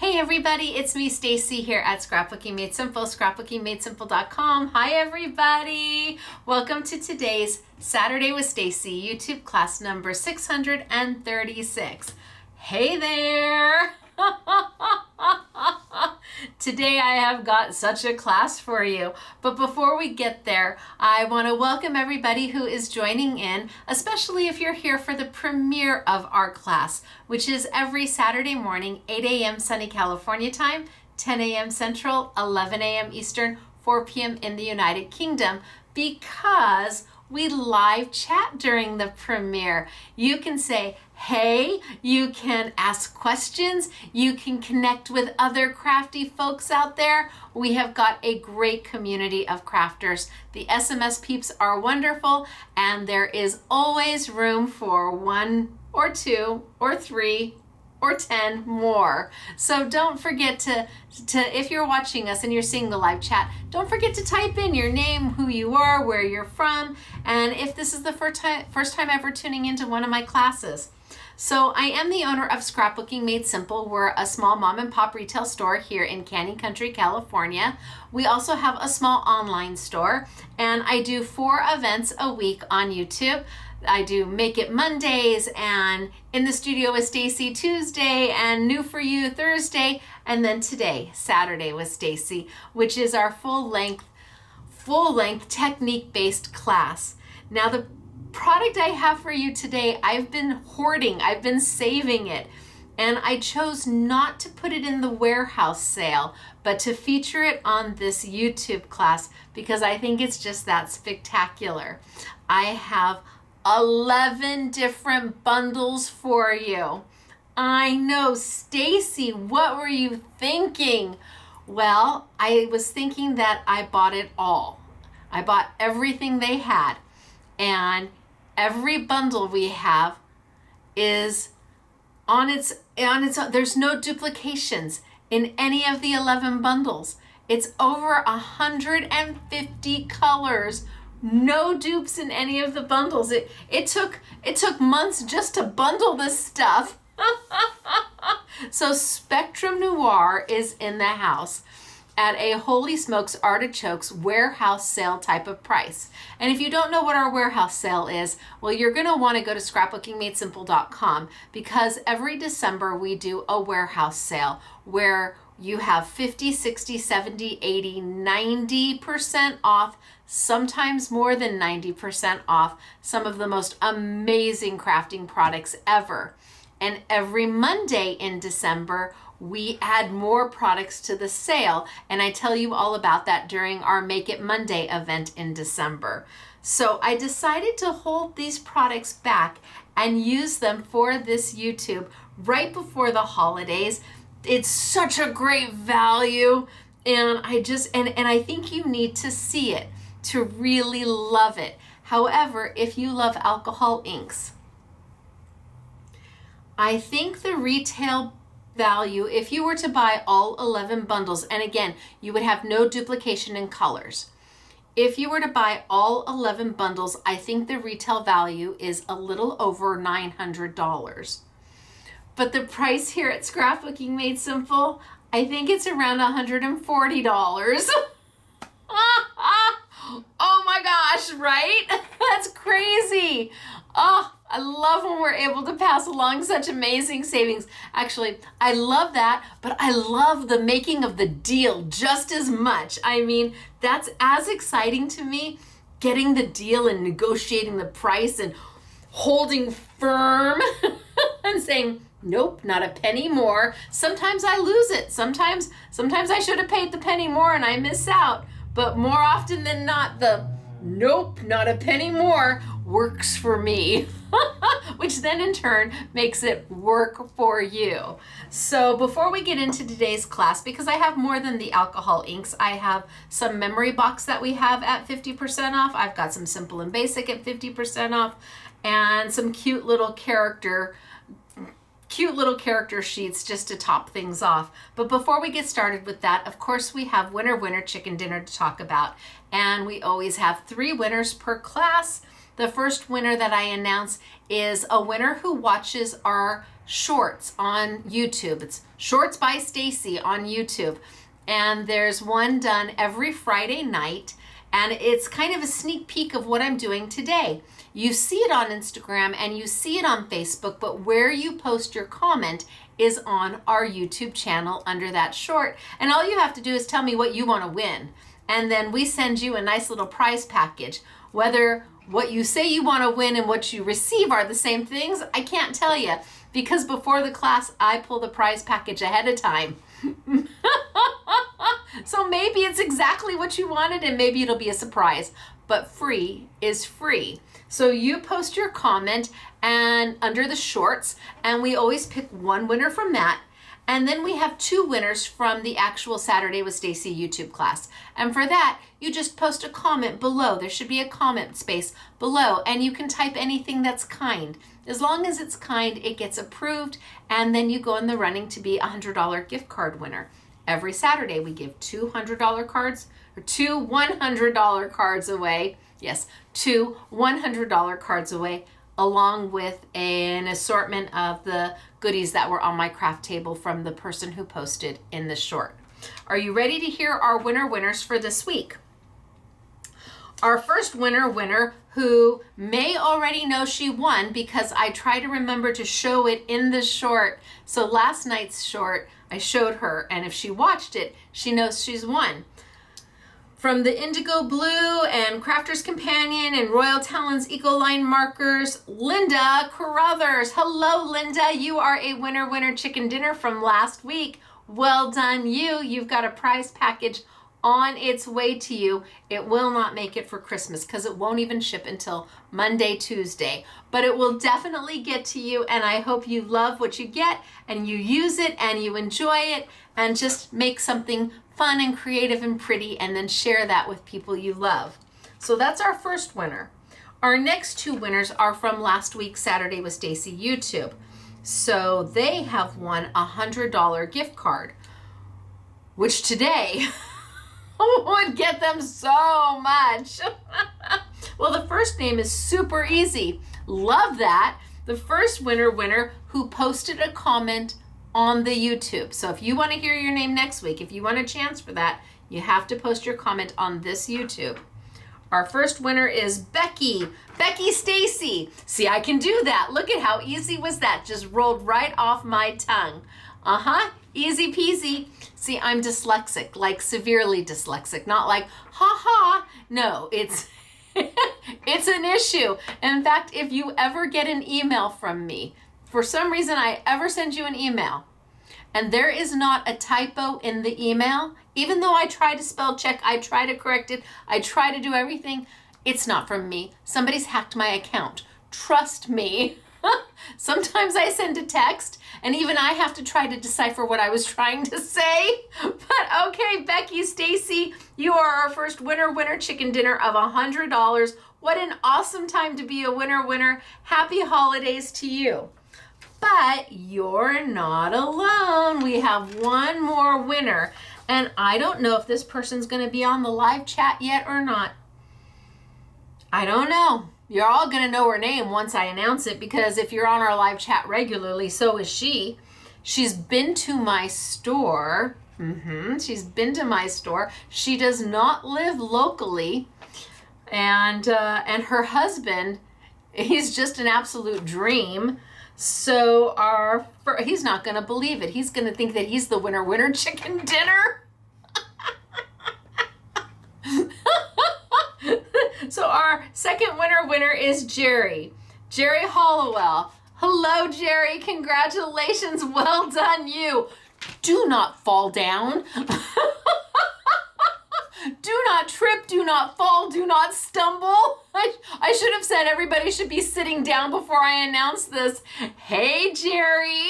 Hey everybody, it's me Stacey here at Scrapbooking Made Simple, scrapbookingmadesimple.com. Hi everybody. Welcome to today's Saturday with Stacey YouTube class number 636. Hey there. Today I have got such a class for you. But before we get there, I want to welcome everybody who is joining in, especially if you're here for the premiere of our class, which is every Saturday morning, 8 a.m. sunny California time, 10 a.m. Central, 11 a.m. Eastern, 4 p.m. in the United Kingdom, because we live chat during the premiere. You can say, hey, you can ask questions, you can connect with other crafty folks out there. We have got a great community of crafters. The SMS peeps are wonderful, and there is always room for 1 or 2 or 3 or 10 more. So don't forget to if you're watching us and you're seeing the live chat, don't forget to type in your name, who you are, where you're from, and if this is the first time ever tuning into one of my classes. So I am the owner of Scrapbooking Made Simple. We're a small mom and pop retail store here in Canyon Country, California. We also have a small online store, and I do 4 events a week on YouTube. I do Make It Mondays, and In the Studio with Stacey Tuesday, and New For You Thursday, and then today, Saturday with Stacey, which is our full length technique-based class. Now the product I have for you today, I've been hoarding, I've been saving it, and I chose not to put it in the warehouse sale, but to feature it on this YouTube class because I think it's just that spectacular. I have 11 different bundles for you. I know, Stacey, what were you thinking? Well, I was thinking that I bought it all. I bought everything they had, and every bundle we have is on its own. There's no duplications in any of the 11 bundles. It's over 150 colors. No dupes in any of the bundles. It took months just to bundle this stuff. So Spectrum Noir is in the house at a holy smokes artichokes warehouse sale type of price. And if you don't know what our warehouse sale is, well, you're going to want to go to scrapbookingmadesimple.com, because every December we do a warehouse sale where you have 50, 60, 70, 80, 90% off, sometimes more than 90% off some of the most amazing crafting products ever. And every Monday in December, we add more products to the sale, and I tell you all about that during our Make It Monday event in December. So I decided to hold these products back and use them for this YouTube right before the holidays. It's such a great value, and I think you need to see it to really love it. However, if you love alcohol inks, I think the retail value, if you were to buy all 11 bundles, and again, you would have no duplication in colors. If you were to buy all 11 bundles, I think the retail value is a little over $900. But the price here at Scrapbooking Made Simple, I think it's around $140. Oh my gosh, right? That's crazy. Oh, I love when we're able to pass along such amazing savings. Actually, I love that, but I love the making of the deal just as much. I mean, that's as exciting to me, getting the deal and negotiating the price and holding firm and saying, nope, not a penny more. Sometimes I lose it. Sometimes I should have paid the penny more and I miss out. But more often than not, the nope, not a penny more works for me, which then in turn makes it work for you. So before we get into today's class, because I have more than the alcohol inks, I have some memory box that we have at 50% off. I've got some simple and basic at 50% off, and some cute little character sheets just to top things off. But before we get started with that, of course, we have winner chicken dinner to talk about. And we always have 3 winners per class. The first winner that I announce is a winner who watches our shorts on YouTube. It's Shorts by Stacey on YouTube. And there's one done every Friday night. And it's kind of a sneak peek of what I'm doing today. You see it on Instagram and you see it on Facebook, but where you post your comment is on our YouTube channel under that short. And all you have to do is tell me what you want to win. And then we send you a nice little prize package. Whether what you say you want to win and what you receive are the same things, I can't tell you, because before the class, I pull the prize package ahead of time. So maybe it's exactly what you wanted and maybe it'll be a surprise, but free is free. So you post your comment and under the shorts, and we always pick one winner from that. And then we have 2 winners from the actual Saturday with Stacey YouTube class. And for that, you just post a comment below. There should be a comment space below, and you can type anything that's kind. As long as it's kind, it gets approved, and then you go in the running to be a $100 gift card winner. Every Saturday, we give 2 $100 cards, or 2 $100 cards away. Yes, 2 $100 cards away, along with an assortment of the goodies that were on my craft table from the person who posted in the short. Are you ready to hear our winners for this week? Our first winner who may already know she won because I try to remember to show it in the short. So last night's short, I showed her, and if she watched it, she knows she's won. From the Indigo Blue and Crafter's Companion and Royal Talons Ecoline markers, Linda Carruthers. Hello, Linda. You are a winner chicken dinner from last week. Well done, you. You've got a prize package on its way to you. It will not make it for Christmas because it won't even ship until Monday, Tuesday. But it will definitely get to you, and I hope you love what you get and you use it and you enjoy it and just make something fun and creative and pretty and then share that with people you love. So that's our first winner. Our next 2 winners are from last week's Saturday with Stacey YouTube. So they have won a $100 gift card, which today would get them so much. Well, the first name is super easy. Love that. The first winner who posted a comment on the YouTube. So if you want to hear your name next week, if you want a chance for that, you have to post your comment on this YouTube. Our first winner is Becky Stacey. See, I can do that. Look at how easy was that. Just rolled right off my tongue. Easy peasy. See, I'm dyslexic, like severely dyslexic, not like, ha ha. No, it's an issue. In fact, if you ever get an email from me, for some reason I ever send you an email, and there is not a typo in the email, even though I try to spell check, I try to correct it, I try to do everything, it's not from me. Somebody's hacked my account. Trust me. Sometimes I send a text and even I have to try to decipher what I was trying to say. But okay, Becky Stacey, you are our first winner chicken dinner of $100. What an awesome time to be a winner. Happy holidays to you. But you're not alone. We have one more winner. And I don't know if this person's going to be on the live chat yet or not. I don't know. You're all going to know her name once I announce it, because if you're on our live chat regularly, so is she. She's been to my store. She's been to my store. She does not live locally. And her husband, he's just an absolute dream. So he's not going to believe it. He's going to think that he's the winner chicken dinner. So our second winner is Jerry Hollowell. Hello, Jerry. Congratulations. Well done, you. Do not fall down. Do not trip, do not fall, do not stumble. I should have said everybody should be sitting down before I announce this. Hey, Jerry.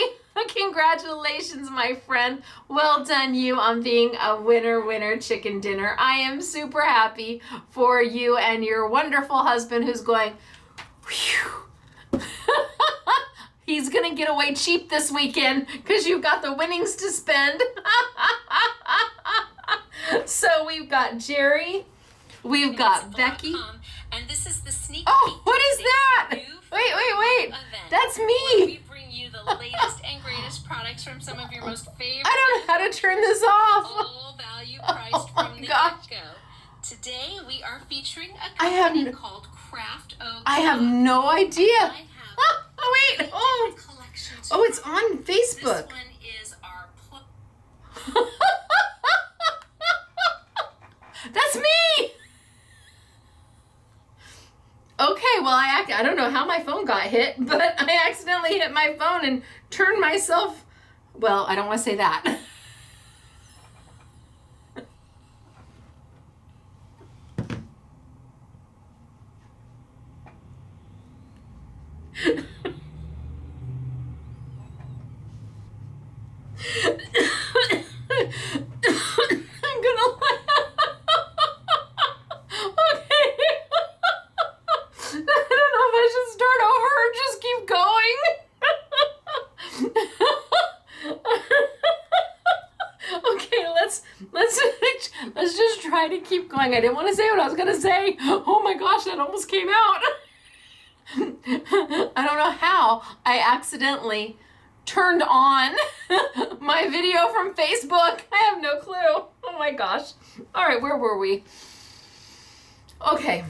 Congratulations, my friend. Well done, you, on being a winner chicken dinner. I am super happy for you and your wonderful husband who's going, whew. He's going to get away cheap this weekend because you've got the winnings to spend. So we've got Jerry, we've got Becky. And this is the sneak Oh, peek what is that? Wait. That's me. We bring you the the latest and greatest products from some of your most favorite. I don't know how to turn this off. All value priced from the gosh. get-go. Today we are featuring a I have company n- called Craft O. I have no idea. I have Oh, wait. Oh, different collections. oh, it's on This Facebook. one is our That's me. Okay, well, I don't know how my phone got hit, but I accidentally hit my phone and turned myself. Well, I don't want to say that. I'm gonna okay. I don't know if I should start over or just keep going. Okay, let's just try to keep going. I didn't want to say what I was gonna say. Oh my gosh, that almost came out. I don't know how I accidentally turned on my video from Facebook. I have no clue. Oh my gosh. All right, where were we? Okay.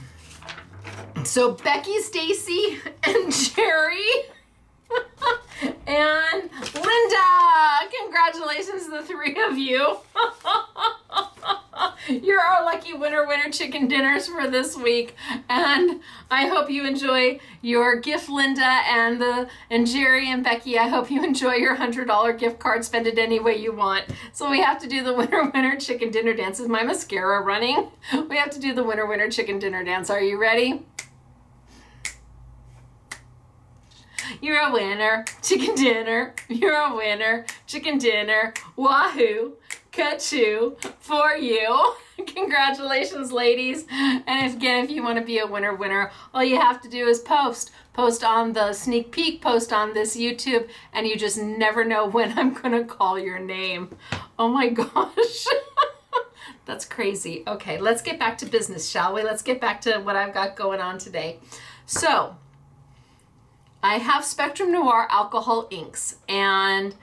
So Becky, Stacey, and Jerry and Linda. Congratulations, the three of you. You're our lucky winner chicken dinners for this week. And I hope you enjoy your gift, Linda and Jerry and Becky. I hope you enjoy your $100 gift card. Spend it any way you want. So we have to do the winner chicken dinner dance. Is my mascara running? We have to do the winner chicken dinner dance. Are you ready? You're a winner, chicken dinner. You're a winner, chicken dinner. Wahoo, ka-choo for you. Congratulations, ladies. And if you want to be a winner, all you have to do is post on the sneak peek, post on this YouTube, and you just never know when I'm going to call your name. Oh my gosh. That's crazy. Okay, let's get back to business, shall we? Let's get back to what I've got going on today. So, I have Spectrum Noir alcohol inks, and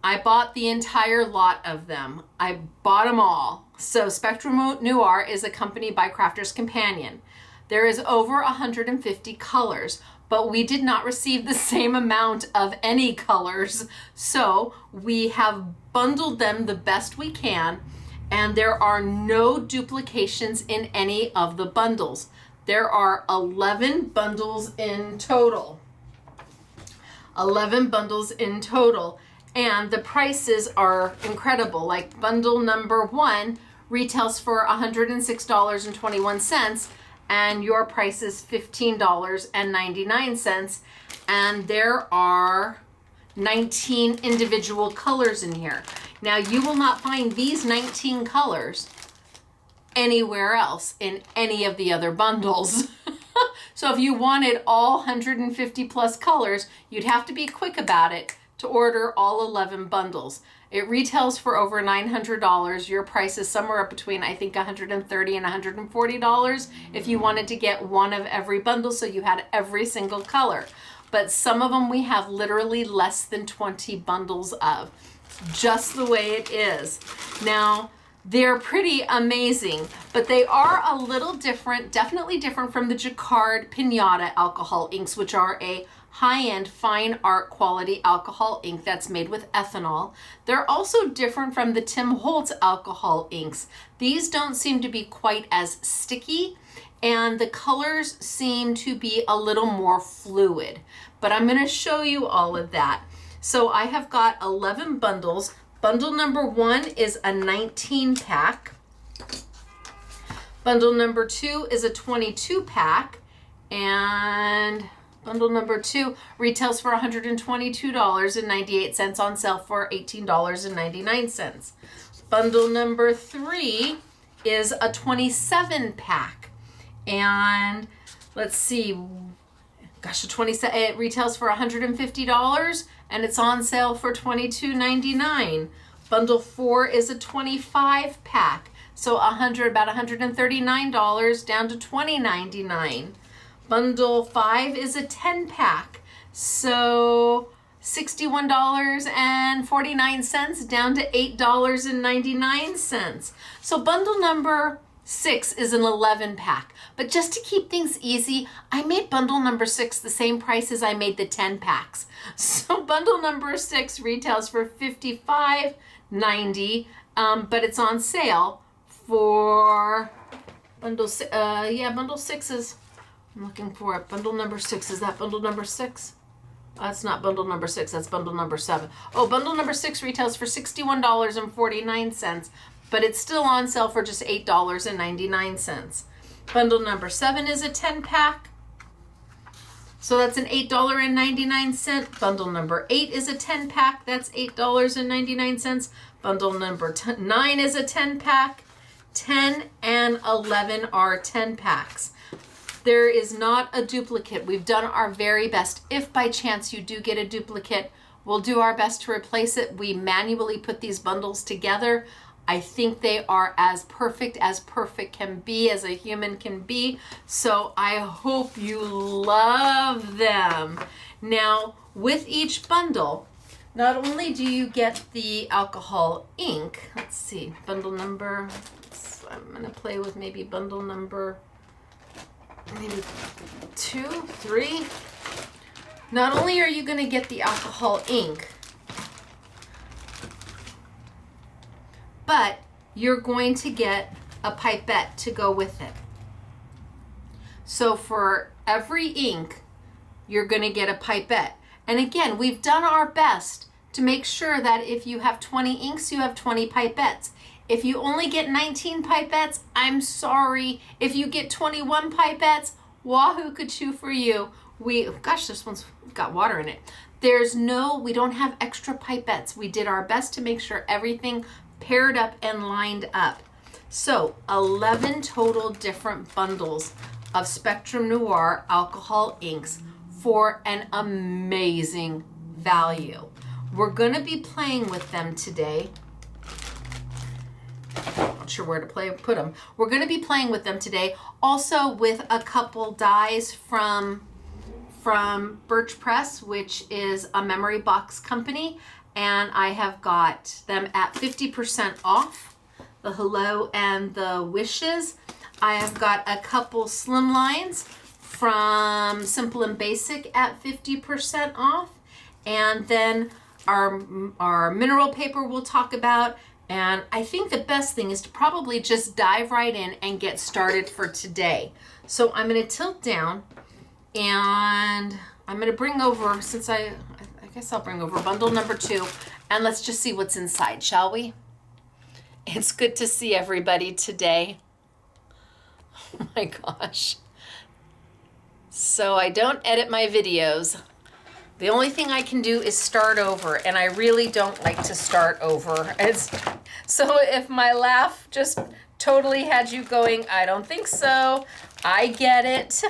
I bought the entire lot of them. I bought them all. So Spectrum Noir is a company by Crafter's Companion. There is over 150 colors, but we did not receive the same amount of any colors. So we have bundled them the best we can, and there are no duplications in any of the bundles. There are 11 bundles in total. 11 bundles in total, and the prices are incredible. Like bundle number 1 retails for $106.21, and your price is $15.99, and there are 19 individual colors in here. Now you will not find these 19 colors anywhere else in any of the other bundles. So if you wanted all 150 plus colors, you'd have to be quick about it to order all 11 bundles. It retails for over $900. Your price is somewhere up between, I think, $130 and $140 if you wanted to get one of every bundle, so you had every single color. But some of them we have literally less than 20 bundles of, just the way it is. Now, they're pretty amazing, but they are a little different, definitely different from the Jacquard Pinata alcohol inks, which are a high-end fine art quality alcohol ink that's made with ethanol. They're also different from the Tim Holtz alcohol inks. These don't seem to be quite as sticky, and the colors seem to be a little more fluid, but I'm going to show you all of that. So I have got 11 bundles. Bundle number 1 is a 19 pack. Bundle number 2 is a 22 pack. And bundle number 2 retails for $122.98 on sale for $18.99. Bundle number 3 is a 27 pack. And let's see, gosh, it retails for $150 and it's on sale for $22.99. Bundle 4 is a 25 pack, so about $139 down to $20.99. Bundle 5 is a 10 pack, so $61.49 down to $8.99. So bundle number 6 is an 11 pack. But just to keep things easy, I made bundle number 6 the same price as I made the 10 packs. So bundle number 6 retails for $55.90, but it's on sale for bundle 6 is, I'm looking for it. Bundle number 6, is that bundle number 6? That's not bundle number 6, that's bundle number 7. Oh, bundle number 6 retails for $61.49, but it's still on sale for just $8.99. Bundle number 7 is a 10 pack. So that's an $8.99. Bundle number 8 is a 10 pack. That's $8.99. Bundle number 9 is a 10 pack. 10 and 11 are 10 packs. There is not a duplicate. We've done our very best. If by chance you do get a duplicate, we'll do our best to replace it. We manually put these bundles together. I think they are as perfect can be, as a human can be. So I hope you love them. Now, with each bundle, not only do you get the alcohol ink, let's see, bundle number, I'm gonna play with maybe bundle number, maybe 2, 3. Not only are you gonna get the alcohol ink, but you're going to get a pipette to go with it. So for every ink, you're going to get a pipette. And again, we've done our best to make sure that if you have 20 inks, you have 20 pipettes. If you only get 19 pipettes, I'm sorry. If you get 21 pipettes, wahoo kachoo for you. Gosh, this one's got water in it. We don't have extra pipettes. We did our best to make sure everything paired up and lined up. So 11 total different bundles of Spectrum Noir alcohol inks for an amazing value. We're going to be playing with them today. Not sure where to put them. We're going to be playing with them today, also with a couple dies from Birch Press, which is a memory box company. And I have got them at 50% off, the Hello and the Wishes. I have got a couple slimlines from Simple and Basic at 50% off. And then our mineral paper we'll talk about. And I think the best thing is to probably just dive right in and get started for today. So I'm going to tilt down and I'm going to bring over, since I guess I'll bring over bundle number 2, and let's just see what's inside, shall we? It's good to see everybody today. Oh my gosh. So I don't edit my videos. The only thing I can do is start over, and I really don't like to start over. So if my laugh just totally had you going, I don't think so, I get it.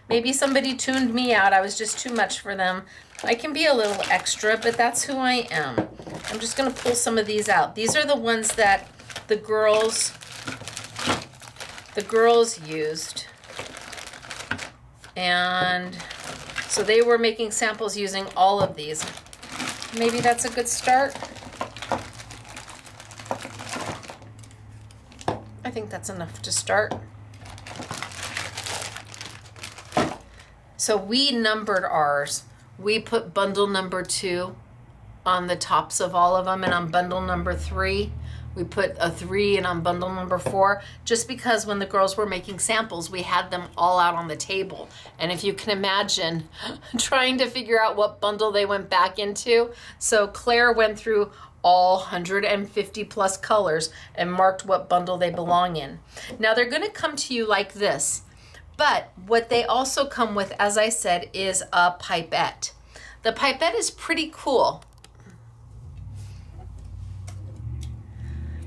Maybe somebody tuned me out. I was just too much for them. I can be a little extra, but that's who I am. I'm just going to pull some of these out. These are the ones that the girls used. And so they were making samples using all of these. Maybe that's a good start. I think that's enough to start. So we numbered ours. We put bundle number 2 on the tops of all of them, and on bundle number 3, we put a 3, and on bundle number 4, just because when the girls were making samples, we had them all out on the table. And if you can imagine trying to figure out what bundle they went back into. So Claire went through all 150 plus colors and marked what bundle they belong in. Now they're going to come to you like this. But what they also come with, as I said, is a pipette. The pipette is pretty cool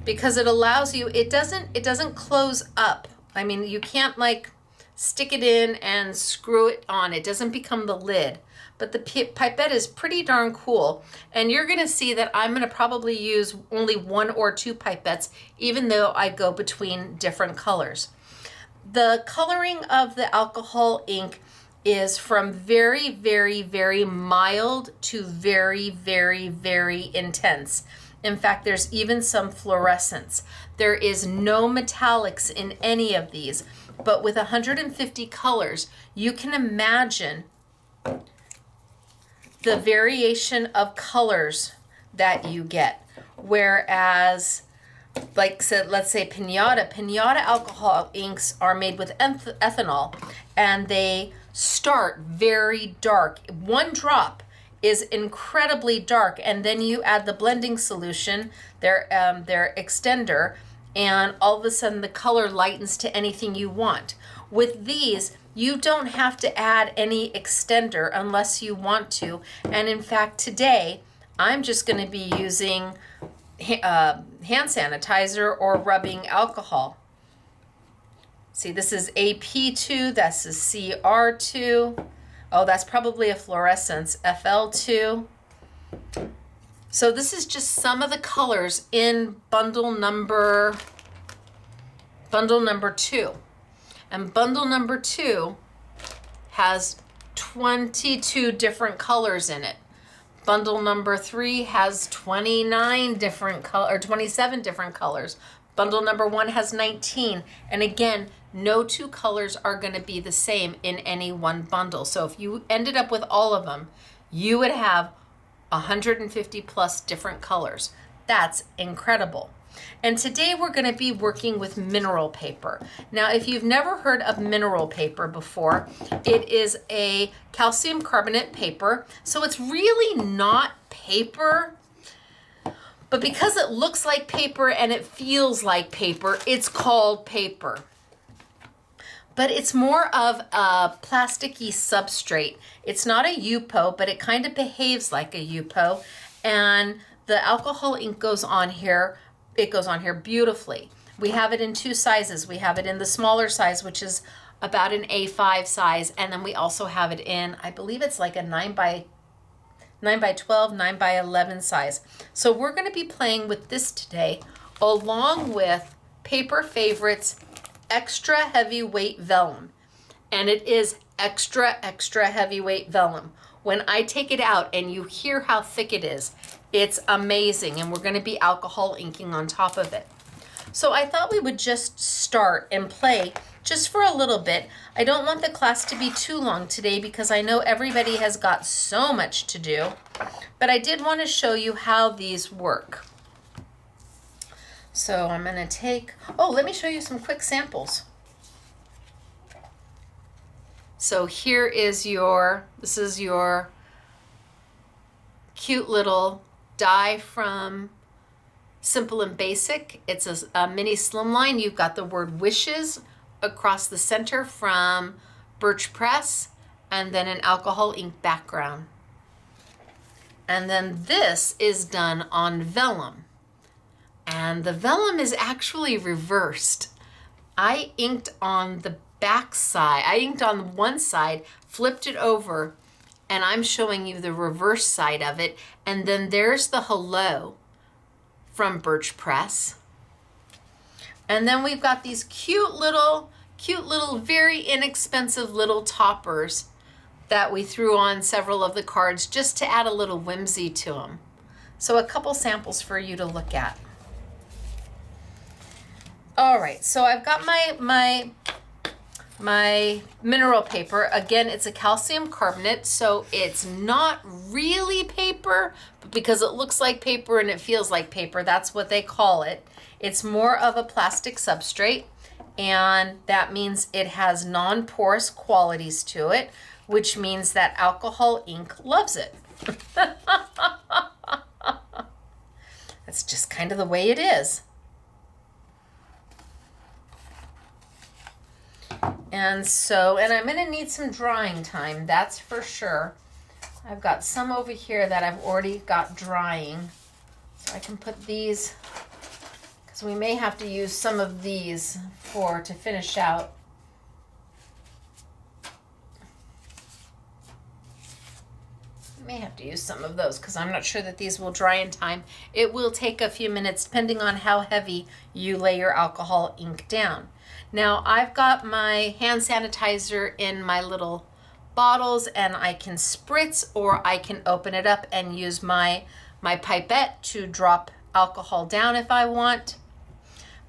because it allows you, it doesn't close up. I mean, you can't like stick it in and screw it on. It doesn't become the lid. But the pipette is pretty darn cool. And you're going to see that I'm going to probably use only 1 or 2 pipettes, even though I go between different colors. The coloring of the alcohol ink is from very, very, very mild to very, very, very intense. In fact, there's even some fluorescence. There is no metallics in any of these, but with 150 colors, you can imagine the variation of colors that you get. Whereas, like said, let's say Pinata alcohol inks are made with ethanol, and they start very dark. One drop is incredibly dark, and then you add the blending solution, their extender, and all of a sudden the color lightens to anything you want. With these, you don't have to add any extender unless you want to. And in fact, today, I'm just going to be using hand sanitizer or rubbing alcohol. See, this is AP2, this is CR2. Oh, that's probably a fluorescence, FL2. So this is just some of the colors in bundle number 2. And bundle number 2 has 22 different colors in it. Bundle number 3 has 27 different colors. Bundle number 1 has 19. And again, no two colors are going to be the same in any one bundle. So if you ended up with all of them, you would have 150 plus different colors. That's incredible. And today we're going to be working with mineral paper. Now, if you've never heard of mineral paper before, it is a calcium carbonate paper. So it's really not paper, but because it looks like paper and it feels like paper, it's called paper. But it's more of a plasticky substrate. It's not a UPO, but it kind of behaves like a UPO. And the alcohol ink goes on here. It goes on here beautifully. We have it in 2 sizes. We have it in the smaller size, which is about an A5 size. And then we also have it in, I believe it's like a 9 by 12, 9 by 11 size. So we're going to be playing with this today, along with Paper Favorites extra heavyweight vellum. And it is extra heavyweight vellum. When I take it out and you hear how thick it is, it's amazing. And we're going to be alcohol inking on top of it. So I thought we would just start and play just for a little bit. I don't want the class to be too long today because I know everybody has got so much to do, but I did want to show you how these work. So I'm going to let me show you some quick samples. So here is this is your cute little die from Simple and Basic. It's a mini slimline. You've got the word wishes across the center from Birch Press, and then an alcohol ink background. And then this is done on vellum. And the vellum is actually reversed. I inked on the back side. I inked on one side, flipped it over, and I'm showing you the reverse side of it. And then there's the hello from Birch Press. And then we've got these cute little, very inexpensive little toppers that we threw on several of the cards just to add a little whimsy to them. So a couple samples for you to look at. All right, so I've got my mineral paper. Again, it's a calcium carbonate, so it's not really paper, but because it looks like paper and it feels like paper, that's what they call it. It's more of a plastic substrate, and that means it has non-porous qualities to it, which means that alcohol ink loves it. That's just kind of the way it is. And I'm going to need some drying time, that's for sure. I've got some over here that I've already got drying. So I can put these, because we may have to use some of these to finish out. We may have to use some of those because I'm not sure that these will dry in time. It will take a few minutes depending on how heavy you lay your alcohol ink down. Now I've got my hand sanitizer in my little bottles and I can spritz, or I can open it up and use my pipette to drop alcohol down if I want.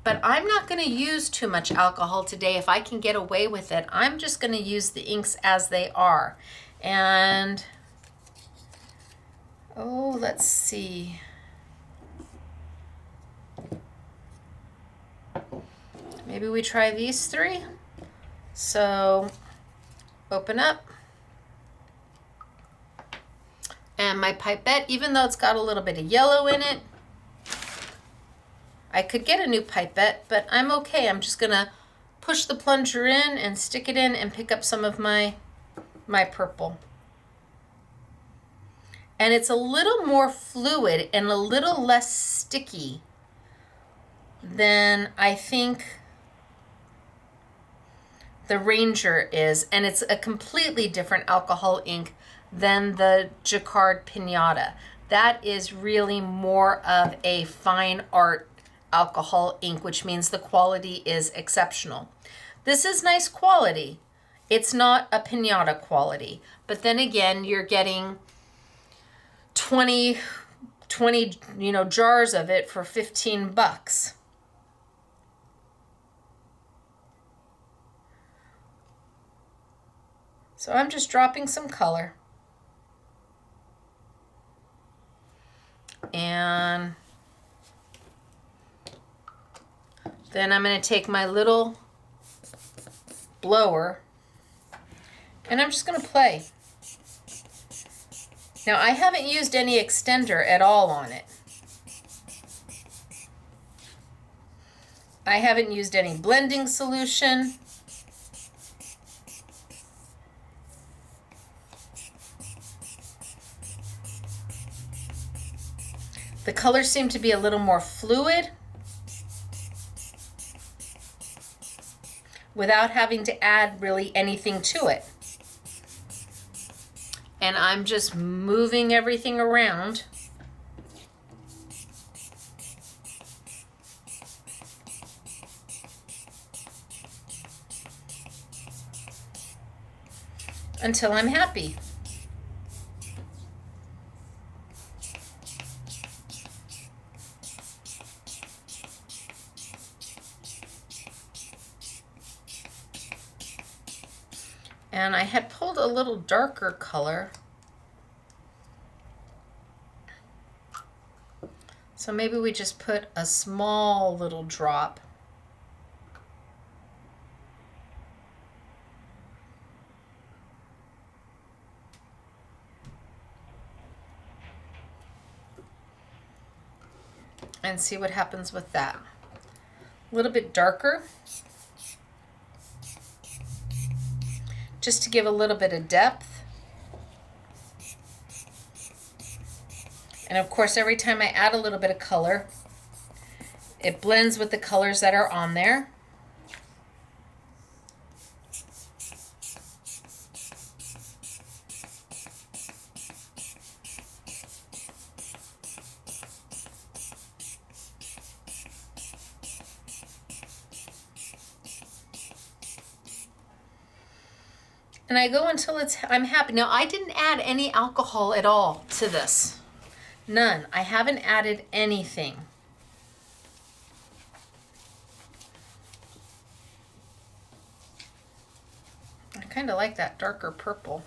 But I'm not going to use too much alcohol today. If I can get away with it, I'm just going to use the inks as they are. And, oh, let's see. Maybe we try these 3. So, open up. And my pipette, even though it's got a little bit of yellow in it, I could get a new pipette, but I'm okay. I'm just gonna push the plunger in and stick it in and pick up some of my purple. And it's a little more fluid and a little less sticky than I think the Ranger is. And it's a completely different alcohol ink than the Jacquard Pinata. That is really more of a fine art alcohol ink, which means the quality is exceptional. This is nice quality. It's not a Pinata quality, but then again, you're getting 20 jars of it for $15. So I'm just dropping some color. And then I'm going to take my little blower and I'm just going to play. Now I haven't used any extender at all on it. I haven't used any blending solution. The colors seem to be a little more fluid without having to add really anything to it. And I'm just moving everything around. Until I'm happy. And I had pulled a little darker color. So maybe we just put a small little drop. And see what happens with that. A little bit darker. Just to give a little bit of depth. And of course, every time I add a little bit of color, it blends with the colors that are on there. And I go until I'm happy. Now, I didn't add any alcohol at all to this. None. I haven't added anything. I kind of like that darker purple.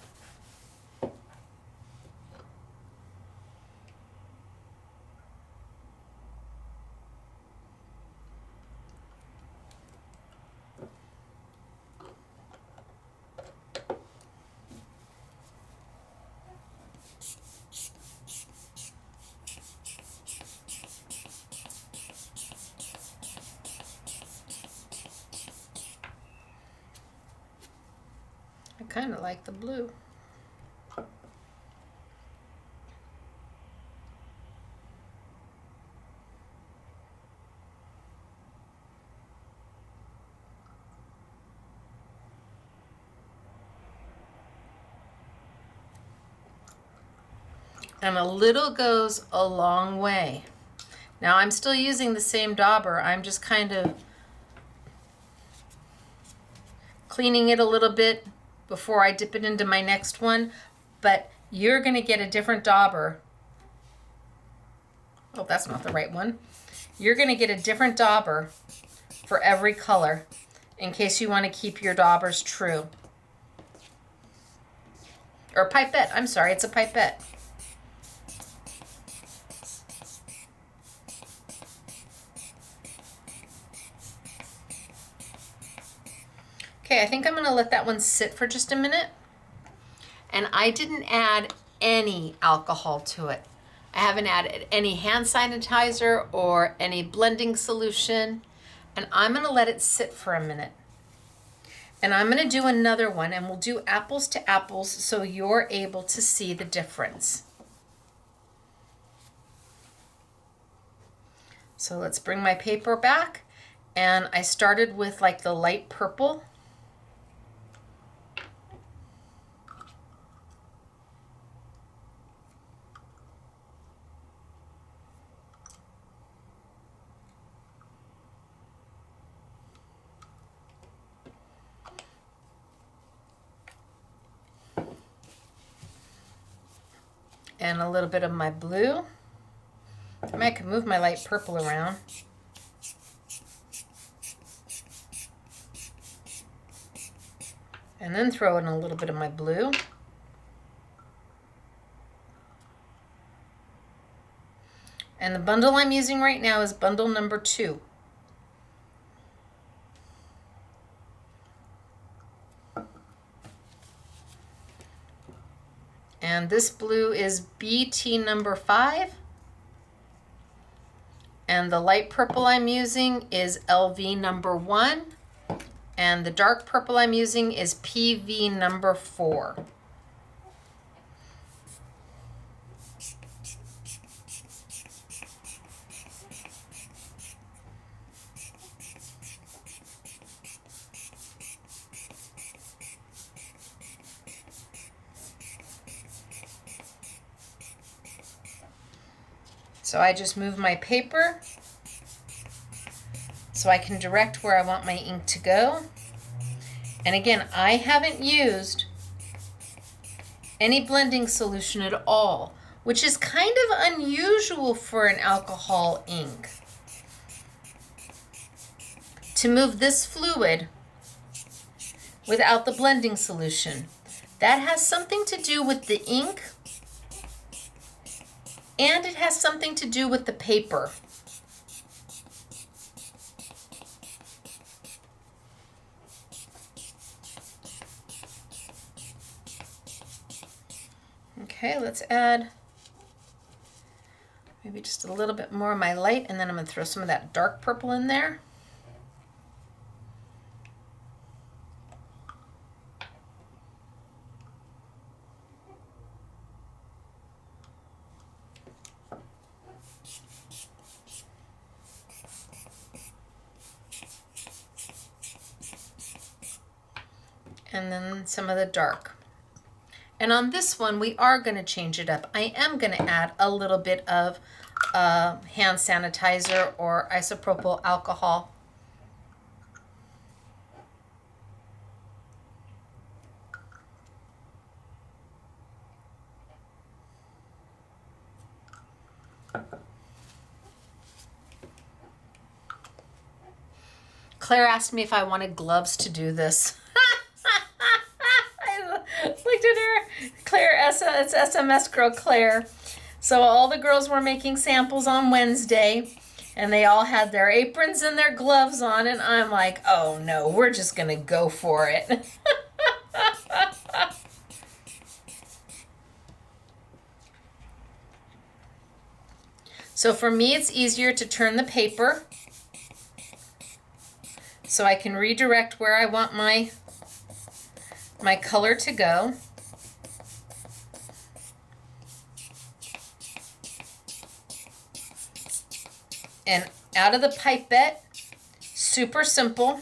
I kind of like the blue. And a little goes a long way. Now I'm still using the same dauber. I'm just kind of cleaning it a little bit, before I dip it into my next one, but you're going to get a different dauber. Oh, that's not the right one. You're going to get a different dauber for every color in case you want to keep your daubers true. Or pipette. I'm sorry, it's a pipette. Okay, I think I'm going to let that one sit for just a minute. And I didn't add any alcohol to it. I haven't added any hand sanitizer or any blending solution. And I'm going to let it sit for a minute. And I'm going to do another one, and we'll do apples to apples so you're able to see the difference. So let's bring my paper back. And I started with like the light purple. And a little bit of my blue. I might could move my light purple around. And then throw in a little bit of my blue. And the bundle I'm using right now is bundle number 2. And this blue is BT number 5. And the light purple I'm using is LV number 1. And the dark purple I'm using is PV number 4. So I just move my paper so I can direct where I want my ink to go. And again, I haven't used any blending solution at all, which is kind of unusual for an alcohol ink. To move this fluid without the blending solution, that has something to do with the ink, and it has something to do with the paper. Okay, let's add maybe just a little bit more of my light, and then I'm going to throw some of that dark purple in there. And then some of the dark. And on this one, we are going to change it up. I am going to add a little bit of hand sanitizer or isopropyl alcohol. Claire asked me if I wanted gloves to do this. I looked at her. Claire, it's SMS girl Claire. So all the girls were making samples on Wednesday, and they all had their aprons and their gloves on, and I'm like, oh no, we're just gonna go for it. So for me, it's easier to turn the paper so I can redirect where I want my color to go. And out of the pipette, super simple.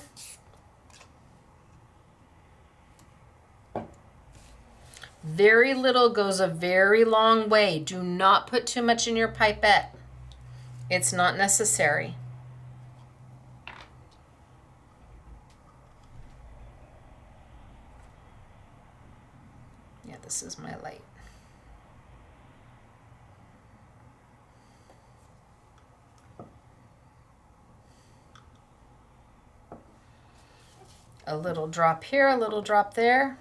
Very little goes a very long way. Do not put too much in your pipette. It's not necessary. This is my light. A little drop here, a little drop there.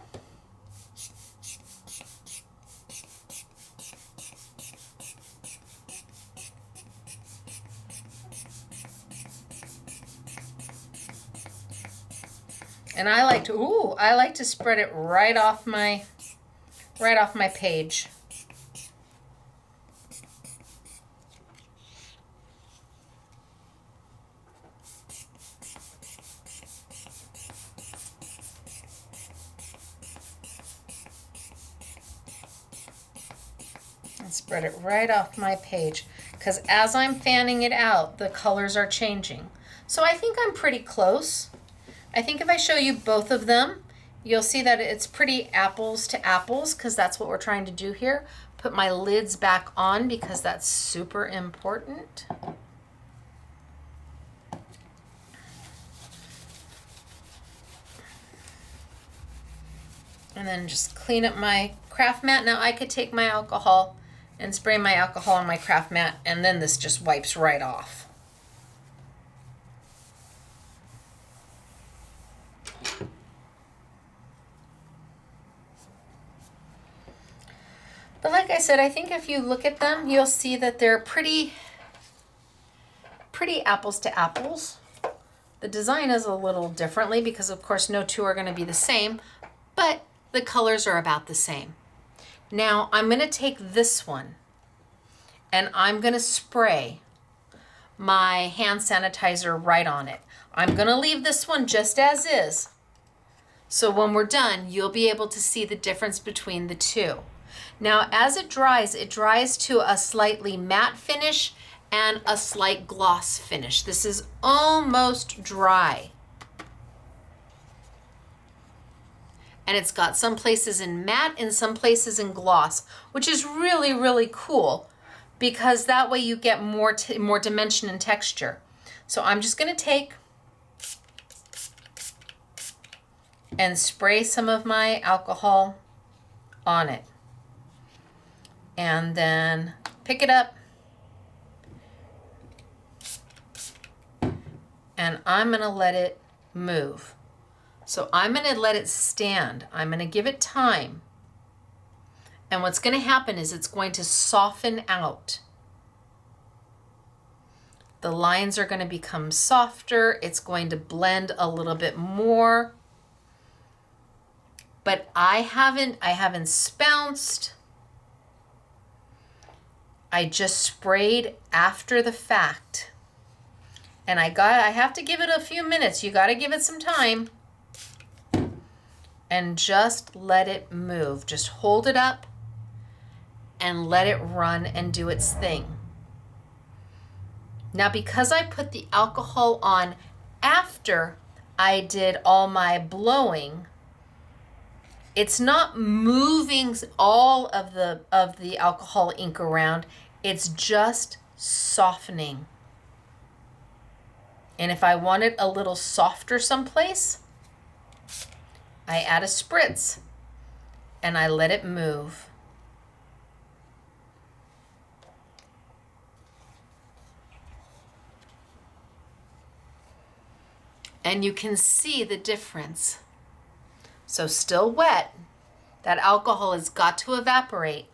And I like to spread it right off my page. And spread it right off my page, because as I'm fanning it out, the colors are changing. So I think I'm pretty close. I think if I show you both of them, you'll see that it's pretty apples to apples, because that's what we're trying to do here. Put my lids back on because that's super important. And then just clean up my craft mat. Now I could take my alcohol and spray my alcohol on my craft mat, and then this just wipes right off. But like I said, I think if you look at them, you'll see that they're pretty apples to apples. The design is a little differently because of course no two are going to be the same, but the colors are about the same. Now I'm going to take this one and I'm going to spray my hand sanitizer right on it. I'm going to leave this one just as is. So when we're done, you'll be able to see the difference between the two. Now as it dries to a slightly matte finish and a slight gloss finish. This is almost dry. And it's got some places in matte and some places in gloss, which is really, really cool because that way you get more dimension and texture. So I'm just going to take and spray some of my alcohol on it. And then pick it up. And I'm going to let it move. So I'm going to let it stand. I'm going to give it time. And what's going to happen is it's going to soften out. The lines are going to become softer. It's going to blend a little bit more. But I haven't spounced. I just sprayed after the fact. And I have to give it a few minutes. You got to give it some time. And just let it move. Just hold it up and let it run and do its thing. Now, because I put the alcohol on after I did all my blowing, it's not moving all of the alcohol ink around. It's just softening. And if I want it a little softer someplace, I add a spritz and I let it move. And you can see the difference. So still wet, that alcohol has got to evaporate,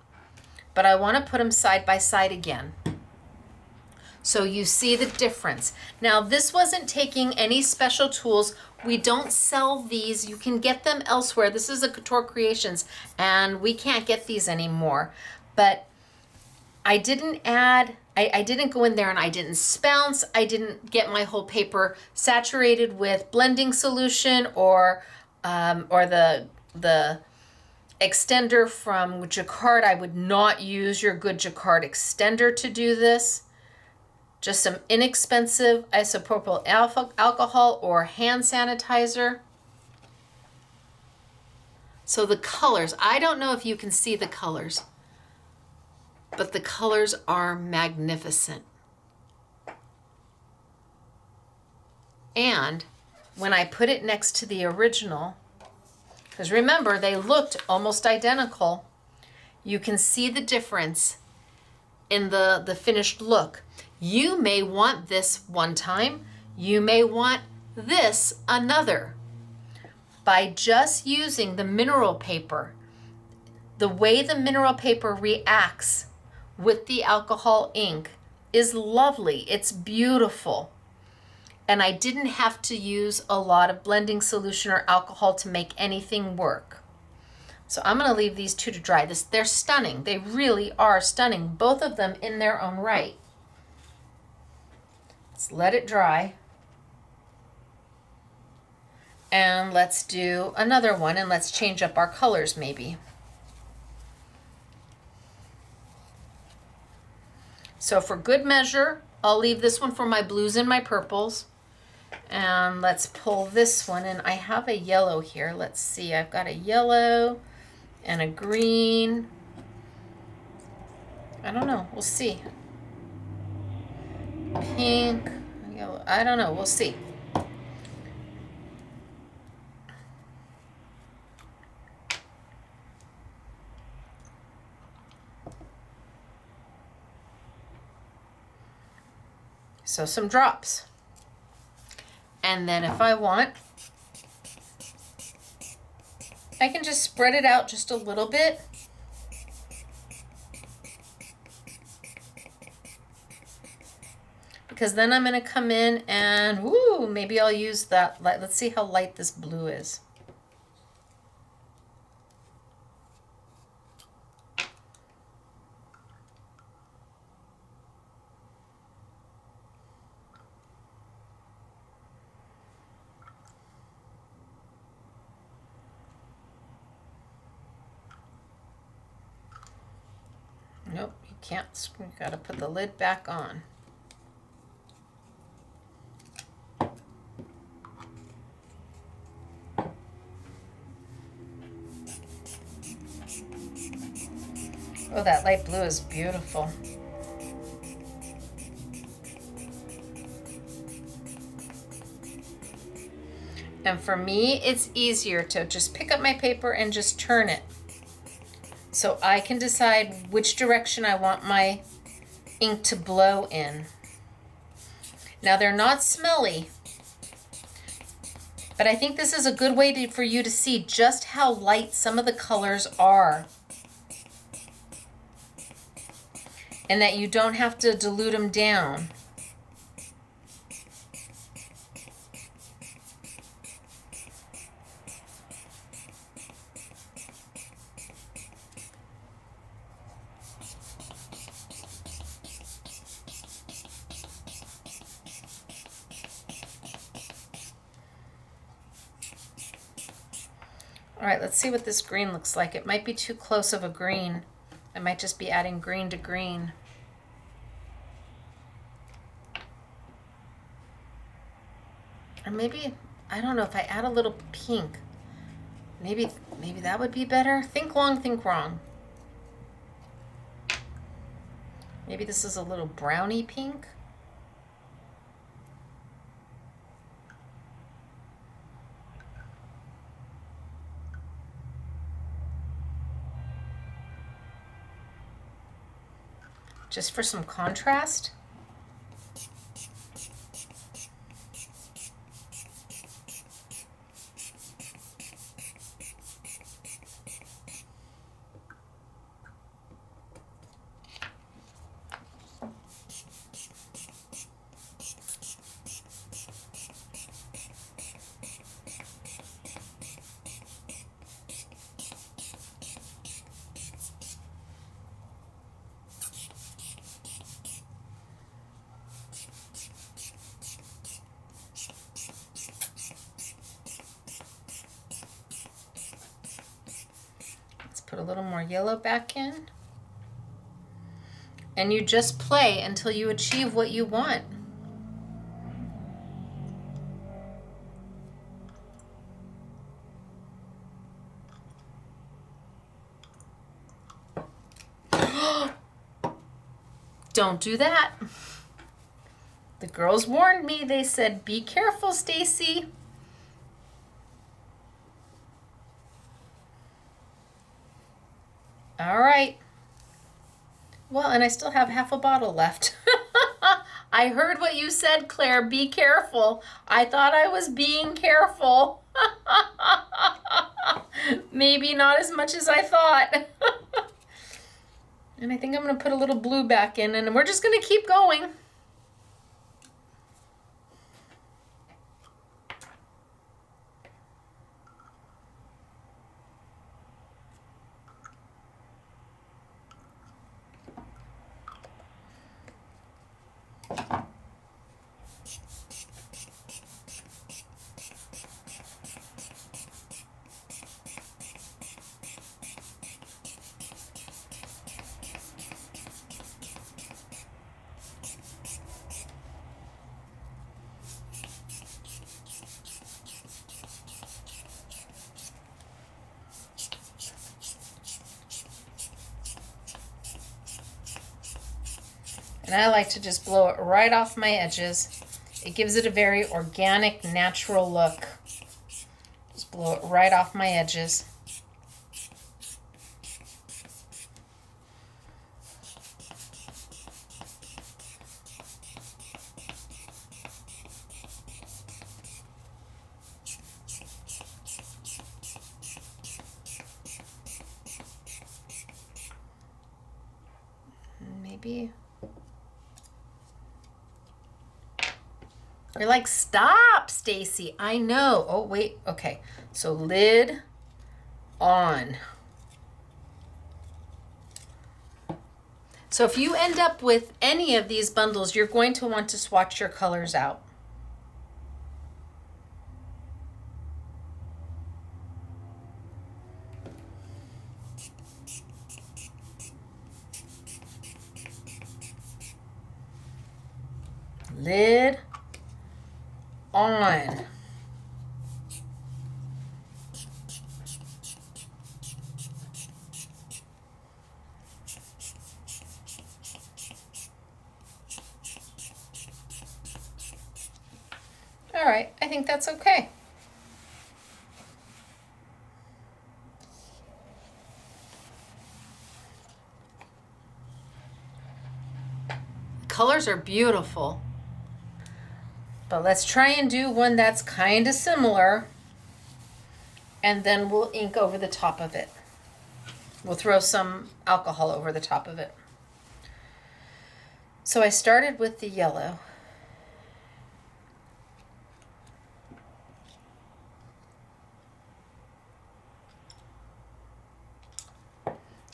but I want to put them side by side again. So you see the difference. Now this wasn't taking any special tools. We don't sell these. You can get them elsewhere. This is a Couture Creations and we can't get these anymore. But I didn't go in there and I didn't spounce. I didn't get my whole paper saturated with blending solution or the extender from Jacquard. I would not use your good Jacquard extender to do this. Just some inexpensive isopropyl alcohol or hand sanitizer. So the colors, I don't know if you can see the colors, but the colors are magnificent. And when I put it next to the original, Because remember, they looked almost identical. You can see the difference in the finished look. You may want this one time. You may want this another. By just using the mineral paper, the way the mineral paper reacts with the alcohol ink is lovely. It's beautiful. And I didn't have to use a lot of blending solution or alcohol to make anything work. So I'm going to leave these two to dry. They're stunning. They really are stunning, both of them in their own right. Let's let it dry. And let's do another one, and let's change up our colors maybe. So for good measure, I'll leave this one for my blues and my purples. And let's pull this one, and I have a yellow here. Let's see, I've got a yellow and a green. I don't know, we'll see. Pink, yellow, I don't know, we'll see. So some drops. And then if I want, I can just spread it out just a little bit. Because then I'm going to come in and, woo, maybe I'll use that. Let's see how light this blue is. Nope, you can't. You gotta put the lid back on. Oh, that light blue is beautiful. And for me, it's easier to just pick up my paper and just turn it. So I can decide which direction I want my ink to blow in. Now they're not smelly, but I think this is a good way for you to see just how light some of the colors are. And that you don't have to dilute them down. All right, let's see what this green looks like. It might be too close of a green. I might just be adding green to green. Or maybe, I don't know, if I add a little pink, maybe that would be better. Think long, think wrong. Maybe this is a little browny pink. Just for some contrast. Put a little more yellow back in. And you just play until you achieve what you want. Don't do that. The girls warned me. They said, be careful, Stacey. All right. Well, and I still have half a bottle left. I heard what you said, Claire. Be careful. I thought I was being careful. Maybe not as much as I thought. And I think I'm going to put a little blue back in, and we're just going to keep going. And I like to just blow it right off my edges. It gives it a very organic, natural look. Just blow it right off my edges. Maybe. You're like, stop, Stacey. I know. Oh, wait. Okay. So lid on. So if you end up with any of these bundles, you're going to want to swatch your colors out. Lid on. All right, I think that's okay. Colors are beautiful. But let's try and do one that's kind of similar, and then we'll ink over the top of it. We'll throw some alcohol over the top of it. So I started with the yellow.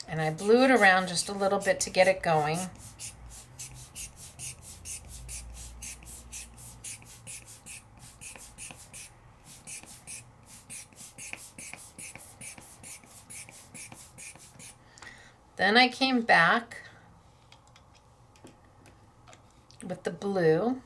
And I blew it around just a little bit to get it going. Then I came back with the blue.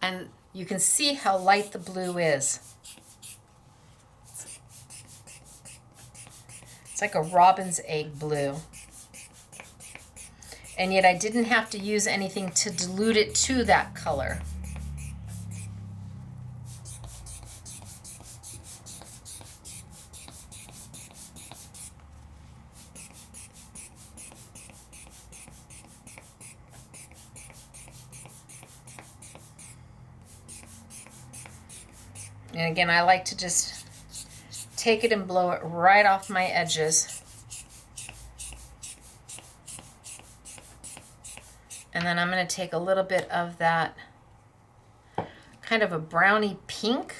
And you can see how light the blue is. It's like a robin's egg blue. And yet I didn't have to use anything to dilute it to that color. And again, I like to just take it and blow it right off my edges. And then I'm going to take a little bit of that kind of a browny pink.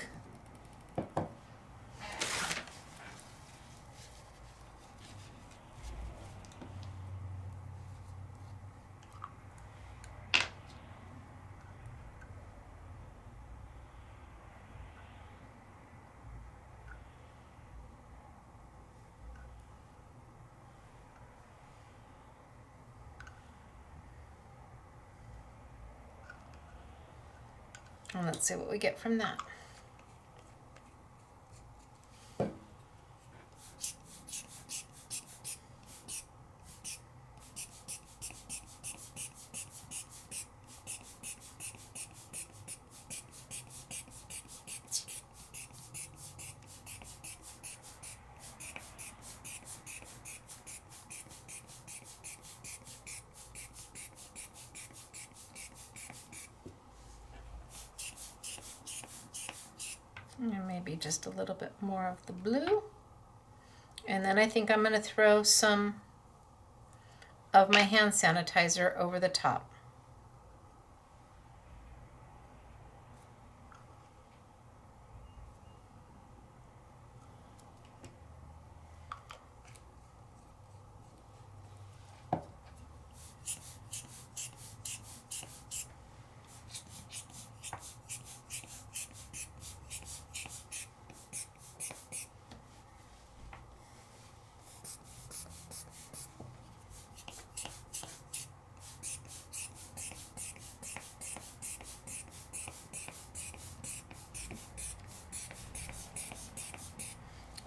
And let's see what we get from that. And maybe just a little bit more of the blue. And then I think I'm going to throw some of my hand sanitizer over the top.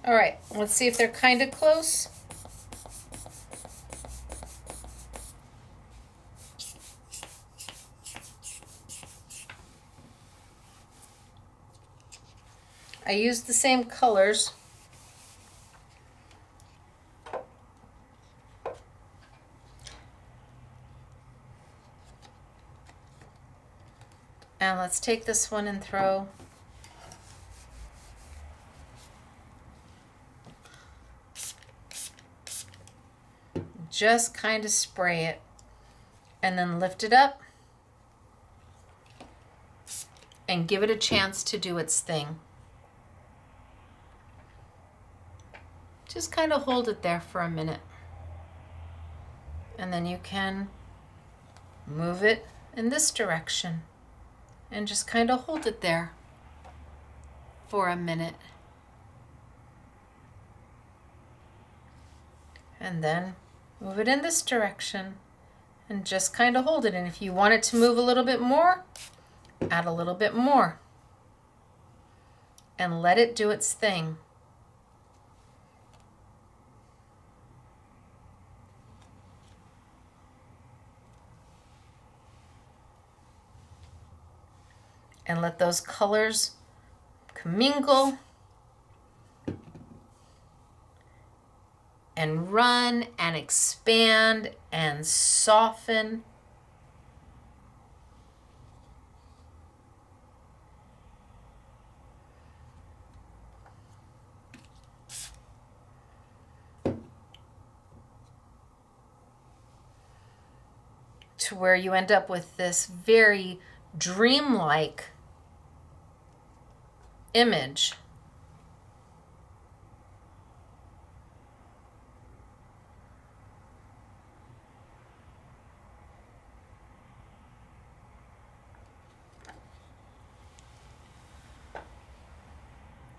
All right, let's see if they're kind of close. I used the same colors. And let's take this one and throw just kind of spray it and then lift it up and give it a chance to do its thing. Just kind of hold it there for a minute. And then you can move it in this direction and just kind of hold it there for a minute. And then move it in this direction and just kind of hold it. And if you want it to move a little bit more, add a little bit more and let it do its thing. And let those colors commingle and run and expand and soften. To where you end up with this very dreamlike image.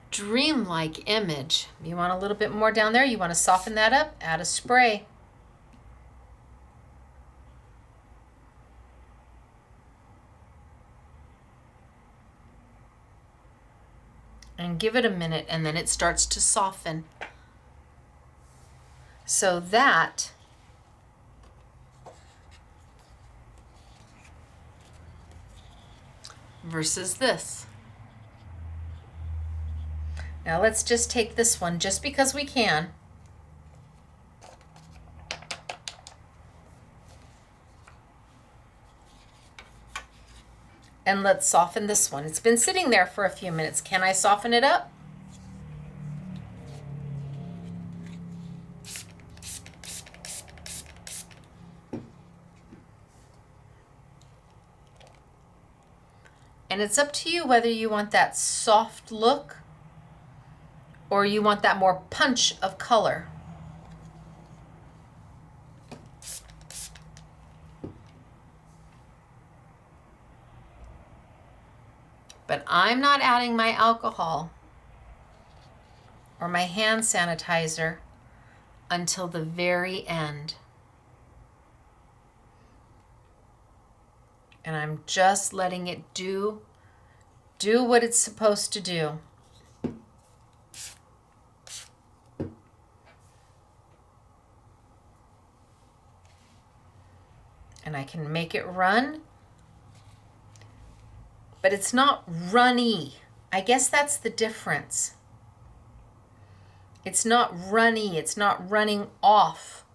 Dreamlike image. You want a little bit more down there, you want to soften that up, add a spray. And give it a minute and then it starts to soften. So that versus this. Now let's just take this one just because we can. And let's soften this one. It's been sitting there for a few minutes. Can I soften it up? And it's up to you whether you want that soft look or you want that more punch of color. But I'm not adding my alcohol or my hand sanitizer until the very end. And I'm just letting it do do what it's supposed to do. And I can make it run, but it's not runny. I guess that's the difference. It's not runny, it's not running off.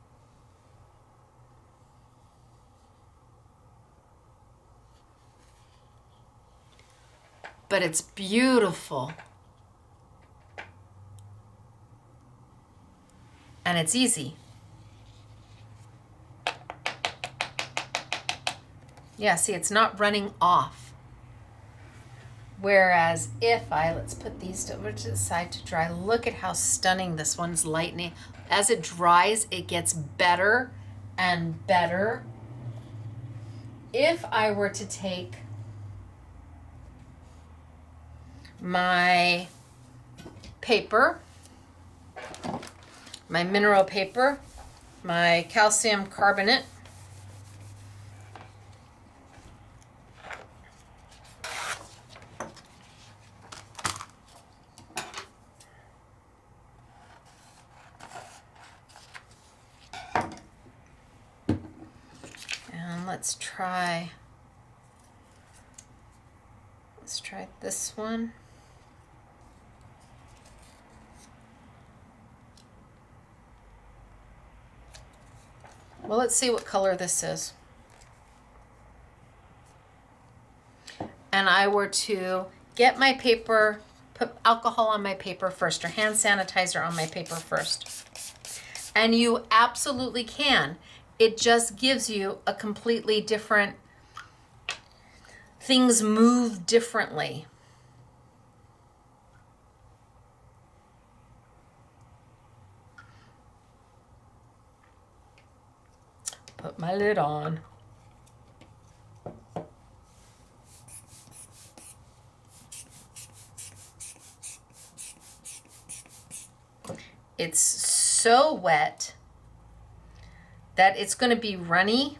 But it's beautiful. And it's easy. Yeah, see, it's not running off. Whereas if let's put these over to the side to dry. Look at how stunning this one's lightning. As it dries, it gets better and better. If I were to take my paper, my mineral paper, my calcium carbonate, and let's try this one. Well, let's see what color this is. And I were to get my paper, put alcohol on my paper first, or hand sanitizer on my paper first. And you absolutely can. It just gives you a completely different, things move differently. Put my lid on. It's so wet that it's going to be runny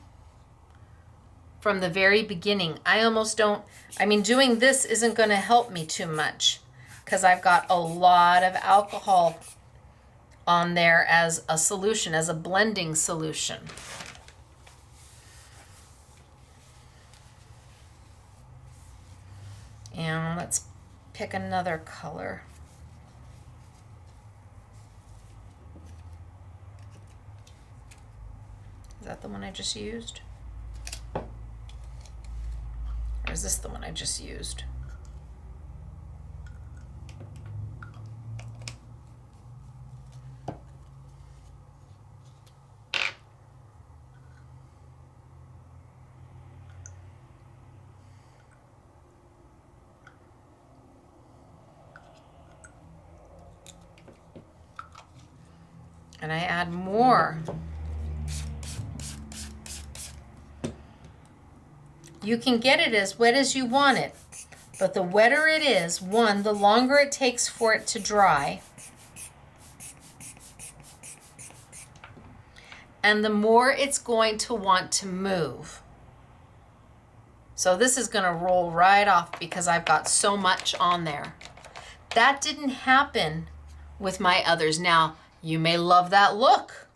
from the very beginning. Doing this isn't going to help me too much because I've got a lot of alcohol on there as a solution, as a blending solution. And let's pick another color. Is that the one I just used? Or is this the one I just used? And I add more. You can get it as wet as you want it, but the wetter it is, one, the longer it takes for it to dry, and the more it's going to want to move. So this is going to roll right off because I've got so much on there. That didn't happen with my others. Now, you may love that look.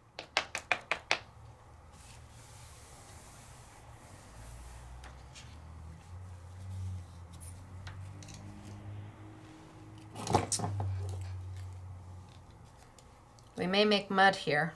We may make mud here.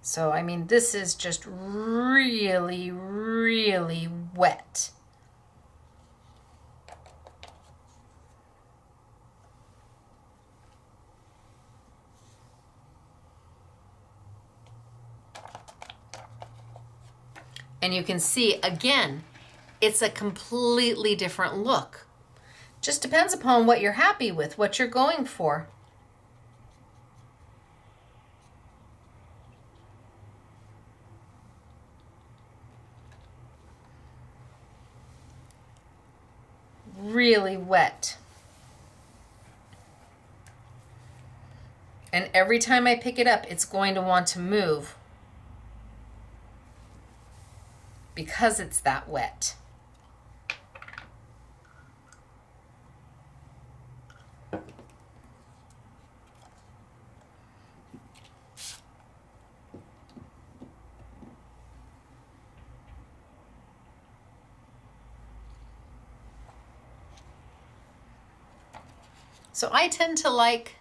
So, this is just really, really wet. And you can see, again, it's a completely different look. Just depends upon what you're happy with, what you're going for. Really wet. And every time I pick it up, it's going to want to move because it's that wet. So I tend to like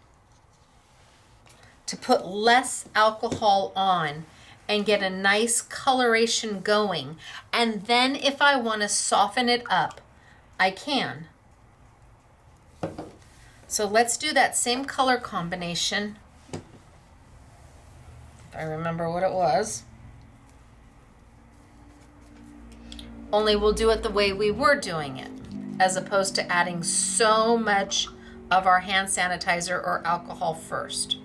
to put less alcohol on and get a nice coloration going. And then if I want to soften it up, I can. So let's do that same color combination. If I remember what it was. Only we'll do it the way we were doing it, as opposed to adding so much of our hand sanitizer or alcohol first.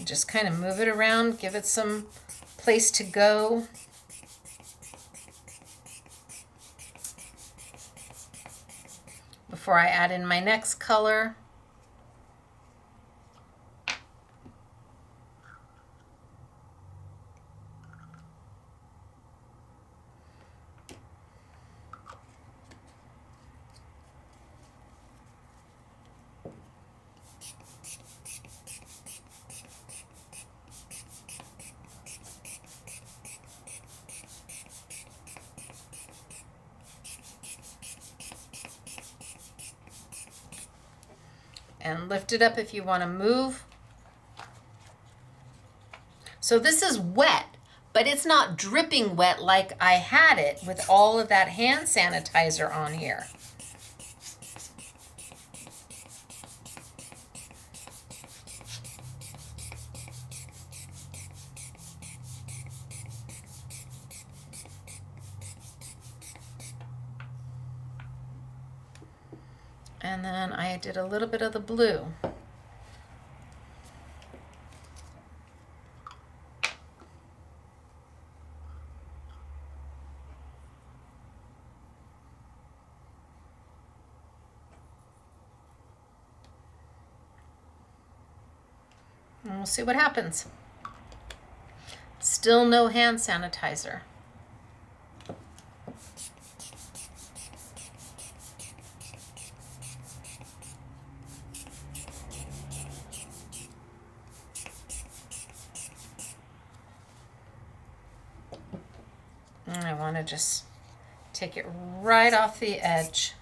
Just kind of move it around, give it some place to go. Before I add in my next color. And lift it up if you want to move. So this is wet, but it's not dripping wet like I had it with all of that hand sanitizer on here. And then I did a little bit of the blue. And we'll see what happens. Still no hand sanitizer. And I want to just take it right off the edge.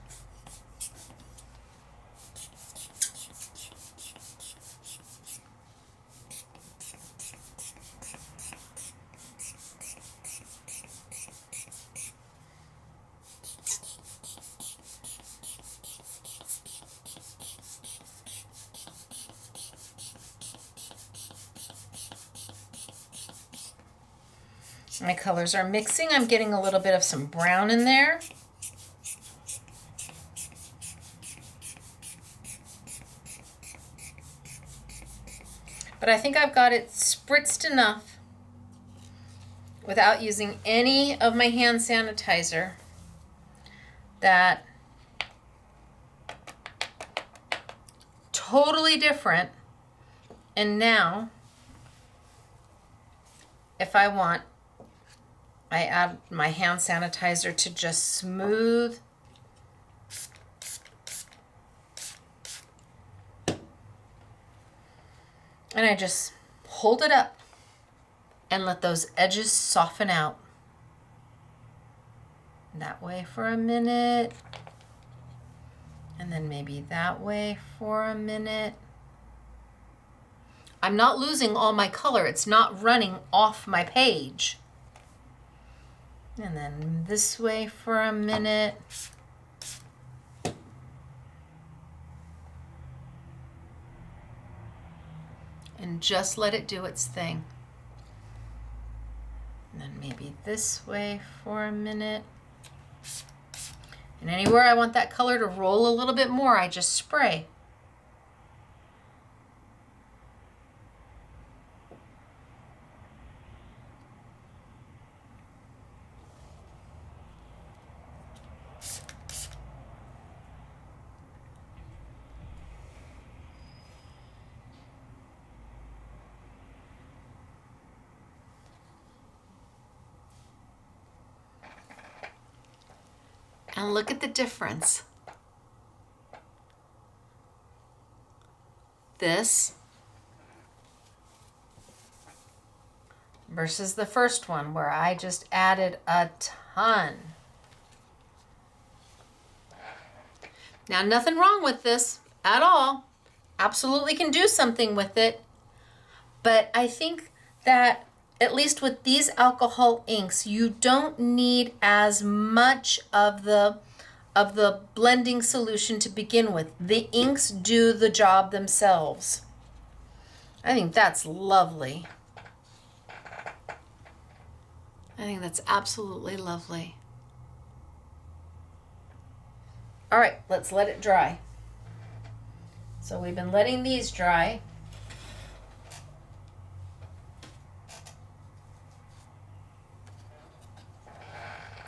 My colors are mixing. I'm getting a little bit of some brown in there. But I think I've got it spritzed enough without using any of my hand sanitizer that totally different. And now, if I want, I add my hand sanitizer to just smooth and I just hold it up and let those edges soften out. That way for a minute, and then maybe that way for a minute. I'm not losing all my color. It's not running off my page. And then this way for a minute. and just let it do its thing. And then maybe this way for a minute. And anywhere I want that color to roll a little bit more, I just spray. And look at the difference. This versus the first one where I just added a ton. Now, nothing wrong with this at all. Absolutely can do something with it. But I think that at least with these alcohol inks, you don't need as much of the blending solution to begin with. The inks do the job themselves. I think that's lovely. I think that's absolutely lovely. All right, let's let it dry. So we've been letting these dry.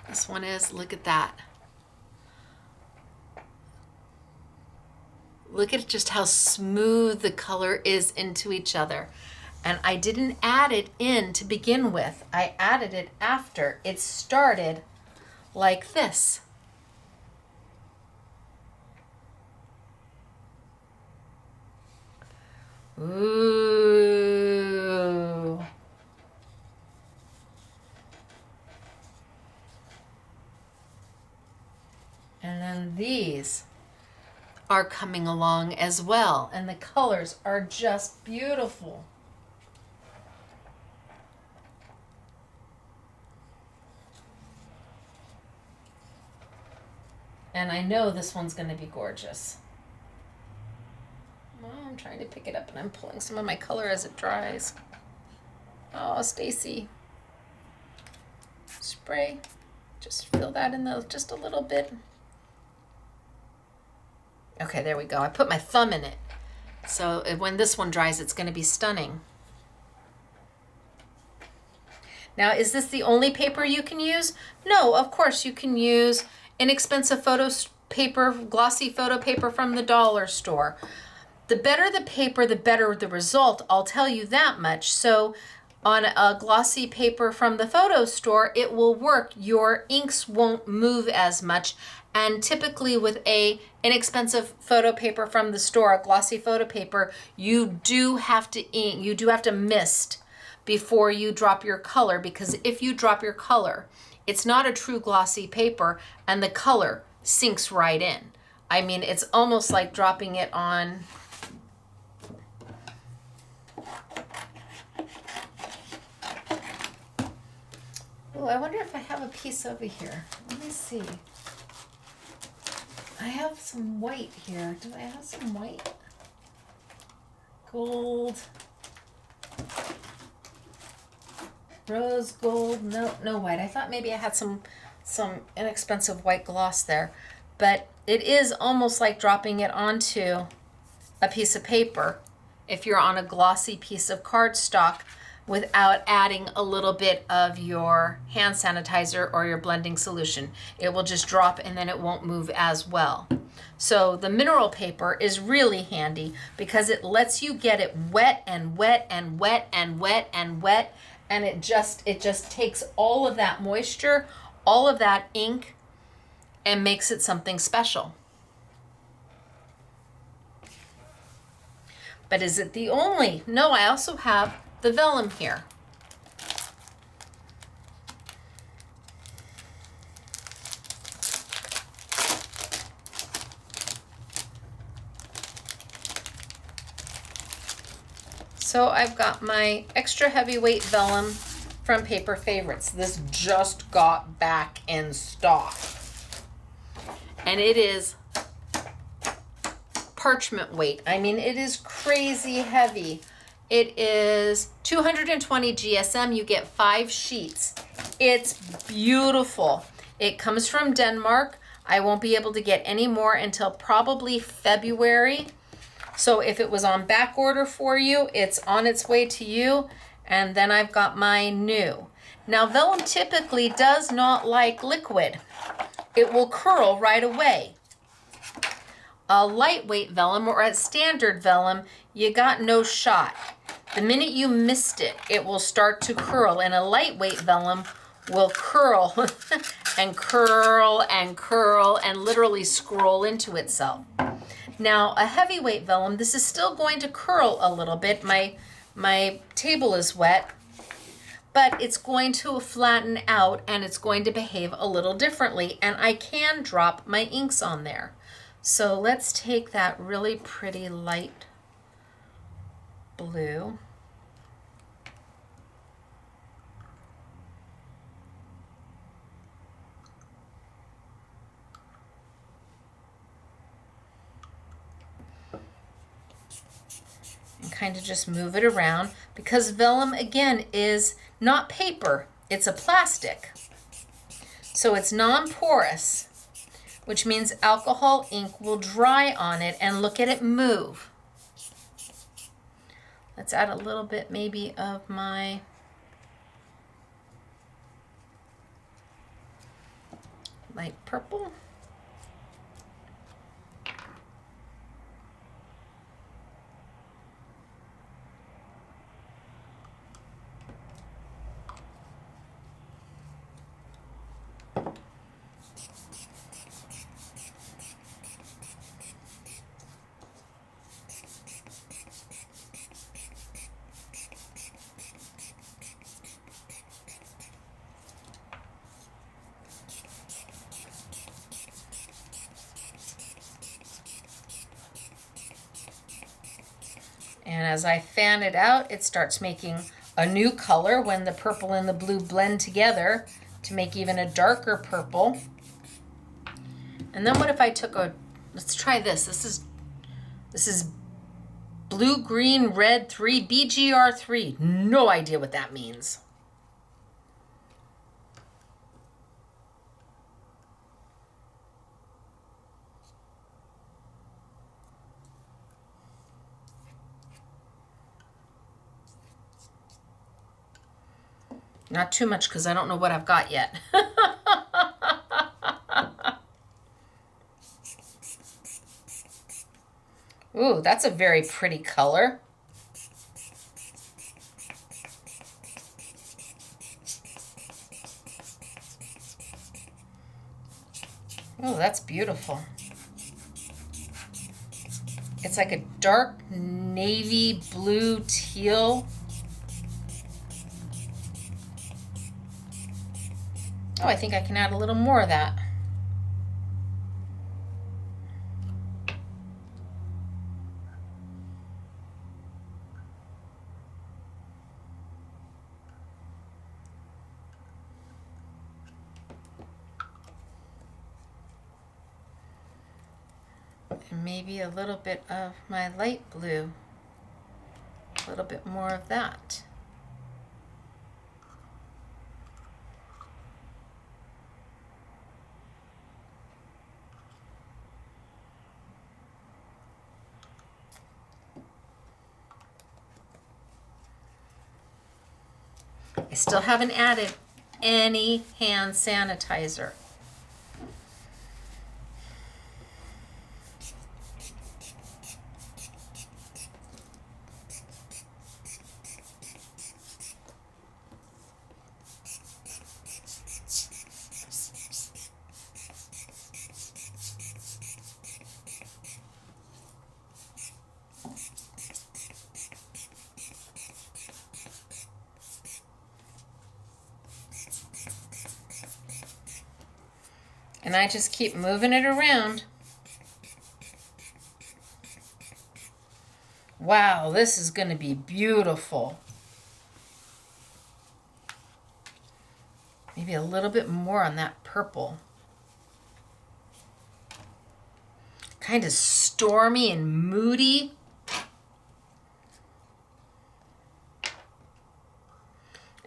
This one is, look at that. Look at just how smooth the color is into each other. And I didn't add it in to begin with. I added it after. It started like this. Ooh. And then these are coming along as well. And the colors are just beautiful. And I know this one's going to be gorgeous. Oh, I'm trying to pick it up and I'm pulling some of my color as it dries. Oh, Stacey. Spray. Just fill that in just a little bit. Okay, there we go. I put my thumb in it. So when this one dries, it's going to be stunning. Now, is this the only paper you can use? No, of course you can use inexpensive photo paper, glossy photo paper from the dollar store. The better the paper, the better the result. I'll tell you that much. So on a glossy paper from the photo store, it will work. Your inks won't move as much. And typically with a inexpensive photo paper from the store, a glossy photo paper, you do have to ink, you do have to mist before you drop your color, because if you drop your color, it's not a true glossy paper and the color sinks right in. I mean, it's almost like dropping it on oh, I wonder if I have a piece over here. Let me see. I have some white here. Do I have some white? Gold. Rose gold. No white. I thought maybe I had some inexpensive white gloss there. But it is almost like dropping it onto a piece of paper if you're on a glossy piece of cardstock without adding a little bit of your hand sanitizer or your blending solution. It will just drop and then it won't move as well. So the mineral paper is really handy because it lets you get it wet and wet and wet and wet and wet, and it just takes all of that moisture, all of that ink, and makes it something special. But is it the only? No, I also have the vellum here. So I've got my extra heavyweight vellum from Paper Favorites. This just got back in stock. And it is parchment weight. I mean, it is crazy heavy. It is 220 GSM. You get 5 sheets. It's beautiful. It comes from Denmark. I won't be able to get any more until probably February. So if it was on back order for you, it's on its way to you. And then I've got my new. Now, vellum typically does not like liquid. It will curl right away. A lightweight vellum or a standard vellum, you got no shot. The minute you missed it, it will start to curl, and a lightweight vellum will curl and curl and curl and literally scroll into itself. Now, a heavyweight vellum, this is still going to curl a little bit. My table is wet, but it's going to flatten out and it's going to behave a little differently, and I can drop my inks on there. So let's take that really pretty light blue. And kind of just move it around, because vellum again is not paper, it's a plastic. So it's non-porous, which means alcohol ink will dry on it, and look at it move. Let's add a little bit maybe of my light purple. And as I fan it out, it starts making a new color when the purple and the blue blend together to make even a darker purple. And then what if I took let's try this. This is blue, green, red 3, BGR3. No idea what that means. Not too much, because I don't know what I've got yet. Ooh, that's a very pretty color. Oh, that's beautiful. It's like a dark navy blue teal. Oh, I think I can add a little more of that. And maybe a little bit of my light blue. A little bit more of that. I still haven't added any hand sanitizer. And I just keep moving it around. Wow, this is going to be beautiful. Maybe a little bit more on that purple. Kind of stormy and moody.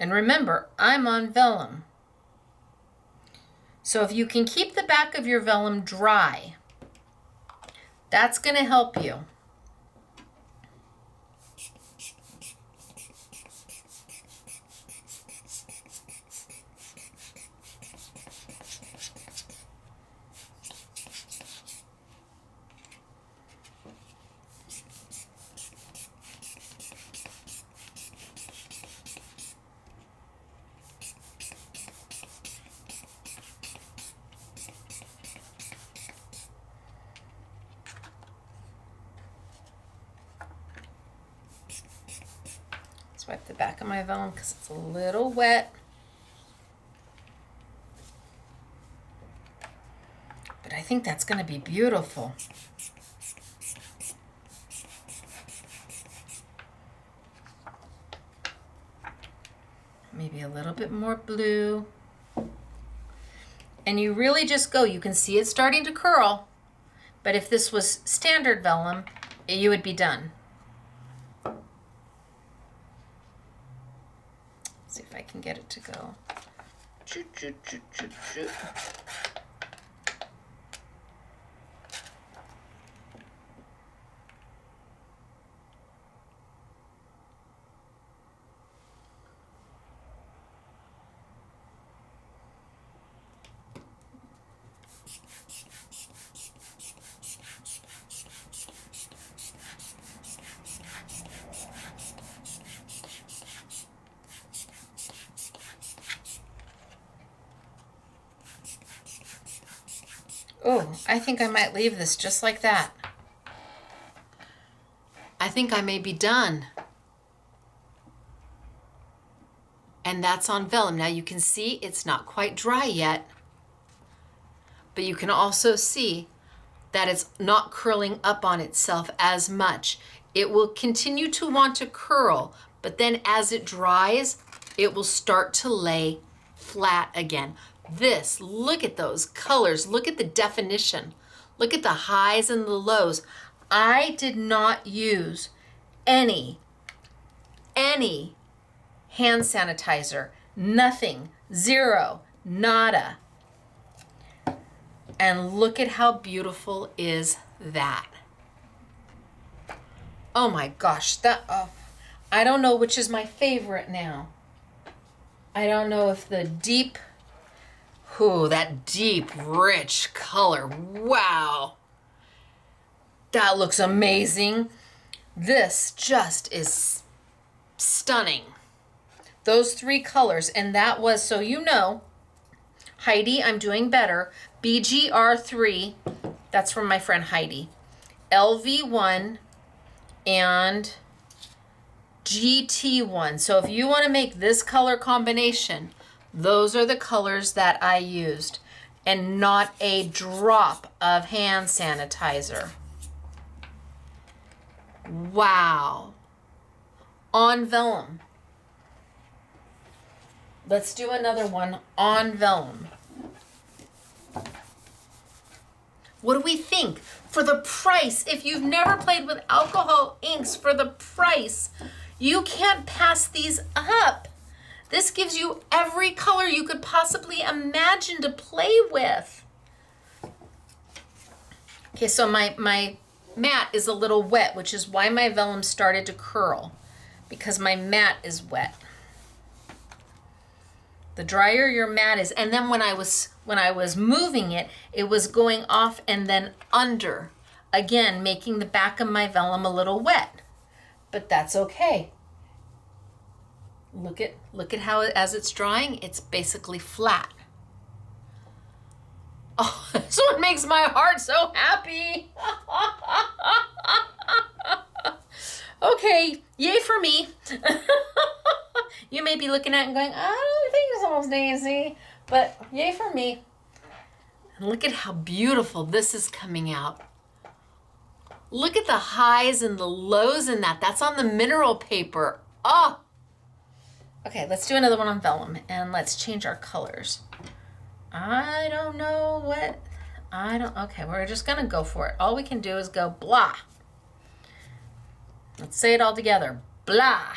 And remember, I'm on vellum. So if you can keep the back of your vellum dry, that's going to help you. Wipe the back of my vellum because it's a little wet. But I think that's going to be beautiful. Maybe a little bit more blue. And you really just go. You can see it starting to curl. But if this was standard vellum, you would be done. See if I can get it to go. Choo, choo, choo, choo, choo. Oh, I think I might leave this just like that. I think I may be done. And that's on vellum. Now you can see it's not quite dry yet, but you can also see that it's not curling up on itself as much. It will continue to want to curl, but then as it dries, it will start to lay flat again. This, look at those colors, look at the definition, look at the highs and the lows. I did not use any hand sanitizer, nothing, zero, nada. And look at how beautiful is that. Oh my gosh, I don't know which is my favorite now. I don't know if the deep, that deep, rich color. Wow. That looks amazing. This just is stunning. Those three colors, and that was, so you know, Heidi, I'm doing better. BGR3, that's from my friend Heidi. LV1 and GT1. So if you want to make this color combination, those are the colors that I used, and not a drop of hand sanitizer. Wow. On vellum. Let's do another one on vellum. What do we think? For the price, if you've never played with alcohol inks, for the price, you can't pass these up. This gives you every color you could possibly imagine to play with. Okay, so my mat is a little wet, which is why my vellum started to curl, because my mat is wet. The drier your mat is, and then when I was moving it, it was going off and then under, again making the back of my vellum a little wet. But that's okay. Look at how as it's drying, it's basically flat. Oh, this one makes my heart so happy. Okay, yay for me. You may be looking at it and going, I don't think so, Stacey, but yay for me. And look at how beautiful this is coming out. Look at the highs and the lows in that. That's on the mineral paper. Oh. Okay, let's do another one on vellum, and let's change our colors. I don't know what, okay, we're just gonna go for it. All we can do is go blah. Let's say it all together, blah.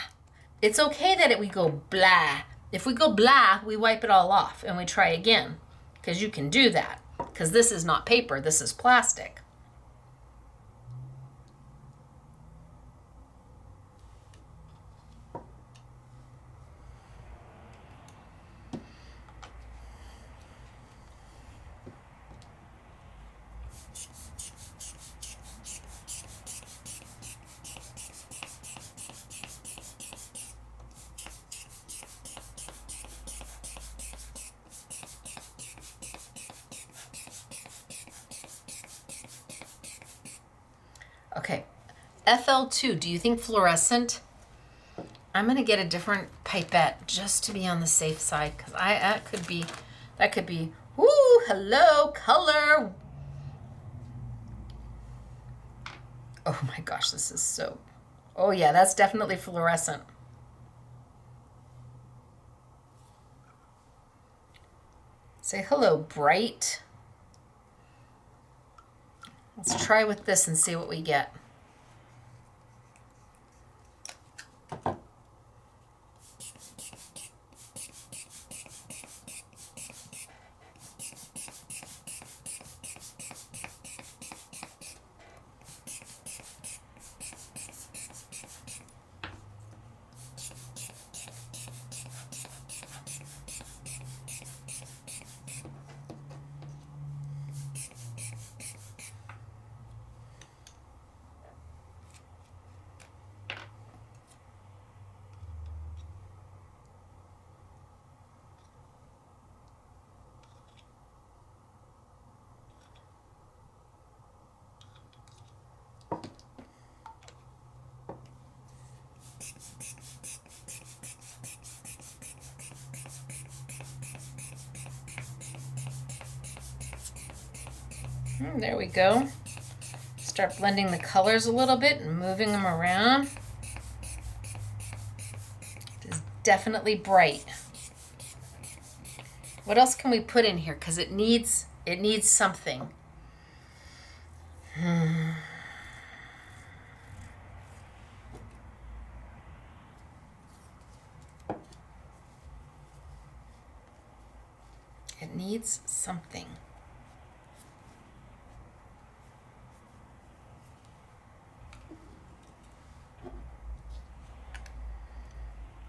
It's okay that we go blah, If we go blah, we wipe it all off and we try again, because you can do that, because this is not paper, this is plastic. Okay, FL2, do you think fluorescent? I'm gonna get a different pipette just to be on the safe side, because that could be, woo, hello, color. Oh my gosh, this is so, oh yeah, that's definitely fluorescent. Say hello, bright. Let's try with this and see what we get. There we go. Start blending the colors a little bit and moving them around. It is definitely bright. What else can we put in here? Because it needs something. It needs something.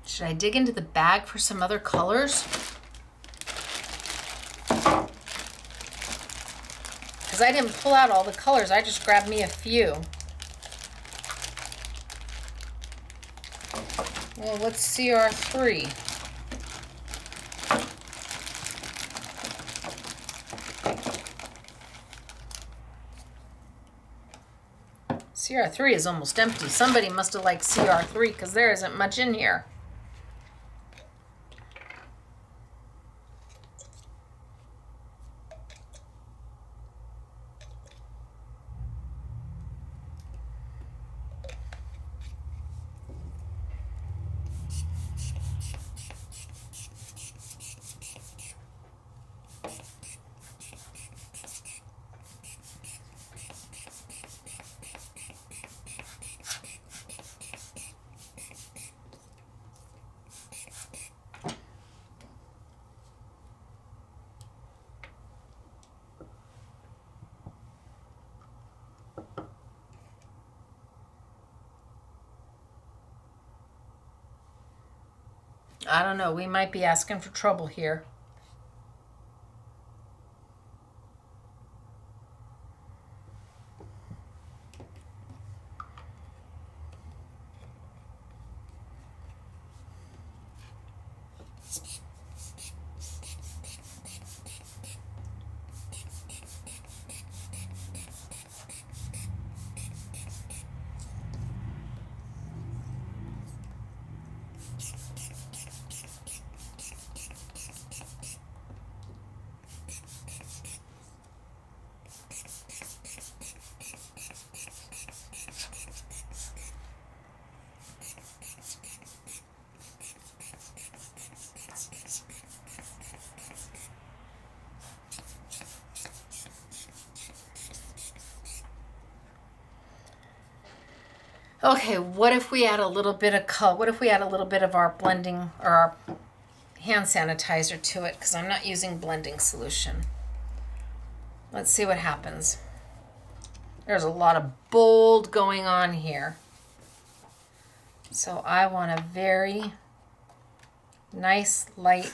Should I dig into the bag for some other colors? Because I didn't pull out all the colors, I just grabbed me a few. Well, what's CR3? CR3 is almost empty. Somebody must have liked CR3 because there isn't much in here. I don't know, we might be asking for trouble here. Okay, what if we add a little bit of color? What if we add a little bit of our blending or our hand sanitizer to it because I'm not using blending solution. Let's see what happens. There's a lot of bold going on here. So I want a very nice light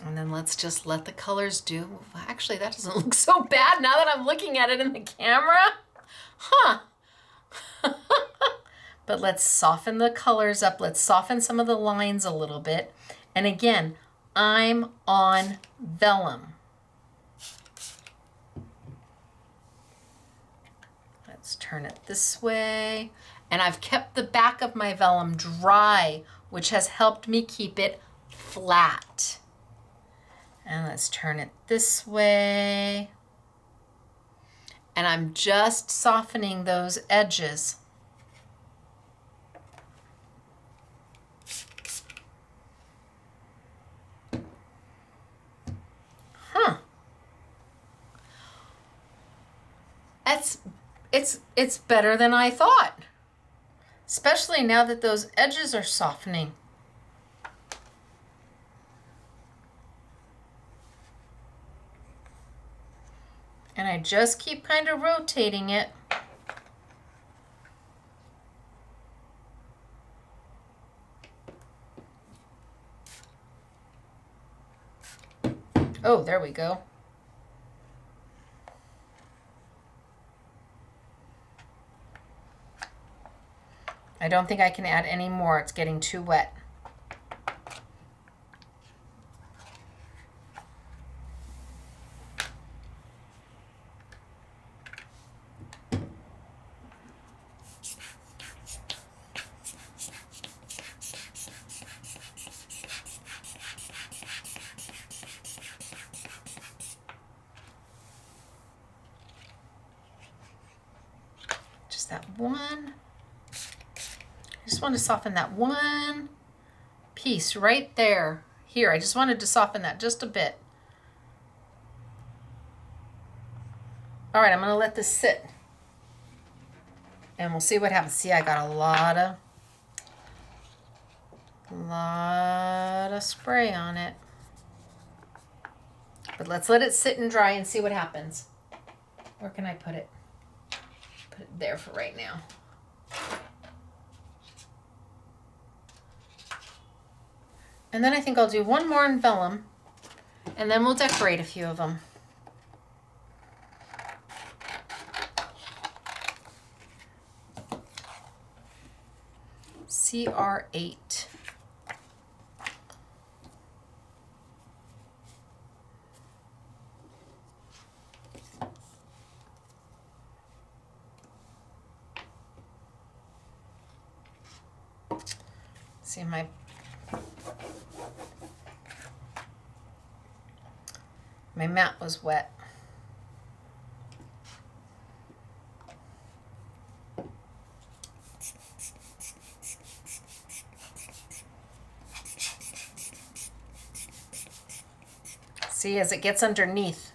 and then let's just let the colors do. Actually, that doesn't look so bad now that I'm looking at it in the camera. Huh. But let's soften the colors up. Let's soften some of the lines a little bit. And again, I'm on vellum. Let's turn it this way. And I've kept the back of my vellum dry, which has helped me keep it flat. And let's turn it this way. And I'm just softening those edges. Huh. It's better than I thought. Especially now that those edges are softening. And I just keep kind of rotating it. Oh, there we go. I don't think I can add any more. It's getting too wet. Just that one. I just want to soften that one piece right there. Here, I just wanted to soften that just a bit. All right, I'm going to let this sit. And we'll see what happens. See, I got a lot of spray on it. But let's let it sit and dry and see what happens. Where can I put it? Put it there for right now. And then I think I'll do one more in vellum, and then we'll decorate a few of them. CR8. See, my mat was wet. See, as it gets underneath,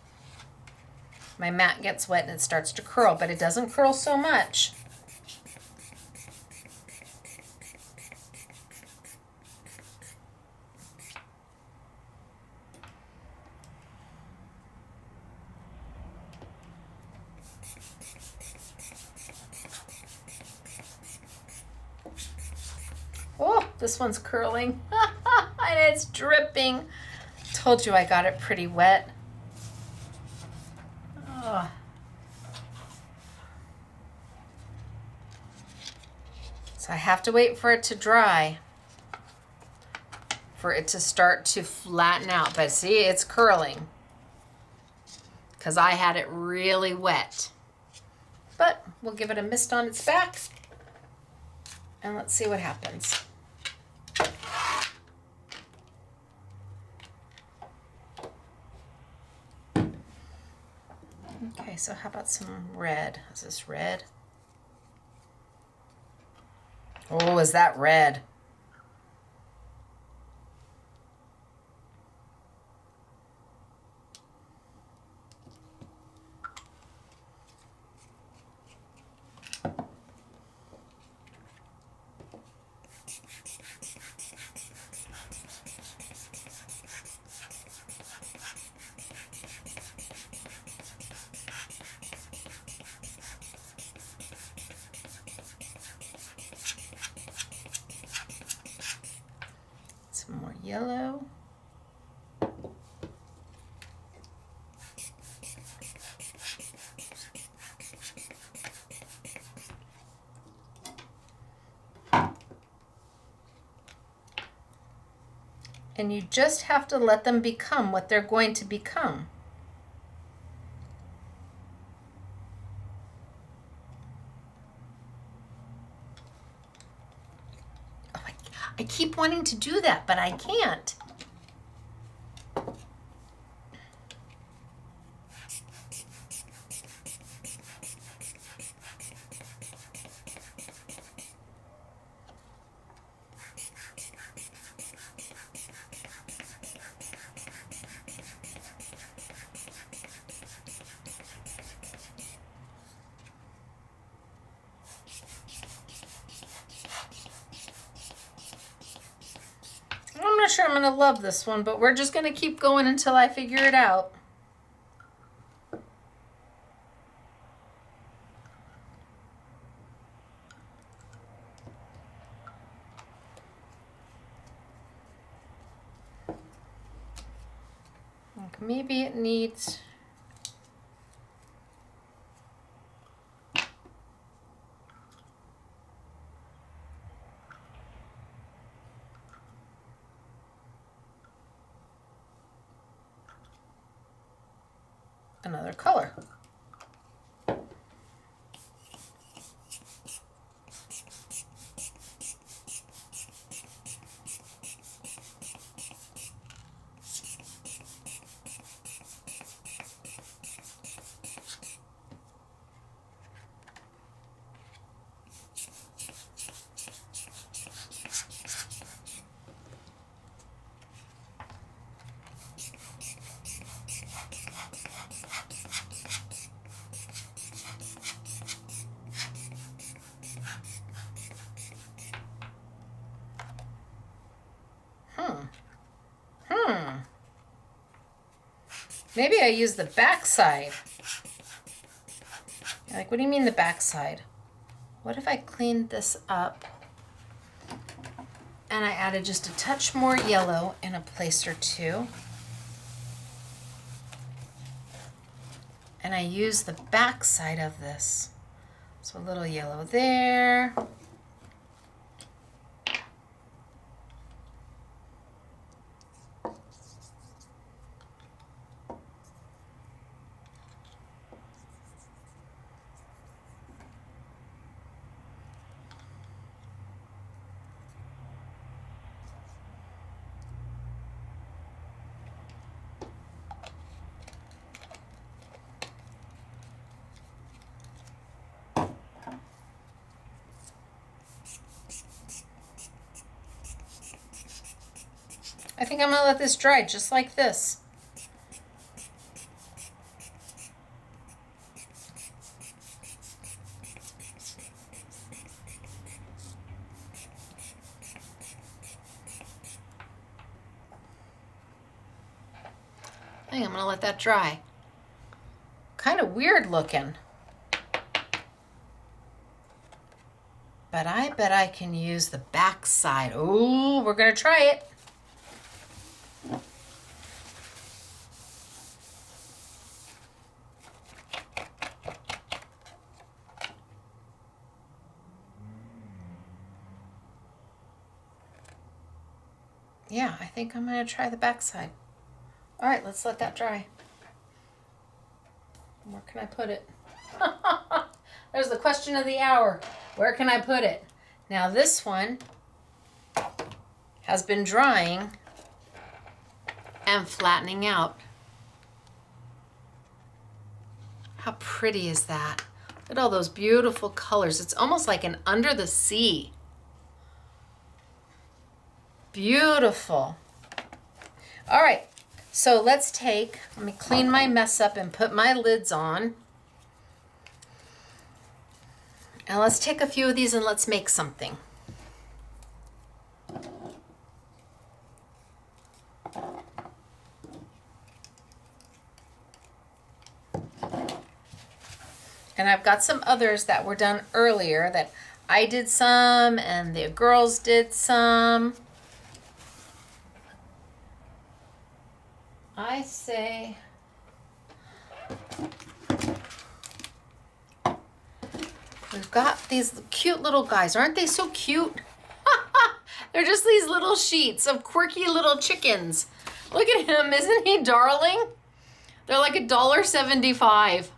my mat gets wet and it starts to curl, but it doesn't curl so much. Oh, this one's curling. And it's dripping. Told you I got it pretty wet. Oh. So I have to wait for it to dry for it to start to flatten out. But see, it's curling because I had it really wet. But we'll give it a mist on its back and let's see what happens. Okay, so how about some red? Is this red? Oh, is that red? Some more yellow. And you just have to let them become what they're going to become. Oh, I keep wanting to do that, but I can't. I'm not sure I'm going to love this one, but we're just going to keep going until I figure it out. Like maybe it needs... another color. Maybe I use the back side. Like, what do you mean the back side? What if I cleaned this up and I added just a touch more yellow in a place or two? And I use the back side of this. So a little yellow there. I think I'm going to let this dry just like this. I think I'm going to let that dry. Kind of weird looking. But I bet I can use the back side. Ooh, we're going to try it. Yeah, I think I'm going to try the back side. All right, let's let that dry. Where can I put it? There's the question of the hour. Where can I put it? Now this one has been drying and flattening out. How pretty is that? Look at all those beautiful colors. It's almost like an under the sea. Beautiful. All right, so let me clean my mess up and put my lids on. And let's take a few of these and let's make something. And I've got some others that were done earlier that I did some and the girls did some. I say we've got these cute little guys. Aren't they so cute? They're just these little sheets of quirky little chickens. Look at him. Isn't he darling? They're like $1.75.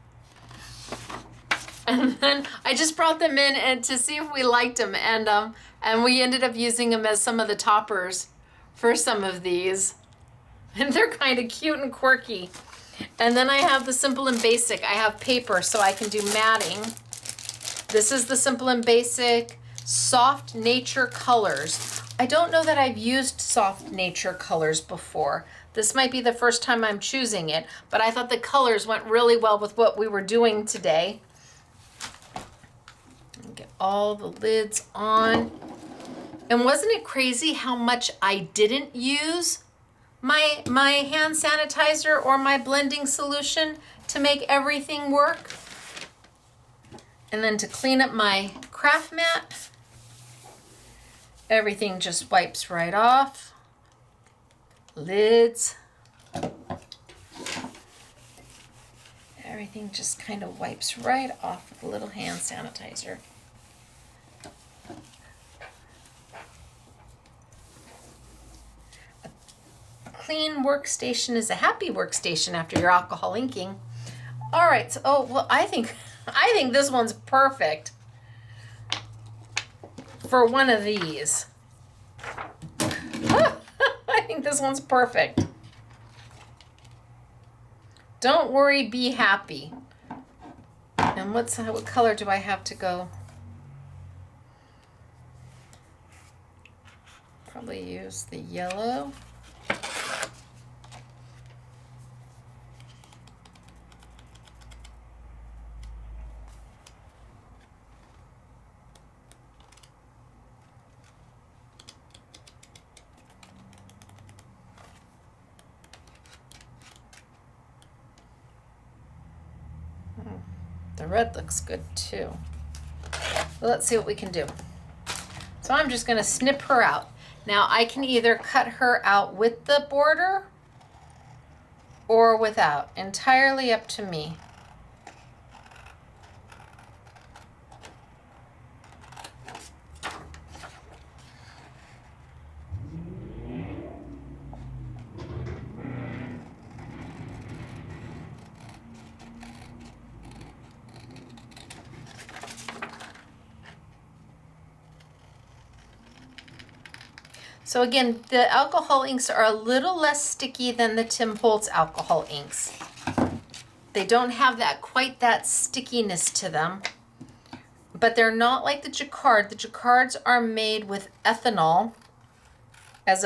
And then I just brought them in and to see if we liked them. And we ended up using them as some of the toppers for some of these. And they're kind of cute and quirky. And then I have the Simple and Basic. I have paper so I can do matting. This is the Simple and Basic Soft Nature Colors. I don't know that I've used Soft Nature Colors before. This might be the first time I'm choosing it, but I thought the colors went really well with what we were doing today. Get all the lids on. And wasn't it crazy how much I didn't use my hand sanitizer or my blending solution to make everything work? And then to clean up my craft mat, everything just wipes right off. Lids. Everything just kind of wipes right off with a little hand sanitizer. A clean workstation is a happy workstation after your alcohol inking. All right, so I think this one's perfect for one of these. I think this one's perfect. Don't worry, be happy. And what color do I have to go? Probably use the yellow. The red looks good too. Well, let's see what we can do. So I'm just going to snip her out. Now I can either cut her out with the border or without. Entirely up to me. So again, the alcohol inks are a little less sticky than the Tim Holtz alcohol inks. They don't have quite that stickiness to them, but they're not like the Jacquard. The Jacquards are made with ethanol as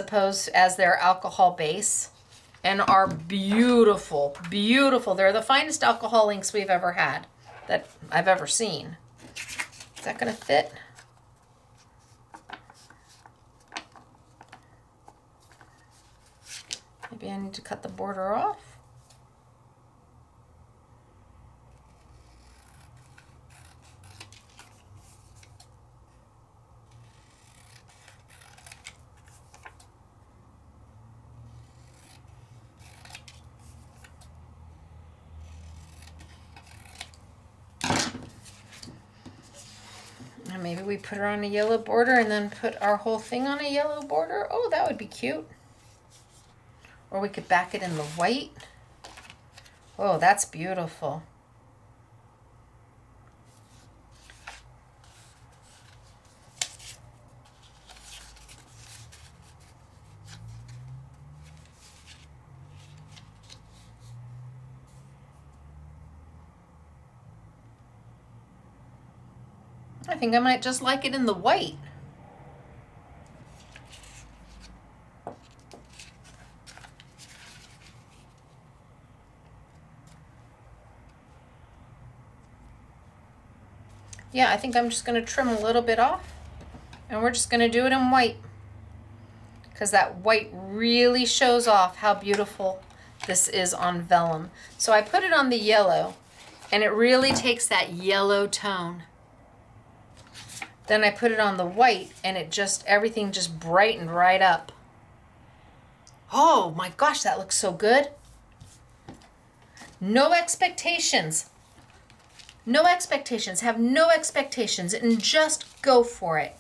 their alcohol base and are beautiful, beautiful. They're the finest alcohol inks we've ever had, that I've ever seen. Is that gonna fit? Maybe I need to cut the border off. And maybe we put her on a yellow border and then put our whole thing on a yellow border. Oh, that would be cute. Or we could back it in the white. Oh, that's beautiful. I think I might just like it in the white. Yeah, I think I'm just going to trim a little bit off, and we're just going to do it in white, because that white really shows off how beautiful this is on vellum. So I put it on the yellow, and it really takes that yellow tone. Then I put it on the white, and everything just brightened right up. Oh my gosh, that looks so good. No expectations. No expectations. Have no expectations and just go for it.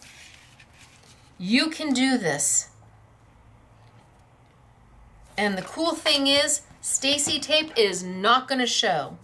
You can do this. And the cool thing is, Stacey tape is not going to show.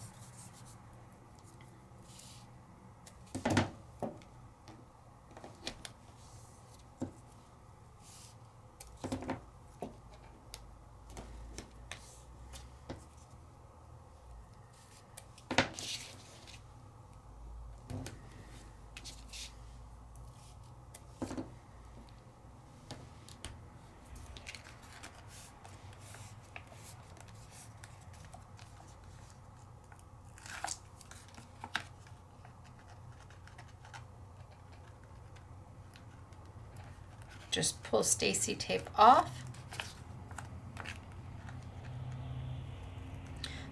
Just pull Stacey tape off.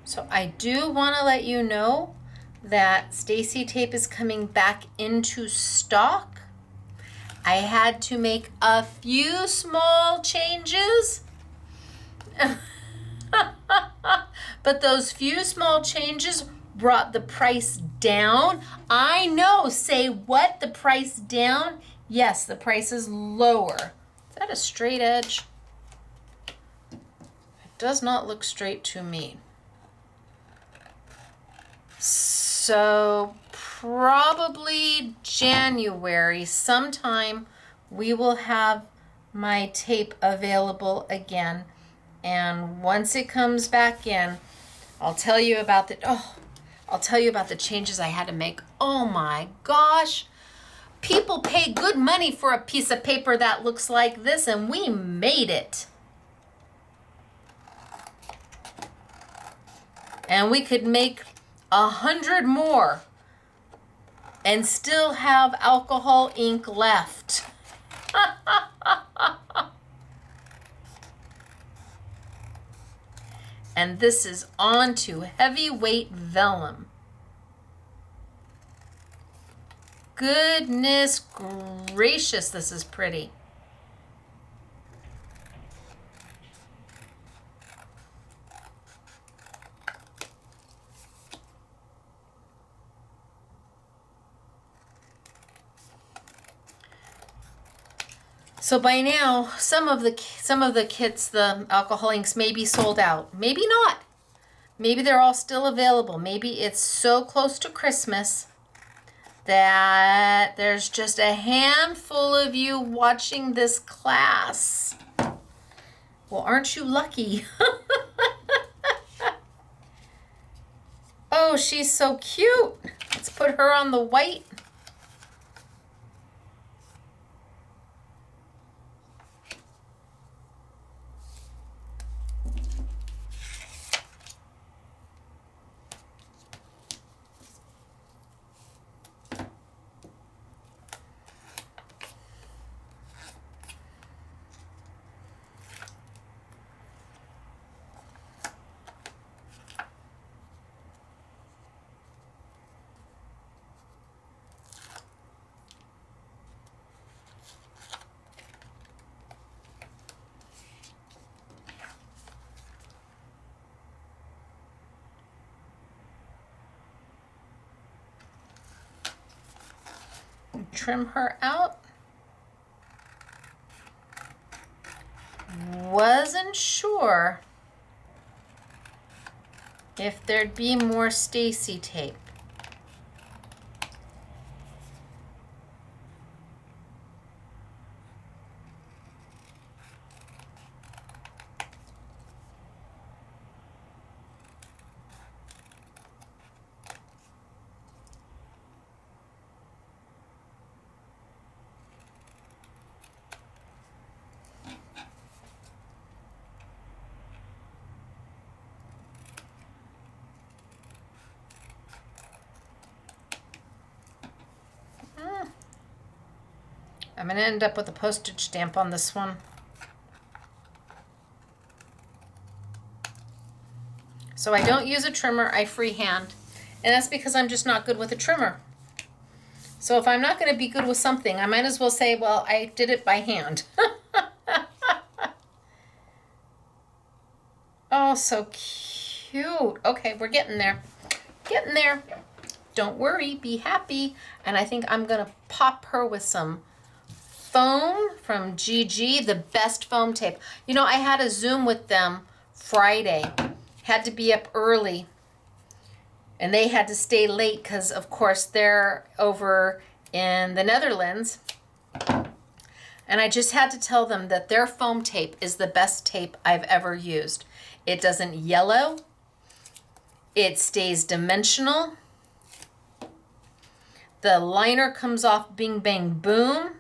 So I do want to let you know that Stacey tape is coming back into stock. I had to make a few small changes. But those few small changes brought the price down. I know, say what? The price down? Yes, the price is lower. Is that a straight edge? It does not look straight to me. So probably January sometime we will have my tape available again. And once it comes back in, I'll tell you about the changes I had to make. Oh my gosh. People pay good money for a piece of paper that looks like this, and we made it. And we could make 100 more and still have alcohol ink left. And this is on to heavyweight vellum. Goodness gracious, this is pretty. So by now, some of the kits, the alcohol inks may be sold out. Maybe not. Maybe they're all still available. Maybe it's so close to Christmas that there's just a handful of you watching this class. Well, aren't you lucky? Oh, she's so cute. Let's put her on the white. Trim her out. Wasn't sure if there'd be more Stacey tape. I'm going to end up with a postage stamp on this one. So I don't use a trimmer, I freehand. And that's because I'm just not good with a trimmer. So if I'm not going to be good with something, I might as well say, well, I did it by hand. Oh, so cute. cute. Okay, we're getting there. Getting there. Don't worry, be happy. And I think I'm gonna pop her with some foam from GG, the best foam tape. You know, I had a Zoom with them Friday. Had to be up early. And they had to stay late because, of course, they're over in the Netherlands. And I just had to tell them that their foam tape is the best tape I've ever used. It doesn't yellow. It stays dimensional. The liner comes off bing, bang, boom.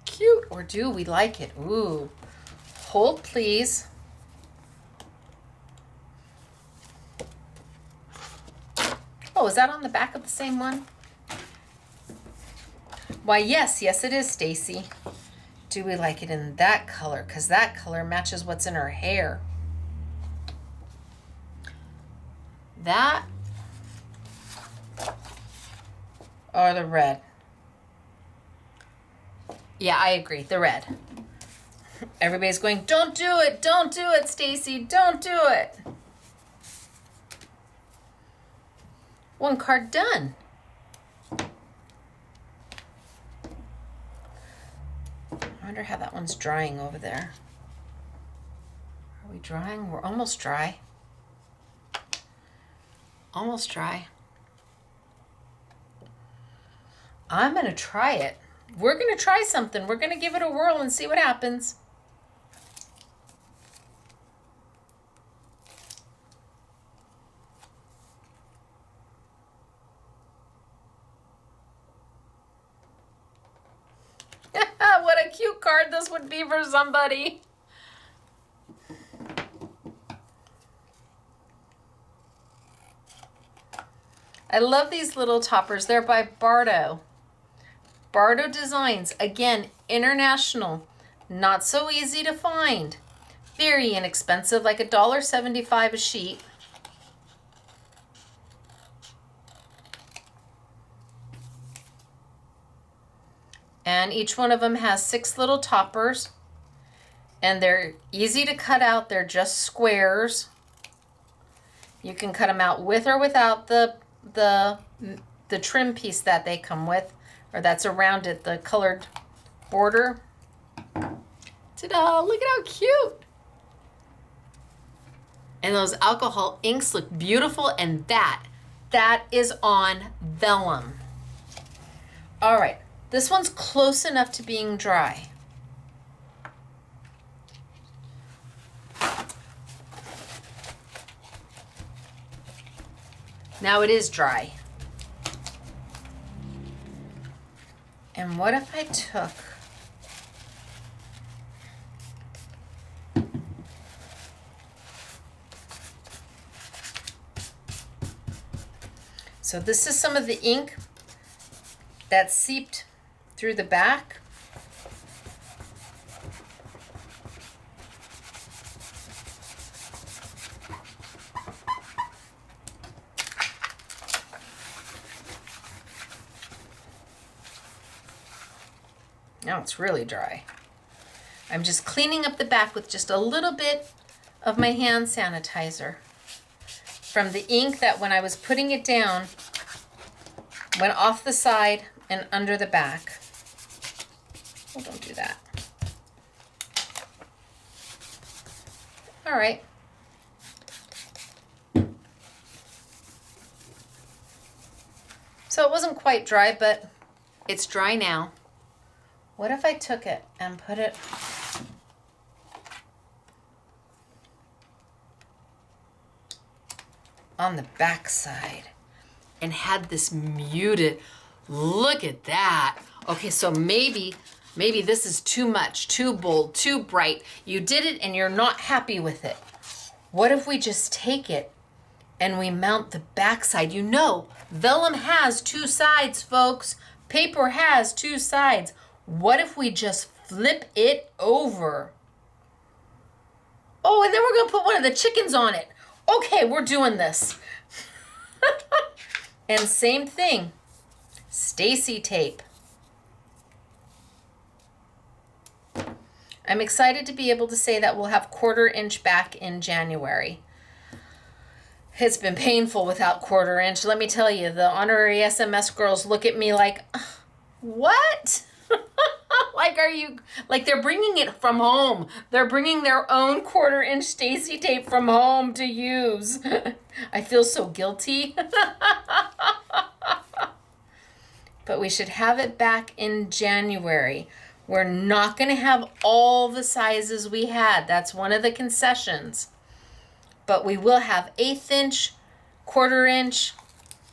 Cute, or do we like it? Ooh. Hold, please. Oh, is that on the back of the same one? Why, yes, yes it is, Stacey. Do we like it in that color? Because that color matches what's in her hair. That or the red? Yeah, I agree, the red. Everybody's going, don't do it, Stacey, don't do it. One card done. I wonder how that one's drying over there. Are we drying? We're almost dry. Almost dry. I'm gonna try it. We're gonna try something. We're gonna give it a whirl and see what happens. What a cute card this would be for somebody. I love these little toppers. They're by Bardo. Bardo Designs. Again, international. Not so easy to find. Very inexpensive, like $1.75 a sheet. And each one of them has 6 little toppers. And they're easy to cut out. They're just squares. You can cut them out with or without the trim piece that they come with, or that's around it, the colored border. Ta-da! Look at how cute! And those alcohol inks look beautiful, and that is on vellum. All right, this one's close enough to being dry. Now it is dry. And what if I took so this is some of the ink that seeped through the back. Now it's really dry. I'm just cleaning up the back with just a little bit of my hand sanitizer from the ink that when I was putting it down went off the side and under the back. Oh, don't do that. All right. So it wasn't quite dry, but it's dry now. What if I took it and put it on the back side and had this muted? Look at that. Okay, so maybe this is too much, too bold, too bright. You did it and you're not happy with it. What if we just take it and we mount the back side? You know, vellum has 2 sides, folks. Paper has 2 sides. What if we just flip it over? Oh, and then we're going to put one of the chickens on it. Okay, we're doing this. And same thing, Stacey tape. I'm excited to be able to say that we'll have 1/4 inch back in January. It's been painful without 1/4 inch. Let me tell you, the honorary SMS girls look at me like, what? Like, are you, like they're bringing it from home. They're bringing their own 1/4 inch Stacey tape from home to use. I feel so guilty. But we should have it back in January. We're not going to have all the sizes we had. That's one of the concessions. But we will have 1/8 inch, 1/4 inch,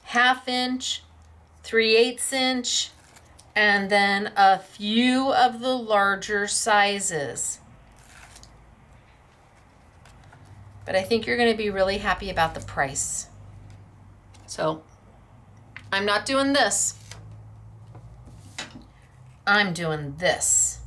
1/2 inch, 3/8 inch, and then a few of the larger sizes. But I think you're going to be really happy about the price. So I'm not doing this. I'm doing this.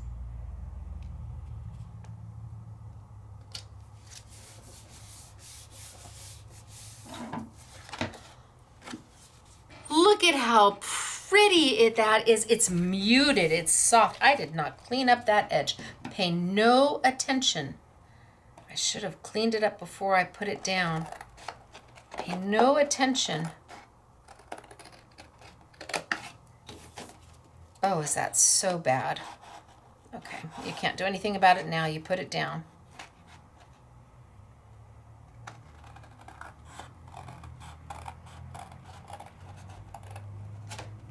Look at how pretty that is. It's muted, it's soft. I did not clean up that edge. Pay no attention. I should have cleaned it up before I put it down. Pay no attention. Oh, is that so bad? Okay, you can't do anything about it now. You put it down.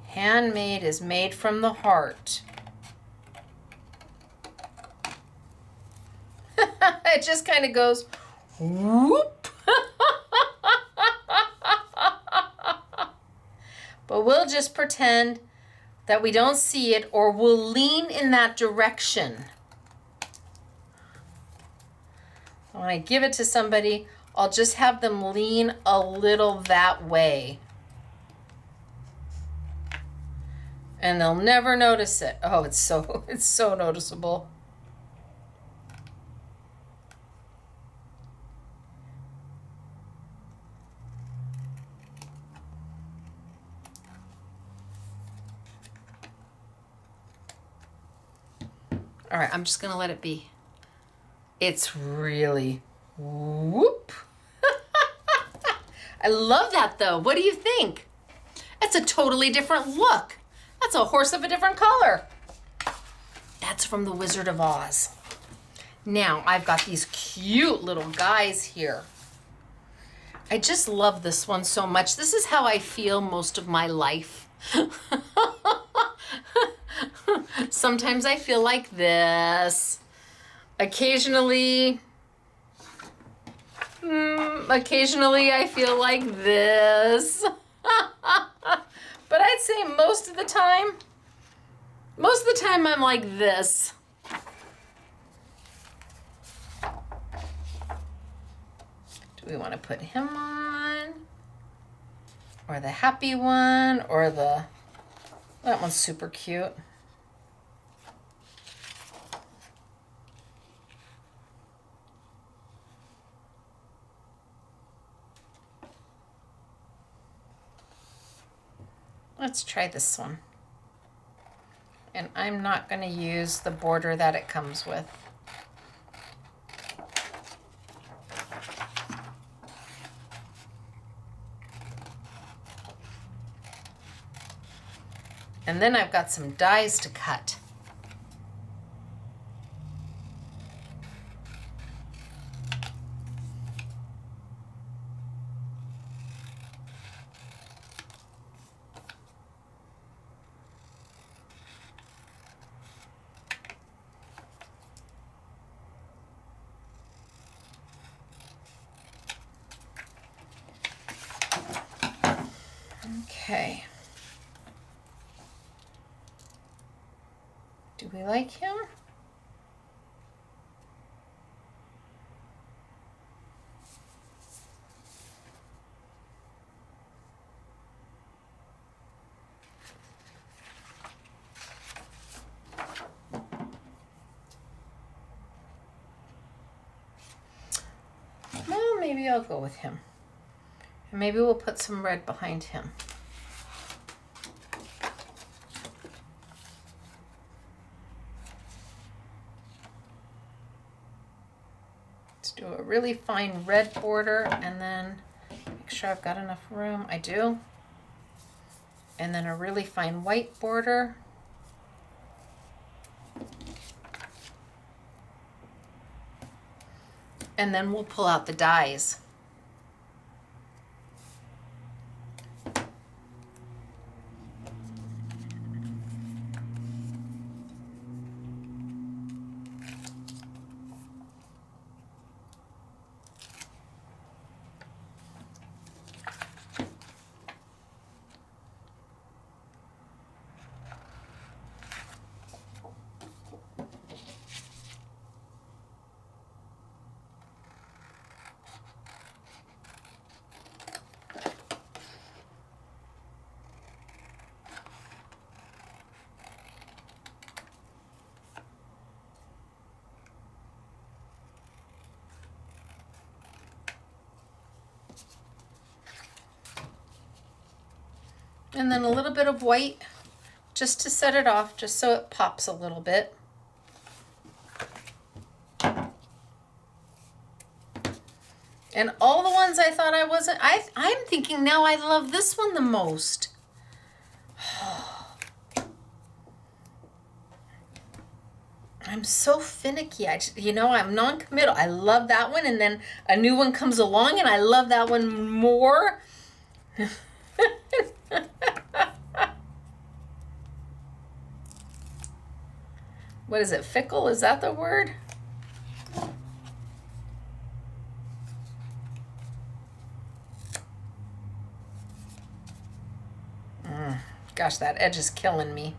Handmade is made from the heart. It just kind of goes whoop. But we'll just pretend that we don't see it, or we'll lean in that direction. When I give it to somebody, I'll just have them lean a little that way. And they'll never notice it. Oh, it's so noticeable. All right, I'm just gonna let it be. It's really whoop. I love that though. What do you think? It's a totally different look. That's a horse of a different color. That's from the Wizard of Oz. Now I've got these cute little guys here. I just love this one so much. This is how I feel most of my life. Sometimes I feel like this. Occasionally I feel like this. But I'd say most of the time I'm like this. Do we want to put him on? Or the happy one? Or that one's super cute. Let's try this one. And I'm not going to use the border that it comes with. And then I've got some dies to cut. Okay. Do we like him? Well, maybe I'll go with him. And maybe we'll put some red behind him. Let's do a really fine red border and then make sure I've got enough room. I do. And then a really fine white border. And then we'll pull out the dies. And then a little bit of white just to set it off, just so it pops a little bit. And all the ones I thought I wasn't, I'm thinking now I love this one the most. I'm so finicky. I'm non-committal. I love that one, and then a new one comes along and I love that one more. What is it, fickle? Is that the word? Gosh, that edge is killing me.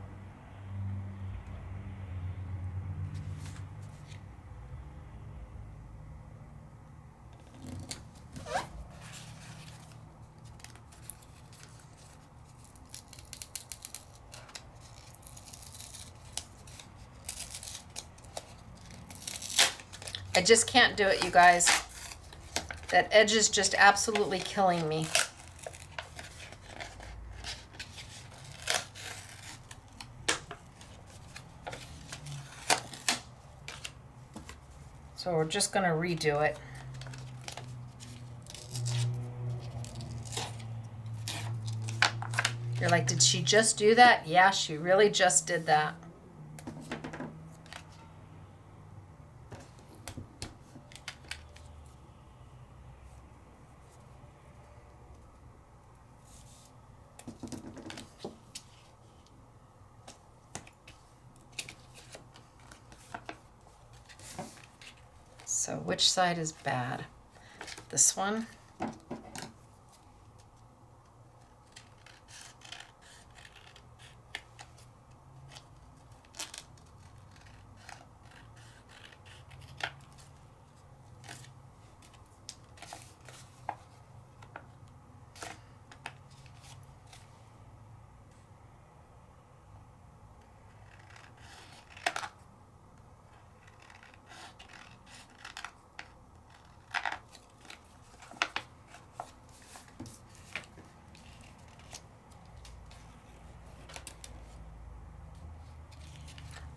I just can't do it, you guys. That edge is just absolutely killing me. So we're just going to redo it. You're like, did she just do that? Yeah, she really just did that. So which side is bad? This one?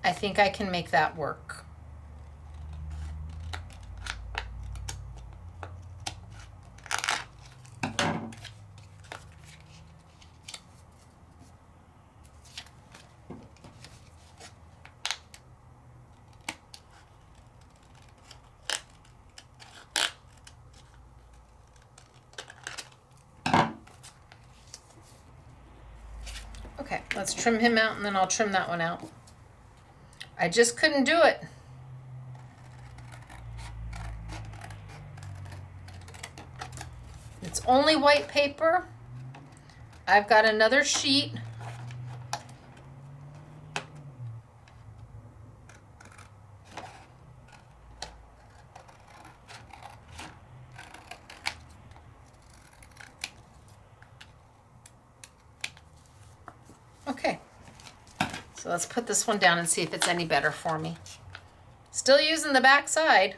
I think I can make that work. Okay, let's trim him out and then I'll trim that one out. I just couldn't do it. It's only white paper. I've got another sheet. Okay. So let's put this one down and see if it's any better for me. Still using the back side.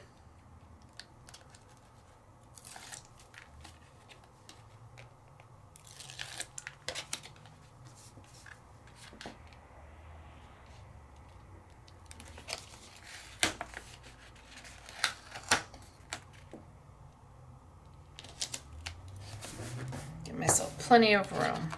plenty of room.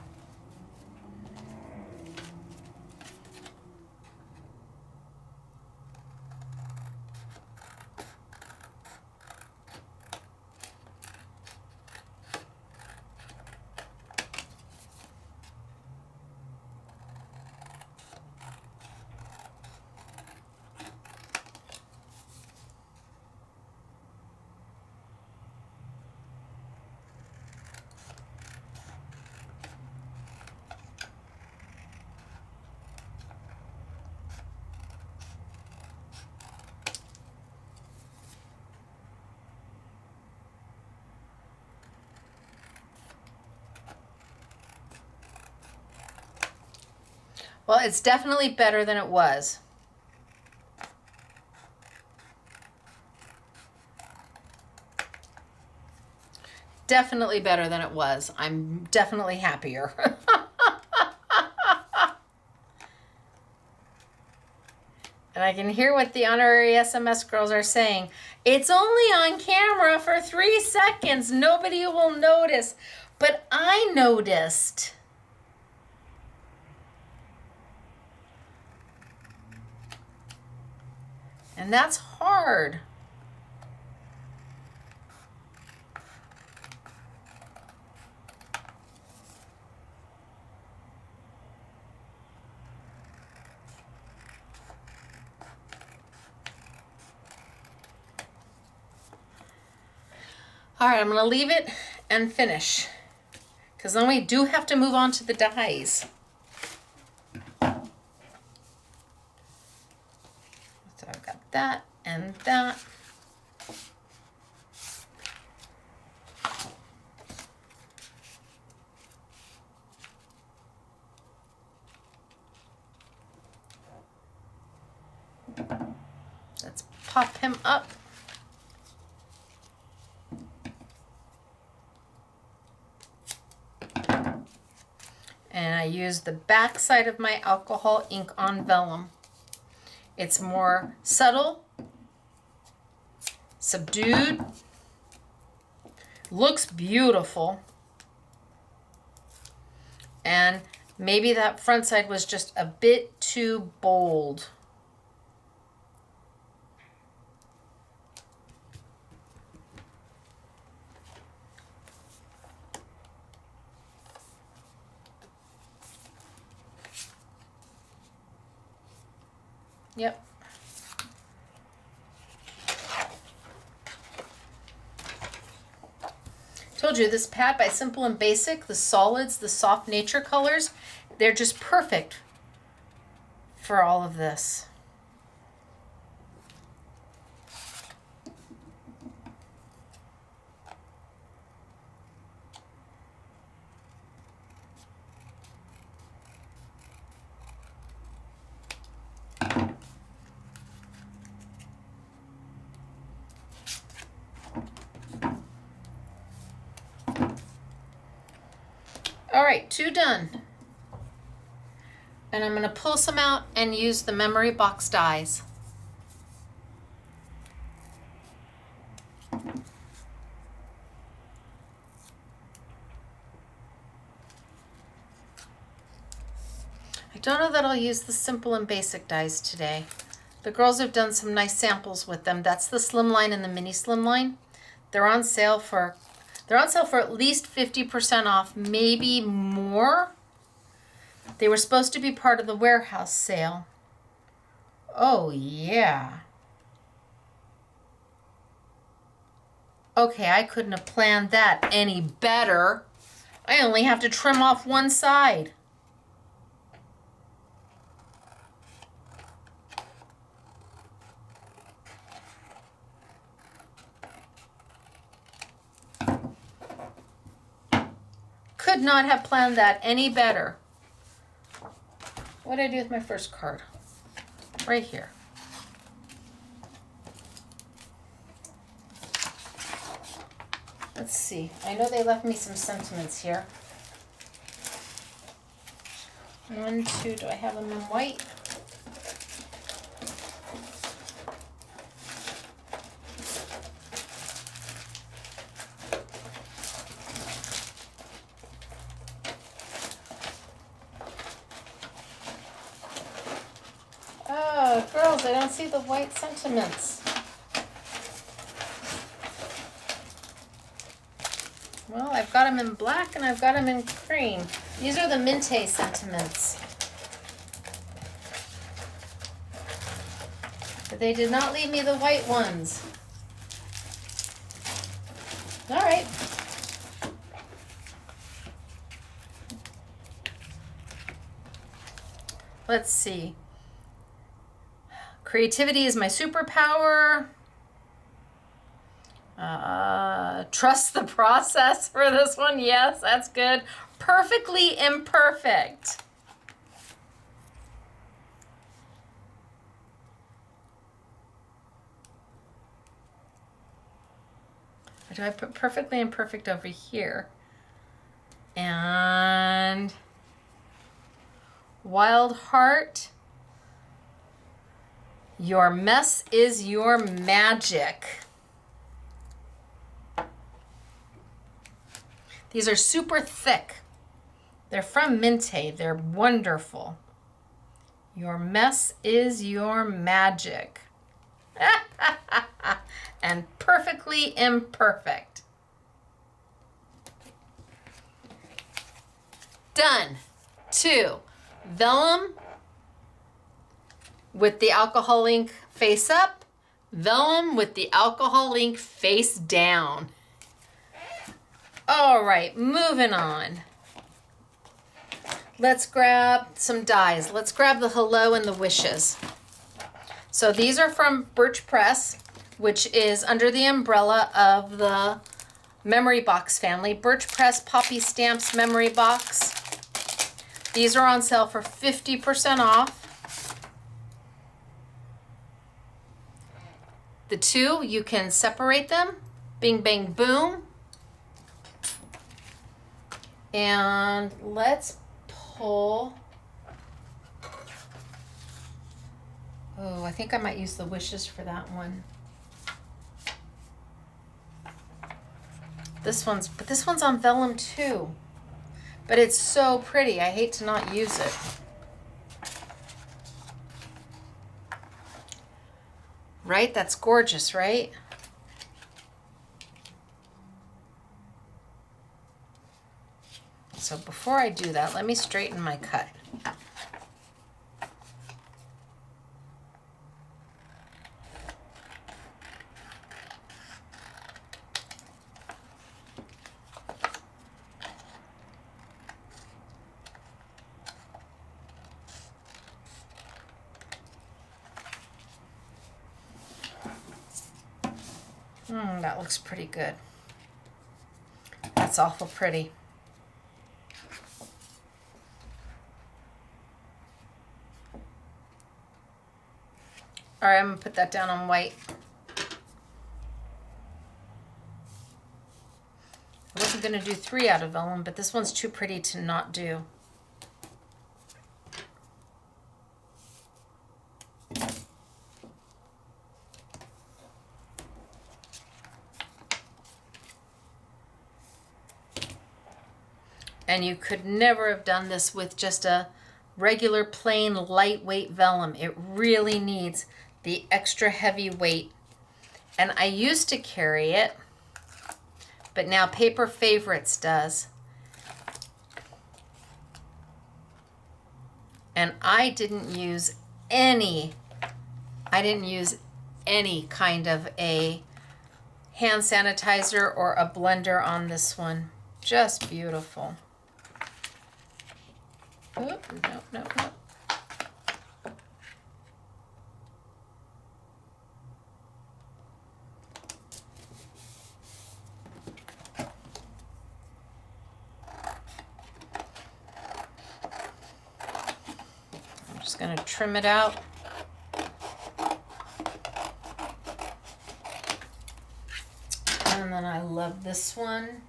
Well, it's definitely better than it was. Definitely better than it was. I'm definitely happier. And I can hear what the honorary SMS girls are saying. It's only on camera for 3 seconds. Nobody will notice. But I noticed. And that's hard. All right, I'm gonna leave it and finish, because then we do have to move on to the dies. So I've got that and that. Let's pop him up. And I use the back side of my alcohol ink on vellum. It's more subtle, subdued, looks beautiful. And maybe that front side was just a bit too bold. Yep. Told you, this pad by Simple and Basic, the solids, the soft nature colors, they're just perfect for all of this. All right, 2 done. And I'm going to pull some out and use the memory box dies. I don't know that I'll use the Simple and Basic dies today. The girls have done some nice samples with them. That's the Slimline and the Mini Slimline. They're on sale for at least 50% off, maybe more. They were supposed to be part of the warehouse sale. Oh, yeah. Okay, I couldn't have planned that any better. I only have to trim off one side. Could not have planned that any better. What did I do with my first card? Right here. Let's see. I know they left me some sentiments here. 1, 2, do I have them in white? I don't see the white sentiments. Well, I've got them in black and I've got them in cream. These are the Minte sentiments. But they did not leave me the white ones. All right. Let's see. Creativity is my superpower. Trust the process for this one. Yes, that's good. Perfectly imperfect. Or do I put perfectly imperfect over here? And Wild Heart. Your mess is your magic. These are super thick. They're from Minte. They're wonderful. Your mess is your magic. And perfectly imperfect. Done. 2. Vellum with the alcohol ink face up. Vellum with the alcohol ink face down. All right, moving on. Let's grab some dies. Let's grab the hello and the wishes. So these are from Birch Press, which is under the umbrella of the Memory Box family. Birch Press Poppy Stamps Memory Box. These are on sale for 50% off. The two, you can separate them. Bing, bang, boom. And let's pull. Oh, I think I might use the wishes for that one. This one's on vellum too. But it's so pretty. I hate to not use it. Right? That's gorgeous, right? So before I do that, let me straighten my cut. That looks pretty good. That's awful pretty. All right, I'm gonna put that down on white. I wasn't gonna do 3 out of vellum, but this one's too pretty to not do. And you could never have done this with just a regular plain lightweight vellum. It really needs the extra heavy weight. And I used to carry it, but now Paper Favorites does. And I didn't use any kind of a hand sanitizer or a blender on this one. Just beautiful. Oop, no. I'm just going to trim it out. And then I love this one.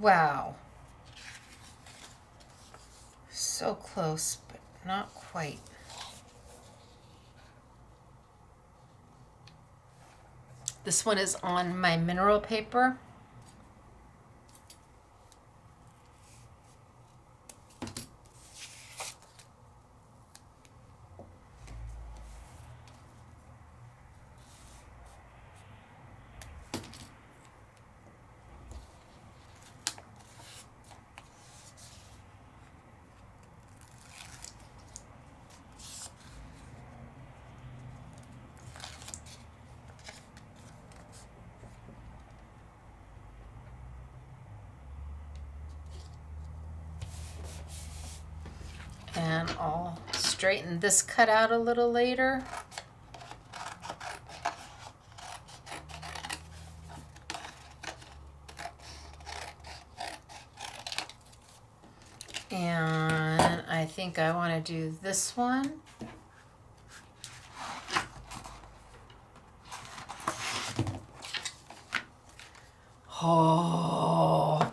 Wow. So close, but not quite. This one is on my mineral paper. And I'll straighten this cut out a little later. And I think I want to do this one. Oh.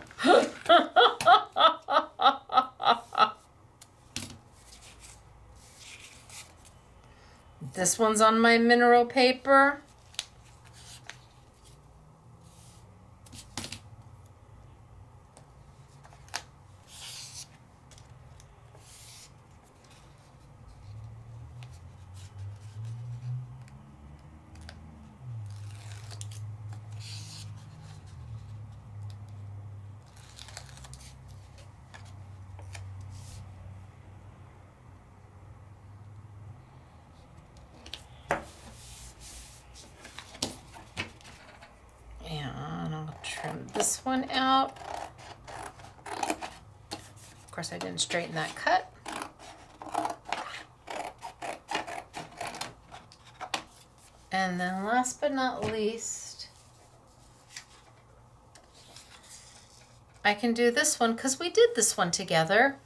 This one's on my mineral paper. And I'll trim this one out. Of course, I didn't straighten that cut. And then last but not least, I can do this one because we did this one together.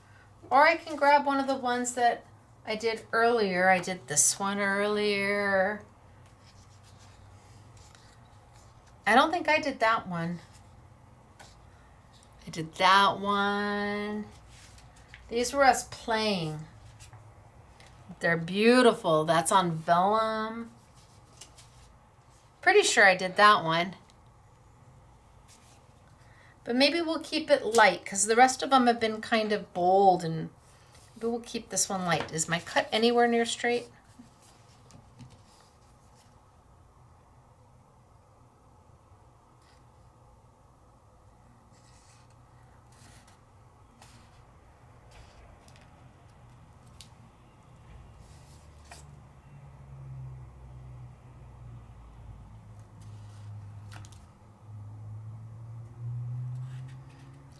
Or I can grab one of the ones that I did earlier. I did this one earlier. I don't think I did that one. I did that one. These were us playing. They're beautiful. That's on vellum. Pretty sure I did that one. But maybe we'll keep it light because the rest of them have been kind of bold, and maybe we'll keep this one light. Is my cut anywhere near straight?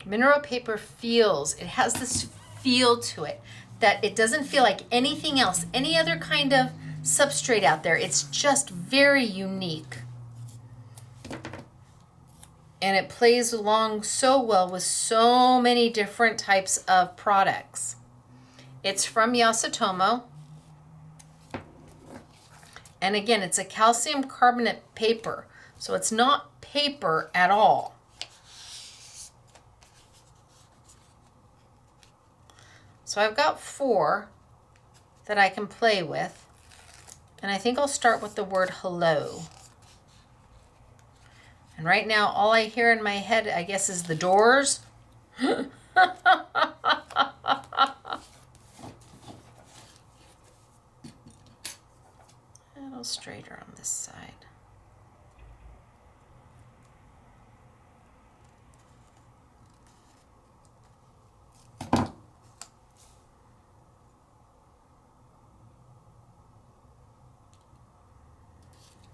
Mineral paper feels, it has this feel to it that it doesn't feel like anything else, any other kind of substrate out there. It's just very unique. And it plays along so well with so many different types of products. It's from Yasutomo. And again, it's a calcium carbonate paper. So it's not paper at all. So I've got 4 that I can play with. And I think I'll start with the word hello. And right now, all I hear in my head, I guess, is the Doors. A little straighter on this side.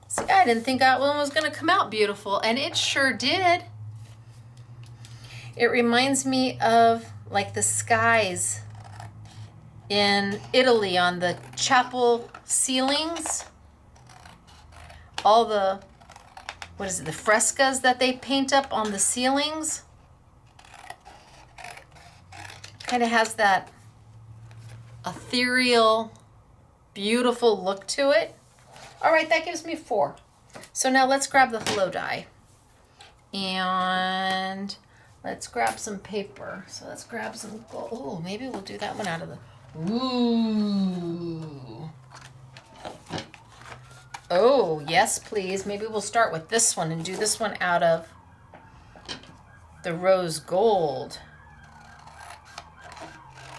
See, I didn't think that one was going to come out beautiful, and it sure did. It reminds me of like the skies in Italy on the chapel ceilings. All the, what is it, the frescoes that they paint up on the ceilings. Kind of has that ethereal, beautiful look to it. All right, that gives me 4. So now let's grab the hello die. And let's grab some paper. So let's grab some gold. Oh, maybe we'll do that one out of the... Ooh. Oh, yes, please. Maybe we'll start with this one and do this one out of the rose gold.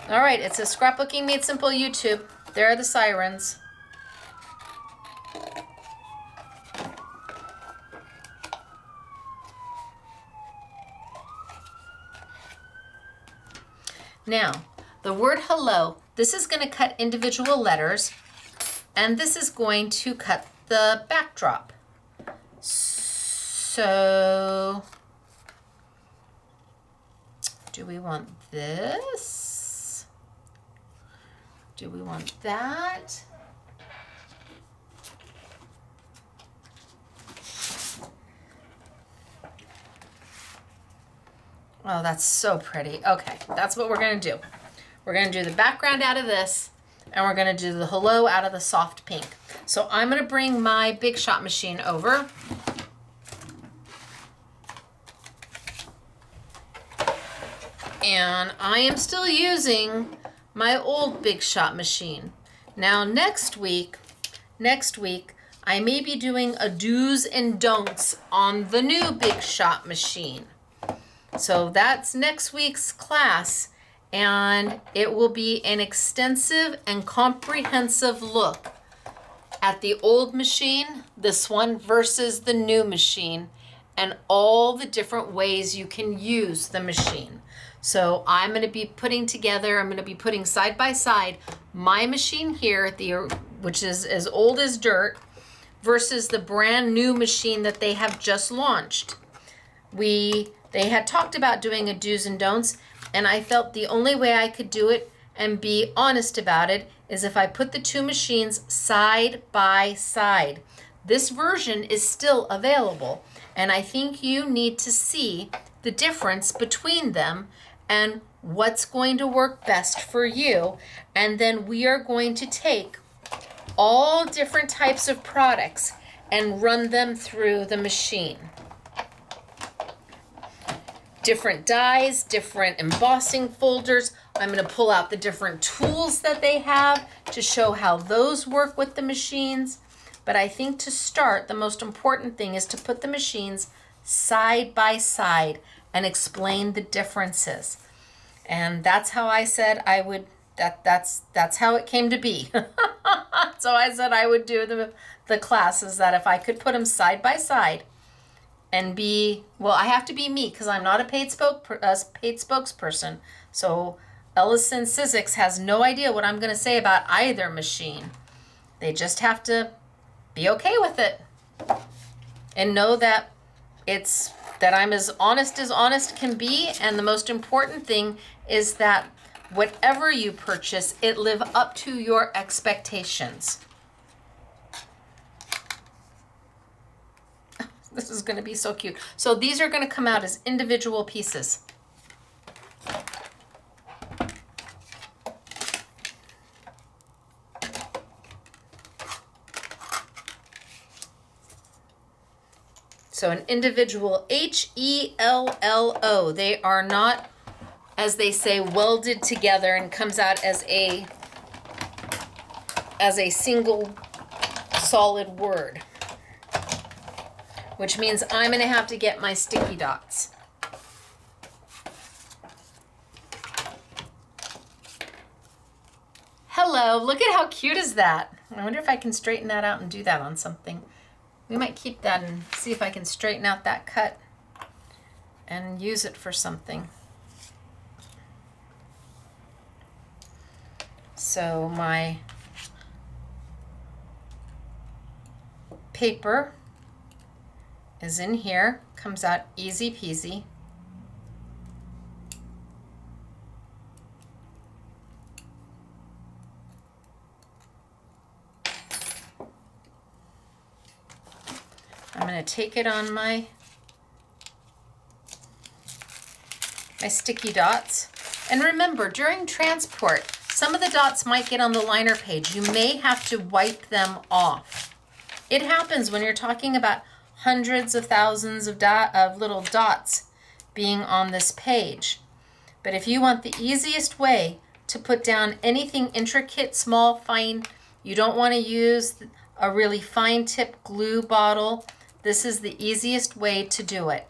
All right, it's a Scrapbooking Made Simple YouTube. There are the sirens. Now, the word hello, this is going to cut individual letters, and this is going to cut the backdrop. So, do we want this? Do we want that? Oh, that's so pretty. Okay, that's what we're going to do. We're going to do the background out of this, and we're going to do the hello out of the soft pink. So I'm going to bring my Big Shot machine over. And I am still using my old Big Shot machine. Now next week, I may be doing a do's and don'ts on the new Big Shot machine. So that's next week's class, and it will be an extensive and comprehensive look at the old machine, this one, versus the new machine, and all the different ways you can use the machine. So I'm going to be putting side by side my machine here, which is as old as dirt, versus the brand new machine that they have just launched. They had talked about doing a do's and don'ts, and I felt the only way I could do it and be honest about it is if I put the two machines side by side. This version is still available, and I think you need to see the difference between them and what's going to work best for you. And then we are going to take all different types of products and run them through the machine. Different dies, different embossing folders. I'm going to pull out the different tools that they have to show how those work with the machines. But I think to start, the most important thing is to put the machines side by side and explain the differences. And that's how I said I would, that's how it came to be. So I said I would do the classes, that if I could put them side by side and I have to be me because I'm not a paid spokesperson. So Ellison Sizzix has no idea what I'm going to say about either machine. They just have to be okay with it and know that I'm as honest can be. And the most important thing is that whatever you purchase, it live up to your expectations. This is going to be so cute. So these are going to come out as individual pieces. So an individual HELLO. They are not, as they say, welded together and comes out as a single solid word. Which means I'm going to have to get my sticky dots. Hello, look at how cute is that? I wonder if I can straighten that out and do that on something. We might keep that and see if I can straighten out that cut and use it for something. So my paper is in here, comes out easy peasy. I'm going to take it on my sticky dots. And remember, during transport, some of the dots might get on the liner page. You may have to wipe them off. It happens when you're talking about hundreds of thousands of little dots being on this page. But if you want the easiest way to put down anything intricate, small, fine, you don't want to use a really fine tip glue bottle, this is the easiest way to do it.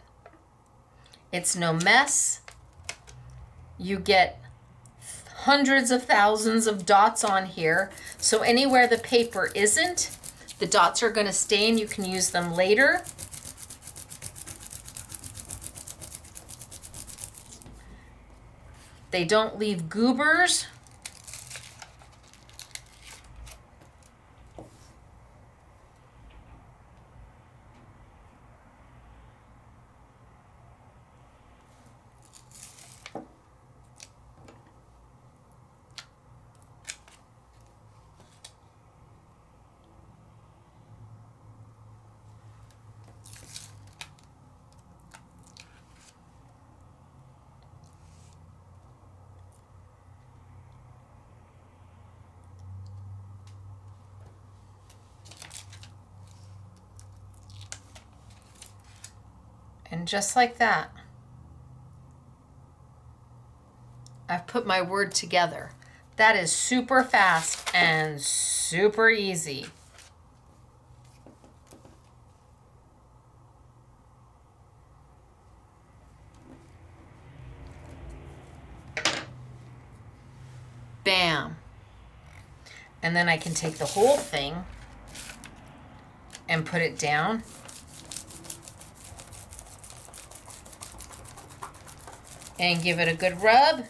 It's no mess. You get hundreds of thousands of dots on here. So anywhere the paper isn't, the dots are going to stay and you can use them later. They don't leave goobers. And just like that, I've put my word together. That is super fast and super easy. Bam. And then I can take the whole thing and put it down. And give it a good rub.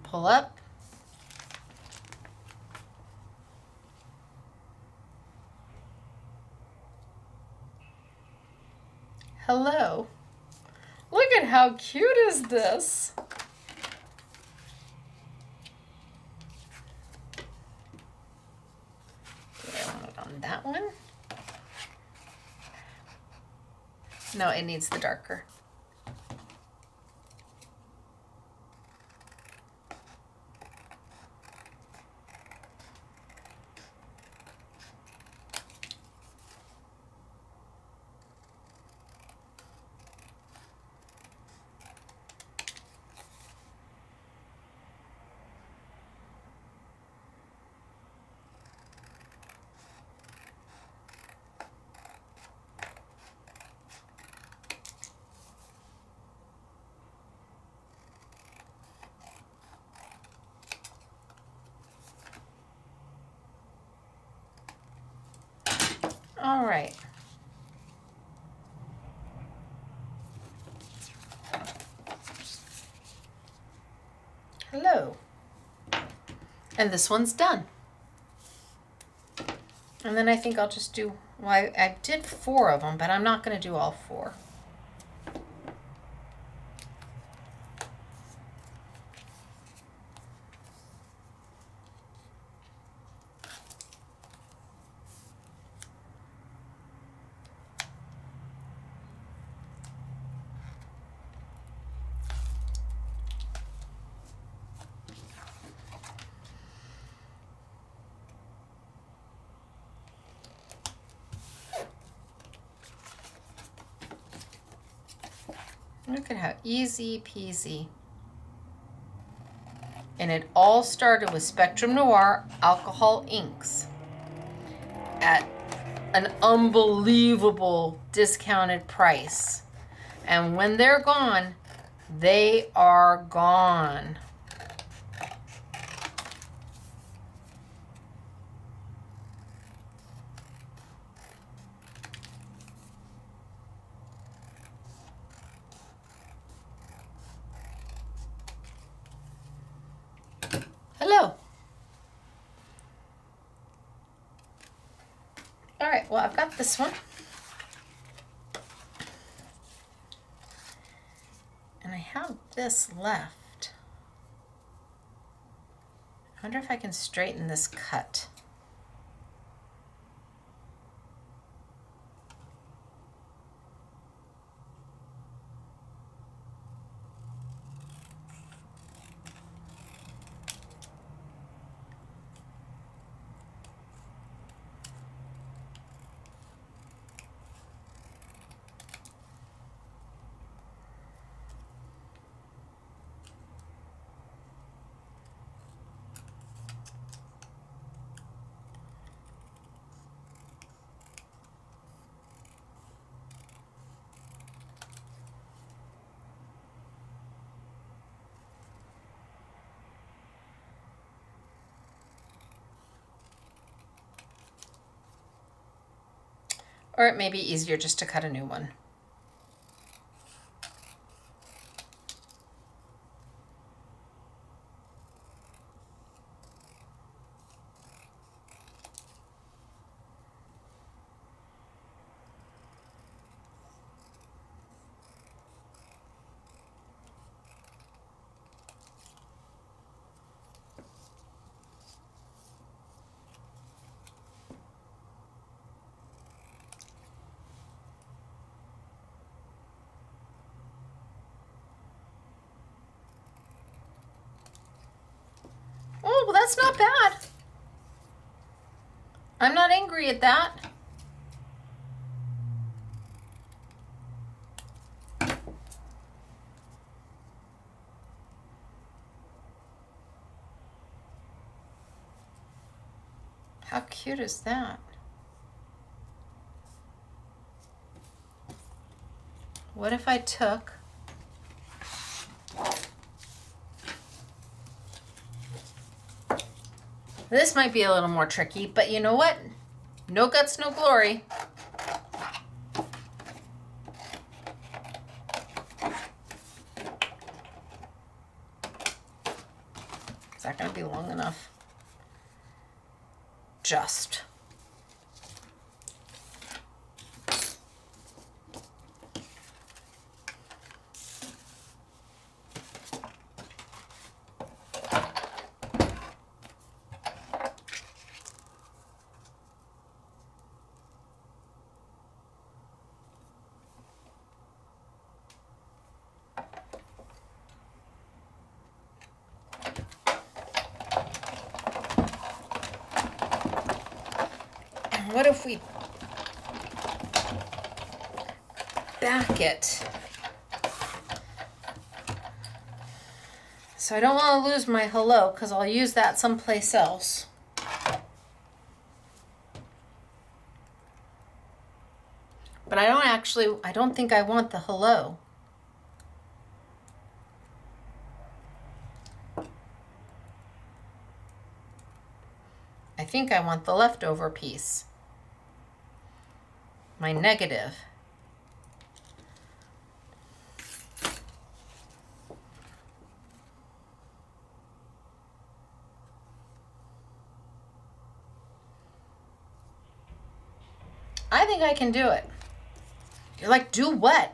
Pull up. Hello. Look at how cute is this? That one? No, it needs the darker. All right. Hello. And this one's done. And then I think I'll just do, well, I did 4 of them, but I'm not going to do all 4. Look at how easy peasy. And it all started with Spectrum Noir alcohol inks at an unbelievable discounted price. And when they're gone, they are gone. Hello. All right, well, I've got this one. And I have this left. I wonder if I can straighten this cut. Or it may be easier just to cut a new one. Oh, well, that's not bad. I'm not angry at that. How cute is that? What if I took this? Might be a little more tricky, but you know what? No guts, no glory. Is that going to be long enough? Just. What if we back it? So I don't want to lose my hello because I'll use that someplace else. But I don't think I want the hello. I think I want the leftover piece. My negative. I think I can do it. You're like, do what?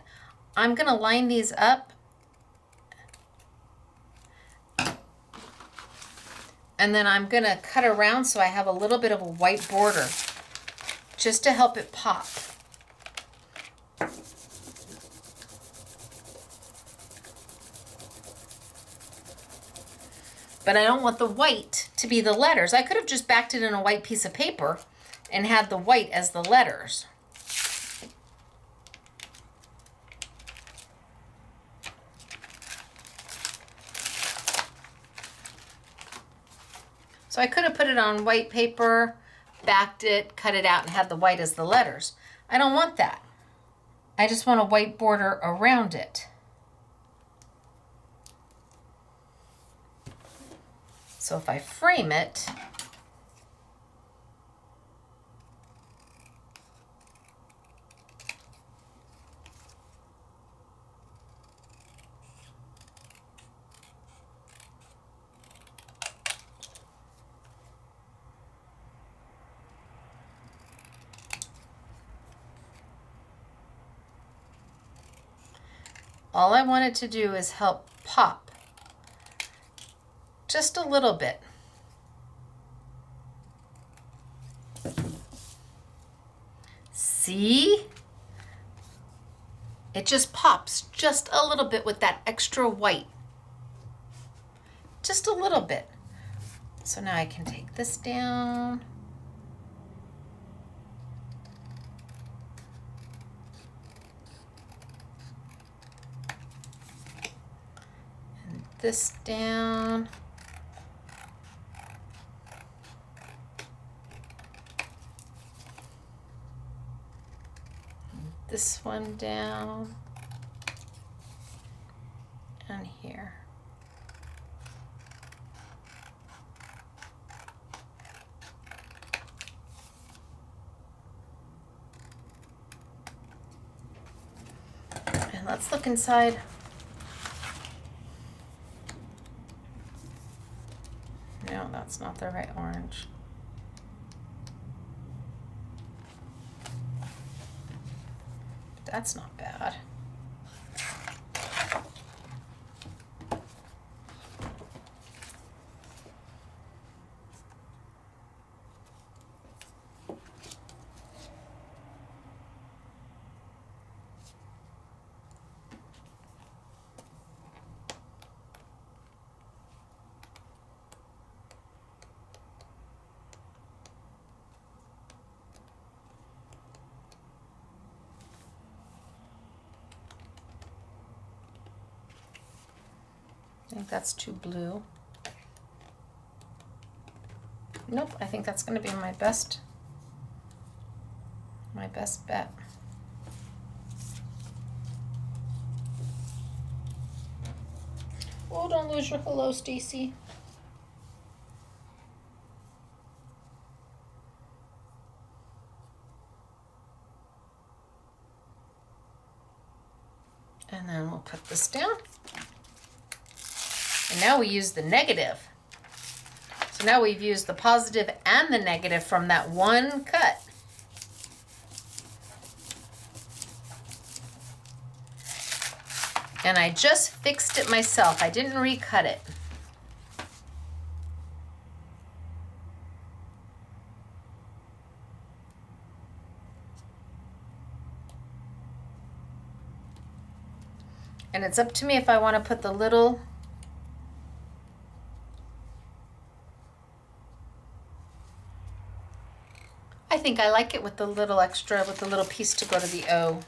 I'm gonna line these up and then I'm gonna cut around so I have a little bit of a white border just to help it pop. But I don't want the white to be the letters. I could have just backed it in a white piece of paper and had the white as the letters. So I could have put it on white paper, backed it, cut it out, and had the white as the letters. I don't want that. I just want a white border around it. So if I frame it, all I wanted to do is help pop just a little bit. See? It just pops just a little bit with that extra white. Just a little bit. So now I can take this down. And this down. This one down, and here. Let's look inside. No, that's not the right orange. That's not bad. I think that's too blue. Nope, I think that's going to be my best bet. Oh, don't lose your hello, Stacey. And then we'll put this down. And now we use the negative. So now we've used the positive and the negative from that one cut. And I just fixed it myself. I didn't recut it. And it's up to me if I want to put the little I think I like it with the little extra, with the little piece to go to the O.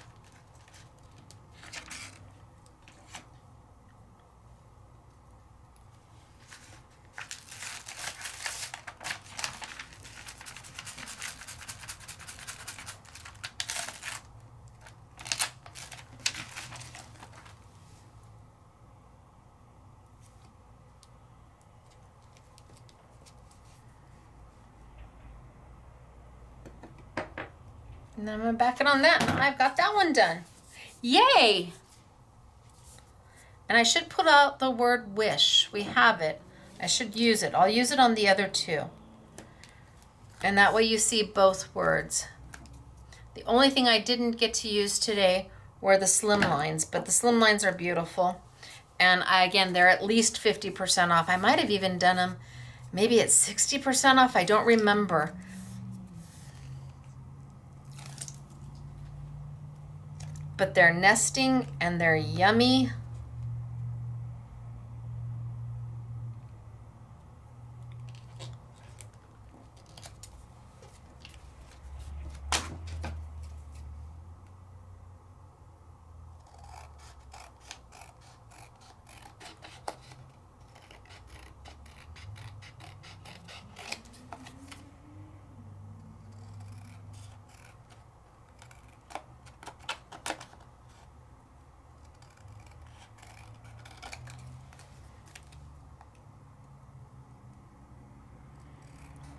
And then I'm going to back it on that. Now I've got that one done. Yay! And I should put out the word wish. We have it. I should use it. I'll use it on the other two. And that way you see both words. The only thing I didn't get to use today were the slim lines, but the slim lines are beautiful. And again, they're at least 50% off. I might have even done them maybe at 60% off. I don't remember. But they're nesting and they're yummy.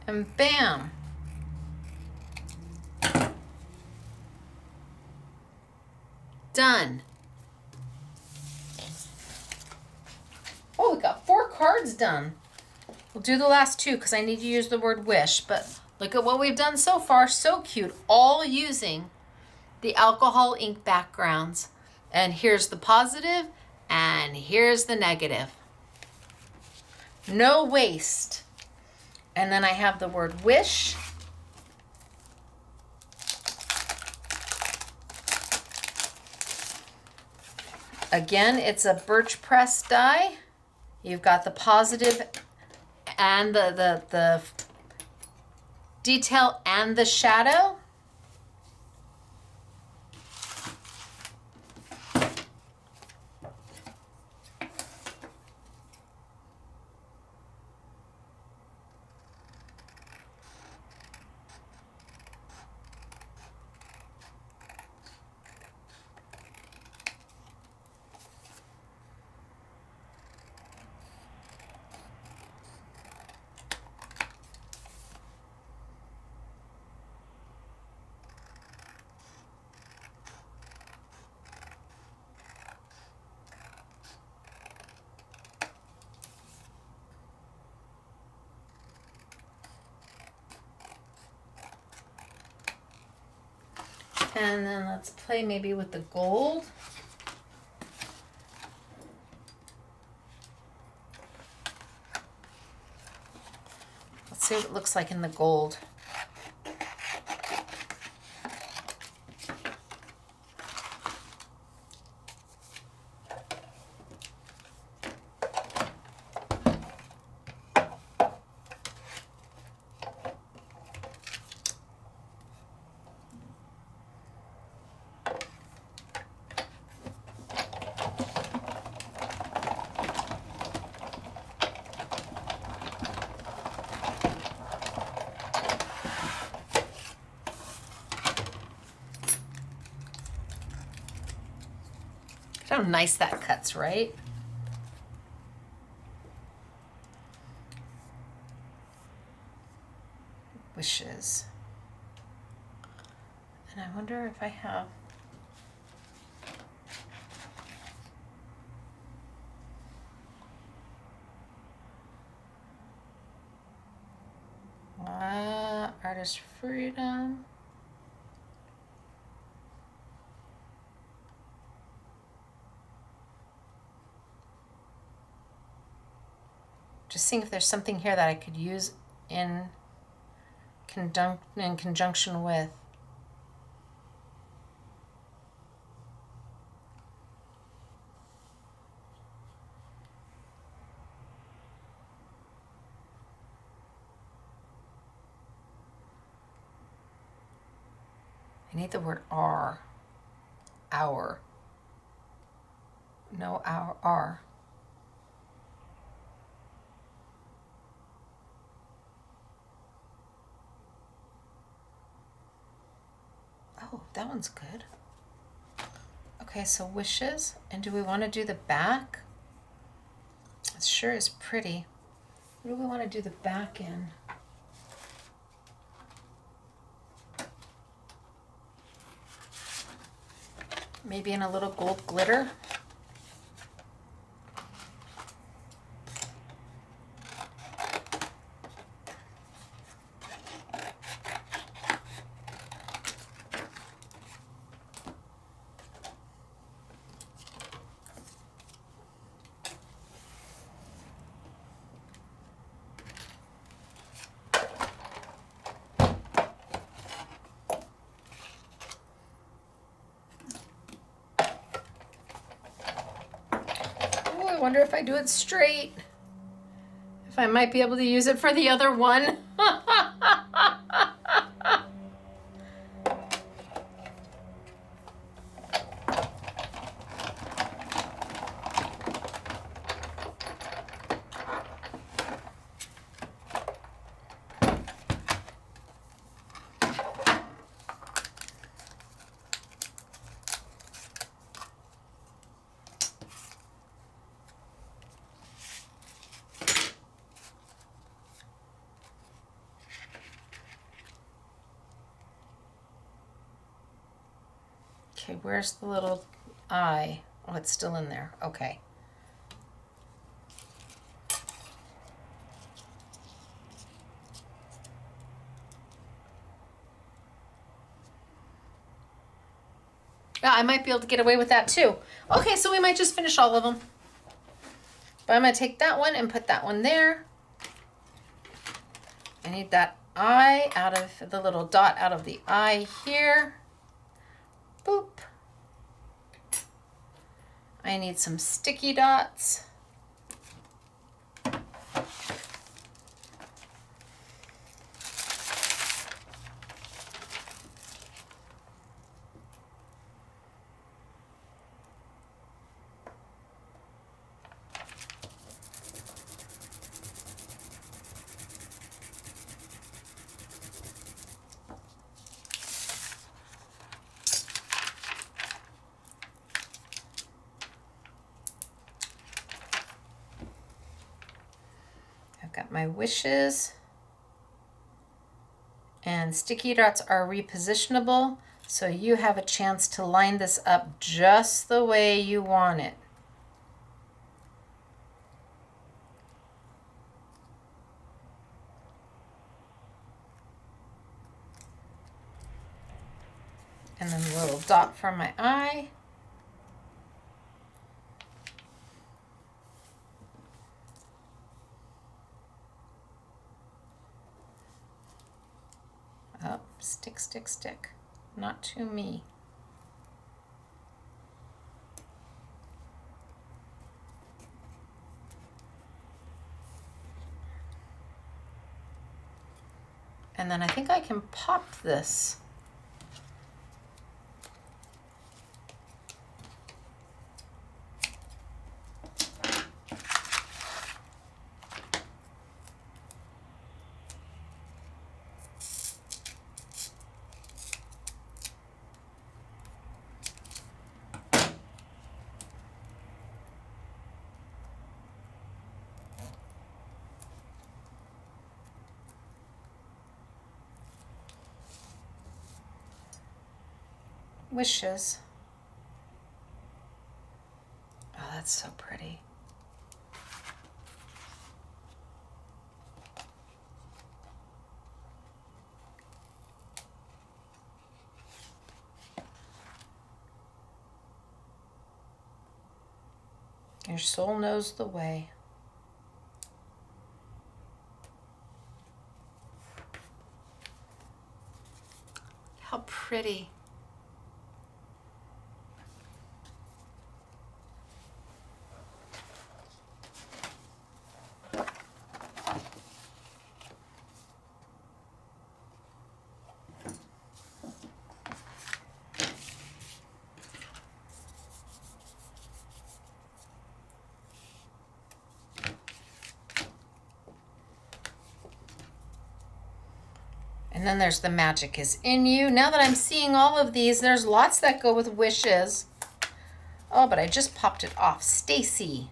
And bam. Done. Oh, we got 4 cards done. We'll do the last 2 because I need to use the word wish, but look at what we've done so far. So cute. All using the alcohol ink backgrounds. And here's the positive and here's the negative. No waste. And then I have the word wish. Again, it's a birch press die. You've got the positive and the detail and the shadow. And then let's play maybe with the gold. Let's see what it looks like in the gold. How nice that cuts, right? Wishes. And I wonder if I have... Artist freedom. Just seeing if there's something here that I could use in conjunction with. I need the word R. Hour. No, our R. Oh, that one's good. Okay, so wishes. And do we want to do the back? It sure is pretty. What do we want to do the back in? Maybe in a little gold glitter. I wonder if I do it straight, if I might be able to use it for the other one. Okay, where's the little eye? Oh, it's still in there. Okay. Yeah, I might be able to get away with that too. Okay, so we might just finish all of them. But I'm going to take that one and put that one there. I need that eye out of the little dot out of the eye here. Boop. I need some sticky dots. Got my wishes, and sticky dots are repositionable, so you have a chance to line this up just the way you want it. And then a little dot for my eye. Oh, stick, stick, stick. Not to me. And then I think I can pop this. Wishes. Oh, that's so pretty. Your soul knows the way. How pretty. And then there's the magic is in you. Now that I'm seeing all of these, there's lots that go with wishes. Oh, but I just popped it off. Stacey.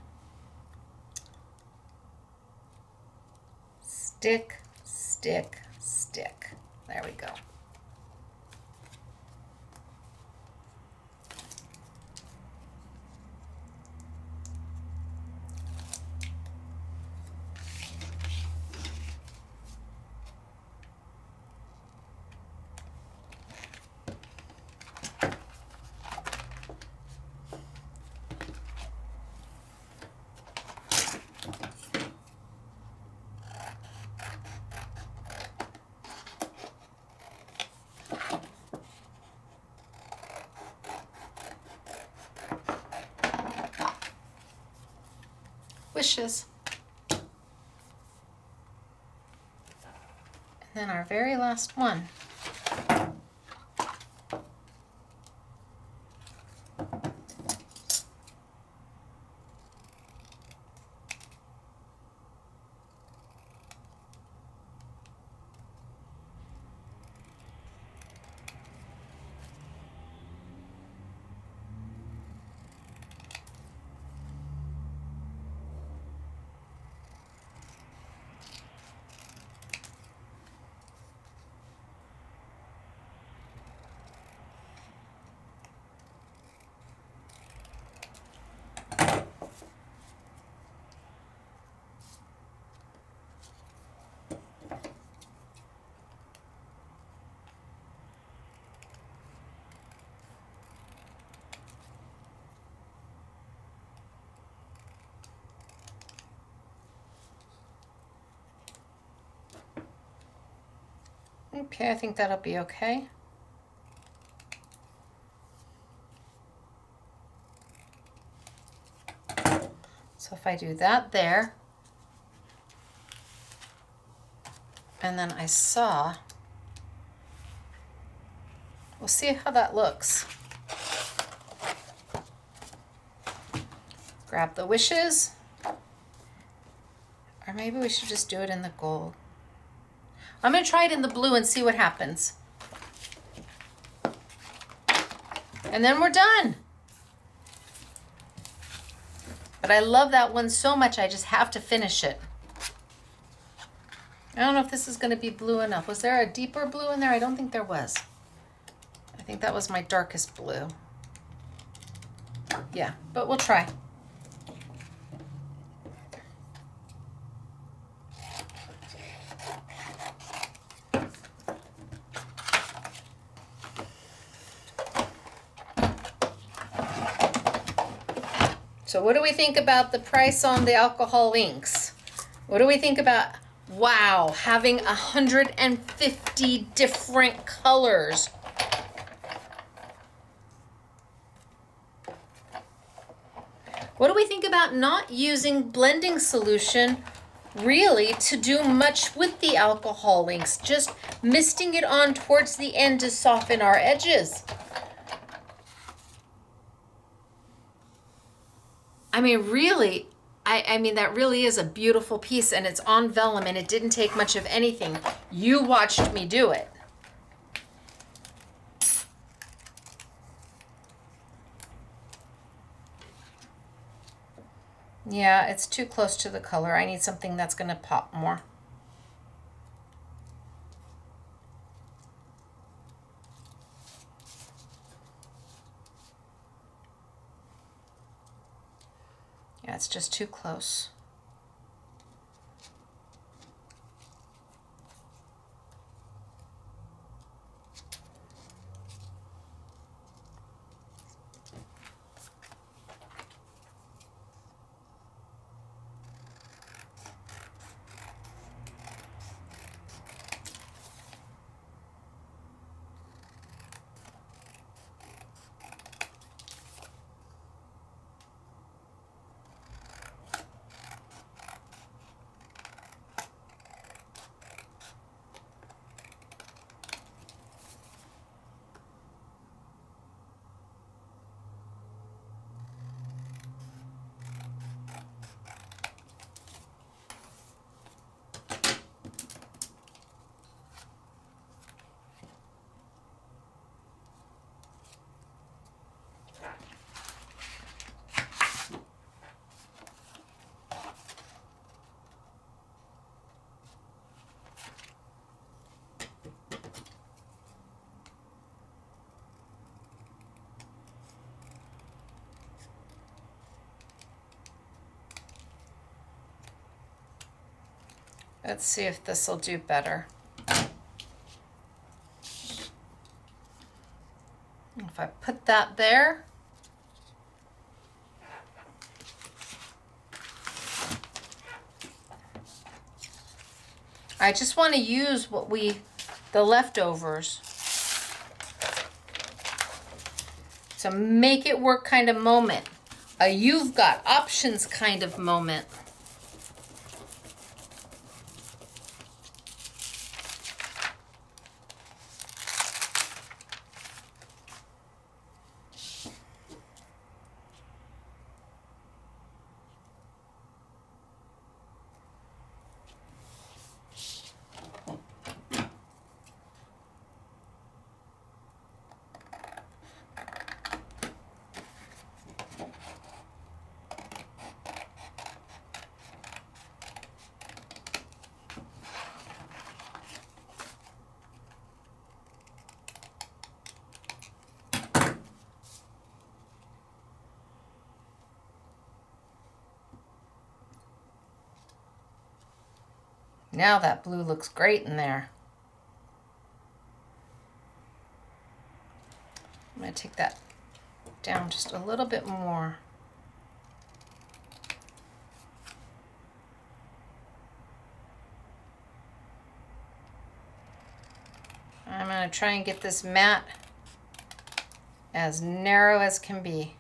Stick, stick, stick. There we go. Wishes. And then our very last one. Okay, I think that'll be okay. So if I do that there, and then I saw, we'll see how that looks. Grab the wishes, or maybe we should just do it in the gold. I'm going to try it in the blue and see what happens. And then we're done. But I love that one so much, I just have to finish it. I don't know if this is going to be blue enough. Was there a deeper blue in there? I don't think there was. I think that was my darkest blue. Yeah, but we'll try. So what do we think about the price on the alcohol inks? What do we think about, wow, having 150 different colors? What do we think about not using blending solution really to do much with the alcohol inks, just misting it on towards the end to soften our edges? I mean, really, I mean, that really is a beautiful piece, and it's on vellum, and it didn't take much of anything. You watched me do it. Yeah, it's too close to the color. I need something that's going to pop more. Yeah, it's just too close. Let's see if this will do better. If I put that there, I just want to use the leftovers to make it work kind of moment. A you've got options kind of moment. Now that blue looks great in there. I'm going to take that down just a little bit more. I'm going to try and get this mat as narrow as can be.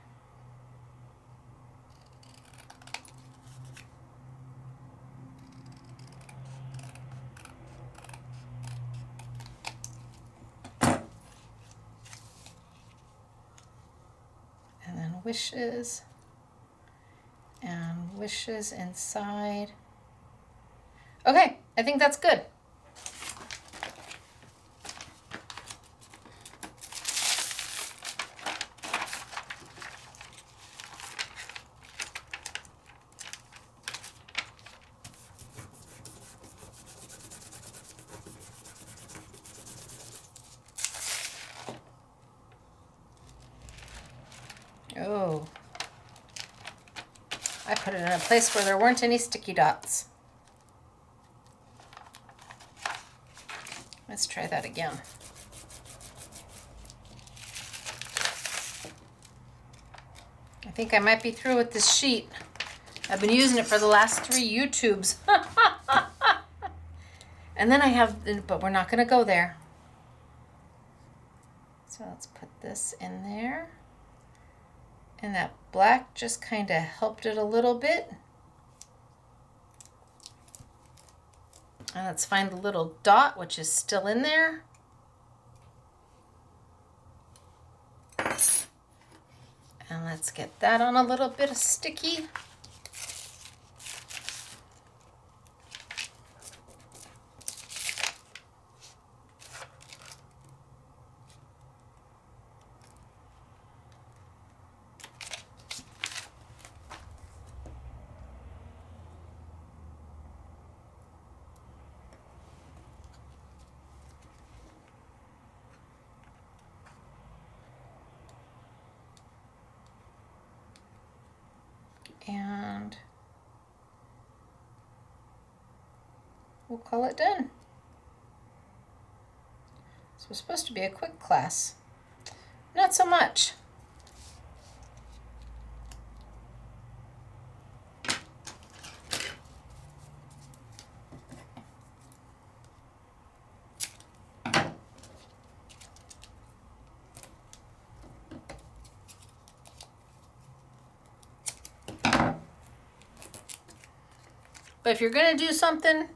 Wishes and wishes inside. Okay, I think that's good. Oh, I put it in a place where there weren't any sticky dots. Let's try that again. I think I might be through with this sheet. I've been using it for the last 3 YouTubes. And then I have, but we're not going to go there. So let's put this in there. And that black just kind of helped it a little bit. And let's find the little dot, which is still in there. And let's get that on a little bit of sticky. And we'll call it done. This was supposed to be a quick class. Not so much. But if you're going to do something,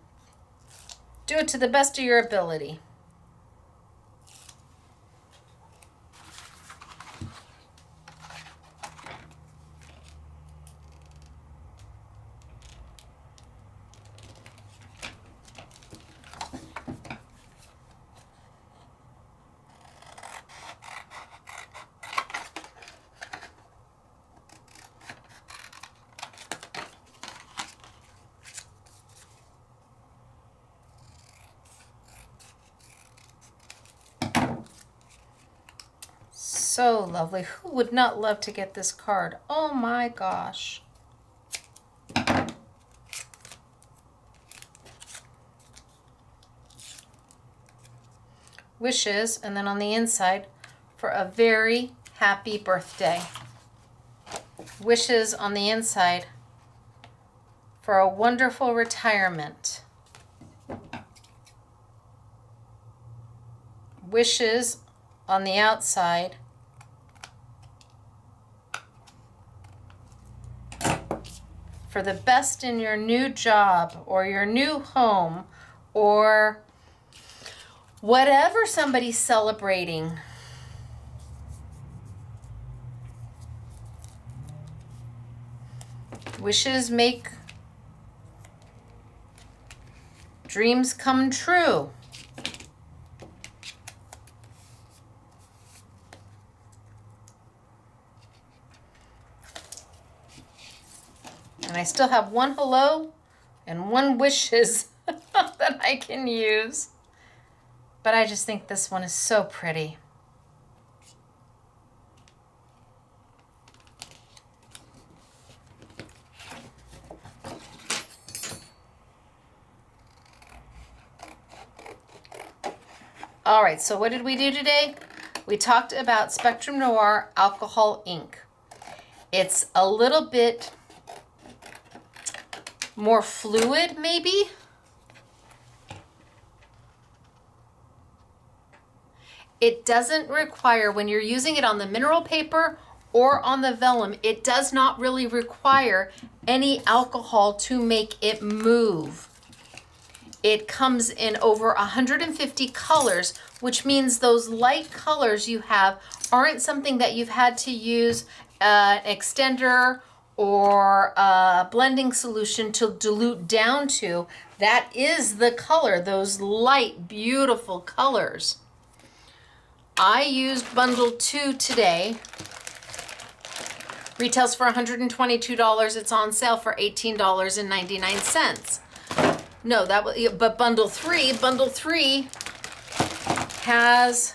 do it to the best of your ability. So lovely. Who would not love to get this card? Oh my gosh. Wishes, and then on the inside, for a very happy birthday. Wishes on the inside for a wonderful retirement. Wishes on the outside for the best in your new job or your new home or whatever somebody's celebrating. Wishes make dreams come true. And I still have one hello and one wishes that I can use. But I just think this one is so pretty. All right, so what did we do today? We talked about Spectrum Noir alcohol ink. It's a little bit more fluid, maybe. It doesn't require, when you're using it on the mineral paper or on the vellum, it does not really require any alcohol to make it move. It comes in over 150 colors, which means those light colors you have aren't something that you've had to use an extender or a blending solution to dilute down to. That is the color, those light, beautiful colors. I used bundle 2 today. Retails for $122. It's on sale for $18.99. No, that was, but bundle 3 has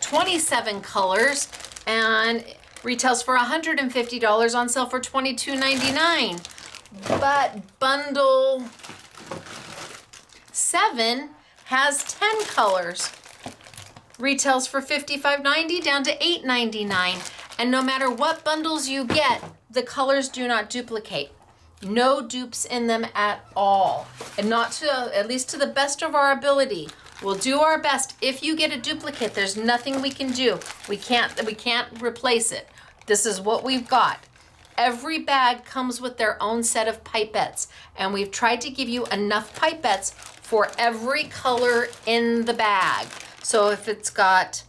27 colors and retails for $150, on sale for $22.99. But bundle 7 has 10 colors. Retails for $55.90 down to $8.99. And no matter what bundles you get, the colors do not duplicate. No dupes in them at all. And not to, at least to the best of our ability. We'll do our best. If you get a duplicate, there's nothing we can do. We can't replace it. This is what we've got. Every bag comes with their own set of pipettes, and we've tried to give you enough pipettes for every color in the bag. So if it's got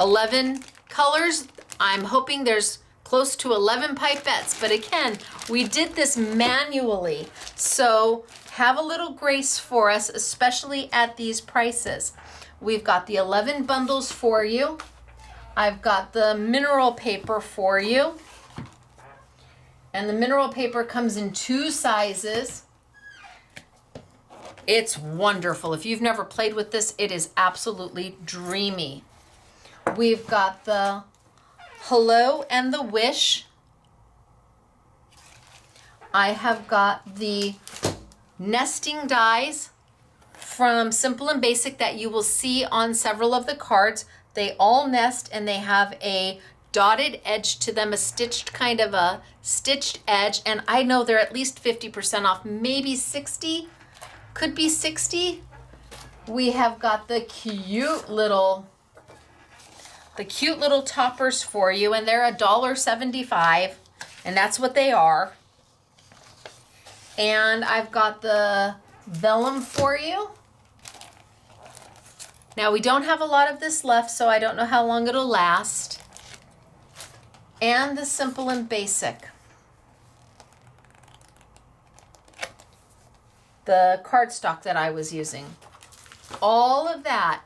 11 colors, I'm hoping there's close to 11 pipettes. But again, we did this manually. So have a little grace for us, especially at these prices. We've got the 11 bundles for you. I've got the mineral paper for you. And the mineral paper comes in 2 sizes. It's wonderful. If you've never played with this, it is absolutely dreamy. We've got the Hello and the Wish. I have got the nesting dies from Simple and Basic that you will see on several of the cards. They all nest and they have a dotted edge to them, a stitched kind of a stitched edge. And I know they're at least 50% off, maybe 60, could be 60. We have got the cute little toppers for you, and they're $1.75, and that's what they are. And I've got the vellum for you. Now we don't have a lot of this left, so I don't know how long it'll last. And the Simple and Basic. The cardstock that I was using. All of that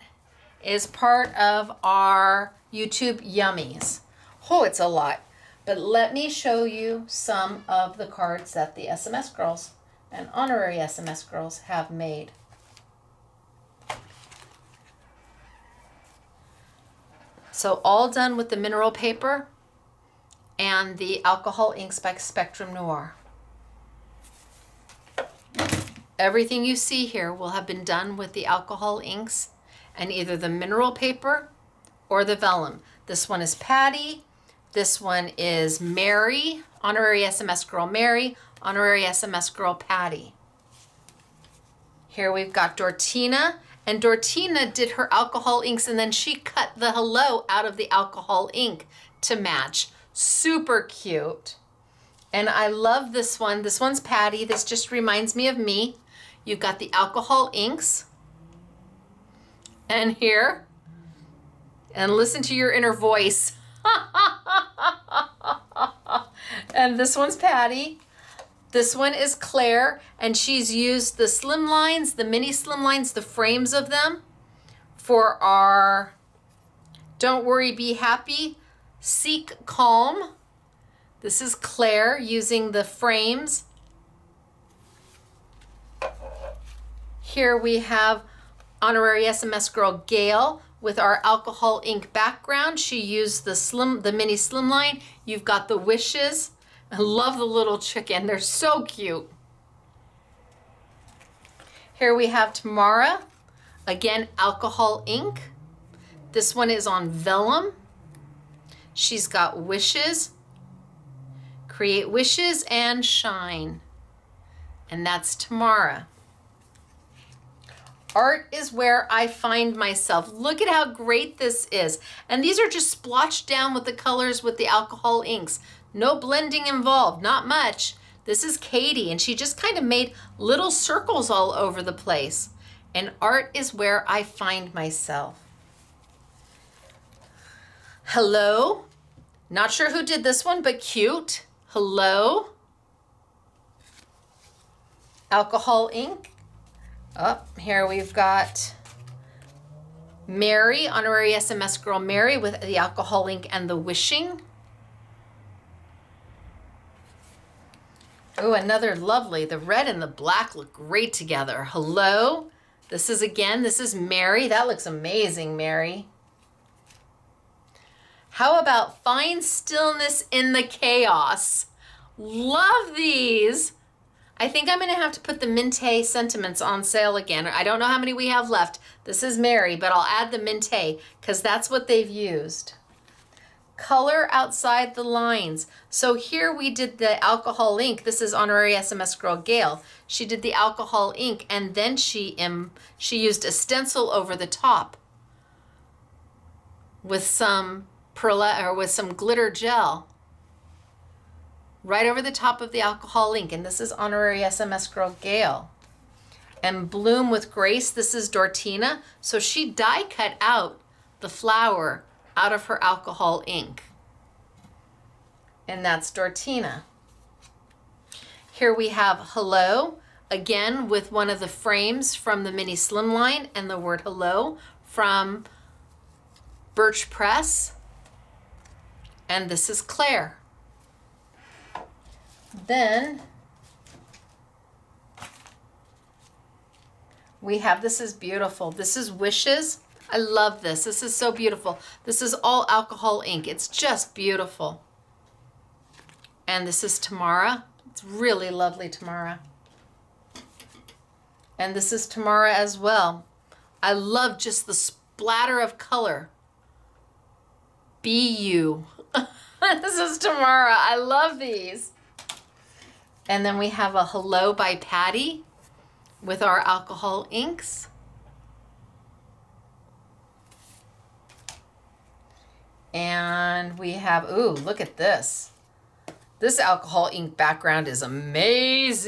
is part of our YouTube Yummies. Oh, it's a lot. But let me show you some of the cards that the SMS girls and honorary SMS girls have made. So all done with the mineral paper and the alcohol inks by Spectrum Noir. Everything you see here will have been done with the alcohol inks and either the mineral paper or the vellum. This one is Patty. This one is Mary, honorary SMS girl Mary, honorary SMS girl Patty. Here we've got Dortina, and Dortina did her alcohol inks and then she cut the hello out of the alcohol ink to match. Super cute. And I love this one. This one's Patty. This just reminds me of me. You've got the alcohol inks. And here, and listen to your inner voice. And this one's Patty. This one is Claire, and she's used the slim lines, the mini slim lines, the frames of them for our Don't Worry, Be Happy, Seek Calm. This is Claire using the frames. Here we have honorary SMS girl Gail with our alcohol ink background. She used the mini slimline. You've got the wishes. I love the little chicken. They're so cute. Here we have Tamara. Again, alcohol ink. This one is on vellum. She's got wishes. Create wishes and shine. And that's Tamara. Art is where I find myself. Look at how great this is. And these are just splotched down with the colors with the alcohol inks. No blending involved, not much. This is Katie, and she just kind of made little circles all over the place. And art is where I find myself. Hello. Not sure who did this one, but cute. Hello. Alcohol ink. Oh, here we've got Mary, honorary SMS girl Mary with the alcohol ink and the wishing. Oh, another lovely. The red and the black look great together. Hello. This is Mary. That looks amazing, Mary. How about Find Stillness in the Chaos? Love these. I think I'm going to have to put the Mintay Sentiments on sale again. I don't know how many we have left. This is Mary, but I'll add the Mintay because that's what they've used. color outside the lines. So here we did the alcohol ink. This is honorary SMS girl Gail. She did the alcohol ink, and then she used a stencil over the top with some with some glitter gel right over the top of the alcohol ink. And this is honorary SMS girl Gail. And Bloom with Grace, this is Dortina. So she die cut out the flower out of her alcohol ink. And that's Dortina. Here we have Hello, again with one of the frames from the mini slimline and the word hello from Birch Press. And this is Claire. Then we have, this is beautiful. This is Wishes. I love this. This is so beautiful. This is all alcohol ink. It's just beautiful. And this is Tamara. It's really lovely, Tamara. And this is Tamara as well. I love just the splatter of color. Be You. This is Tamara. I love these. And then we have a Hello by Patty with our alcohol inks. And we have, ooh, look at this. This alcohol ink background is amazing.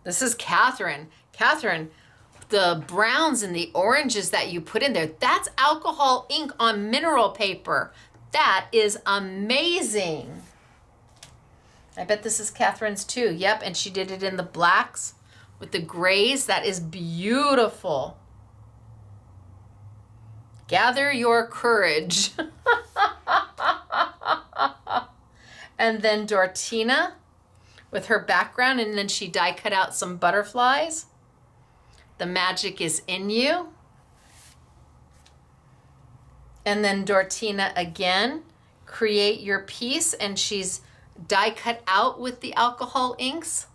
This is Catherine. Catherine, the browns and the oranges that you put in there, that's alcohol ink on mineral paper. That is amazing. I bet this is Catherine's too. Yep, and she did it in the blacks with the grays. That is beautiful. Gather your courage. And then Dortina with her background, and then she die cut out some butterflies. The magic is in you. And then Dortina again, create your piece, and she's die cut out with the alcohol inks.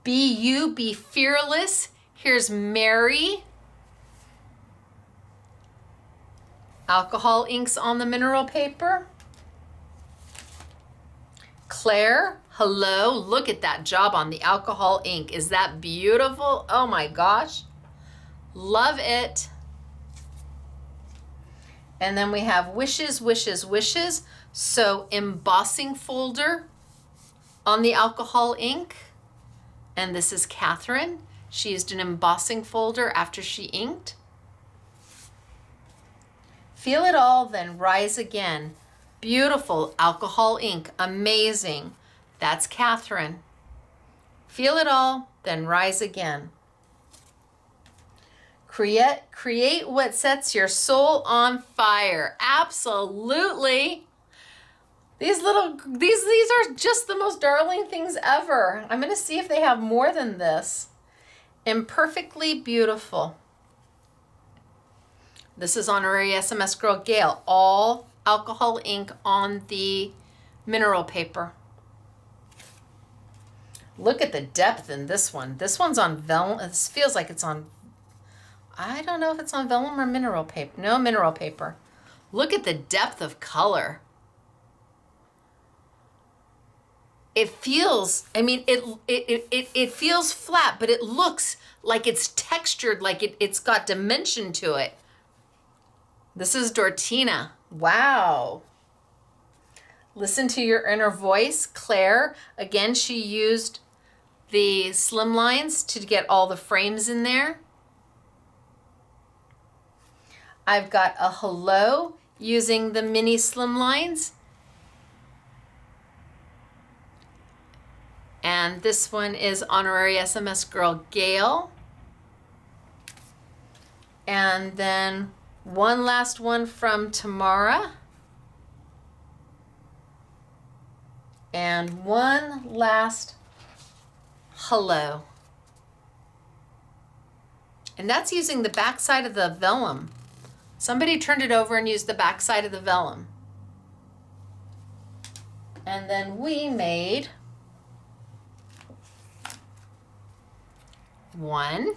Be you, be fearless. Here's Mary. Alcohol inks on the mineral paper. Claire, hello. Look at that job on the alcohol ink. Is that beautiful? Oh my gosh. Love it. And then we have Wishes, Wishes, Wishes. So embossing folder on the alcohol ink. And this is Catherine. She used an embossing folder after she inked. Feel it all, then rise again. Beautiful alcohol ink, amazing. That's Catherine. Feel it all, then rise again. Create what sets your soul on fire. Absolutely. These are just the most darling things ever. I'm going to see if they have more than this. Imperfectly beautiful. This is honorary SMS girl Gail. All alcohol ink on the mineral paper. Look at the depth in this one. This one's on vellum. This feels like it's on, I don't know if it's on vellum or mineral paper. No, mineral paper. Look at the depth of color. It feels, I mean, it feels flat, but it looks like it's textured, like it's got dimension to it. This is Dortina. Wow. Listen to your inner voice. Claire, again, she used the slim lines to get all the frames in there. I've got a hello using the mini slim lines. And this one is honorary SMS girl Gail. And then one last one from Tamara. And one last hello. And that's using the back side of the vellum. Somebody turned it over and used the back side of the vellum. And then we made one,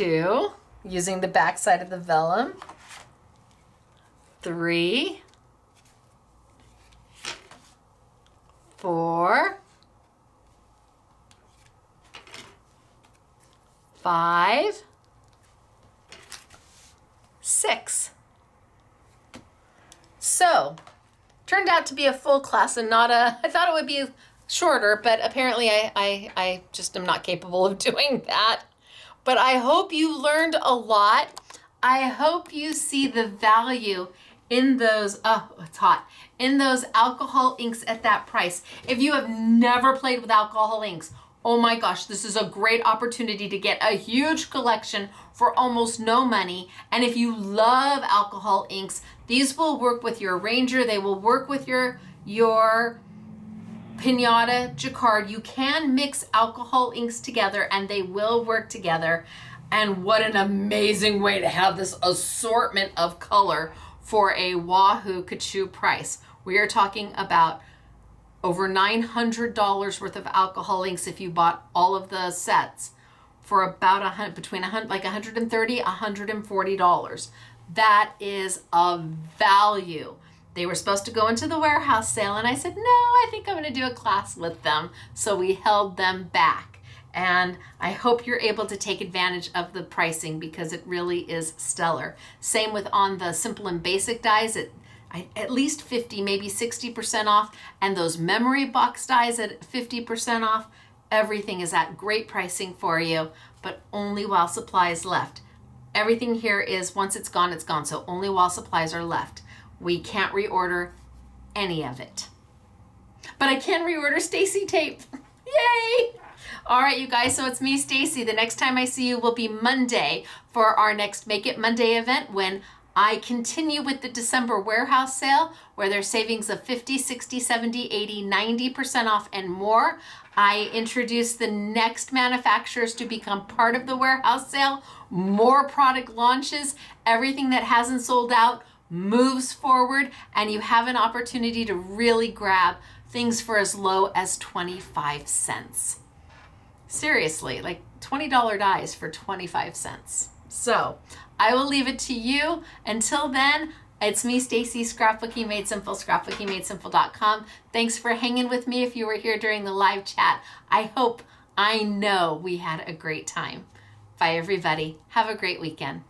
2, using the back side of the vellum. 3, 4, 5, 6. So, turned out to be a full class and not a, I thought it would be shorter, but apparently I just am not capable of doing that. But I hope you learned a lot. I hope you see the value in those, oh, it's hot, in those alcohol inks at that price. If you have never played with alcohol inks, oh my gosh, this is a great opportunity to get a huge collection for almost no money. And if you love alcohol inks, these will work with your Ranger. They will work with your Pinata, Jacquard. You can mix alcohol inks together and they will work together. And what an amazing way to have this assortment of color for a wahoo Ka-Choo price. We are talking about over $900 worth of alcohol inks if you bought all of the sets for about between like $130, $140. That is a value. They were supposed to go into the warehouse sale and I said, no, I think I'm going to do a class with them. So we held them back. And I hope you're able to take advantage of the pricing because it really is stellar. Same with on the simple and basic dies, at least 50, maybe 60% off. And those memory box dies at 50% off. Everything is at great pricing for you, but only while supplies left. Everything here is, once it's gone, it's gone. So only while supplies are left. We can't reorder any of it. But I can reorder Stacey tape. Yay! All right, you guys, so it's me, Stacey. The next time I see you will be Monday for our next Make It Monday event when I continue with the December warehouse sale where there's savings of 50, 60, 70, 80, 90% off and more. I introduce the next manufacturers to become part of the warehouse sale, more product launches, everything that hasn't sold out moves forward, and you have an opportunity to really grab things for as low as 25 cents. Seriously, like $20 dies for 25 cents. So I will leave it to you. Until then, it's me, Stacey, Scrapbooking Made Simple, scrapbookingmadesimple.com. Thanks for hanging with me if you were here during the live chat. I know we had a great time. Bye, everybody. Have a great weekend.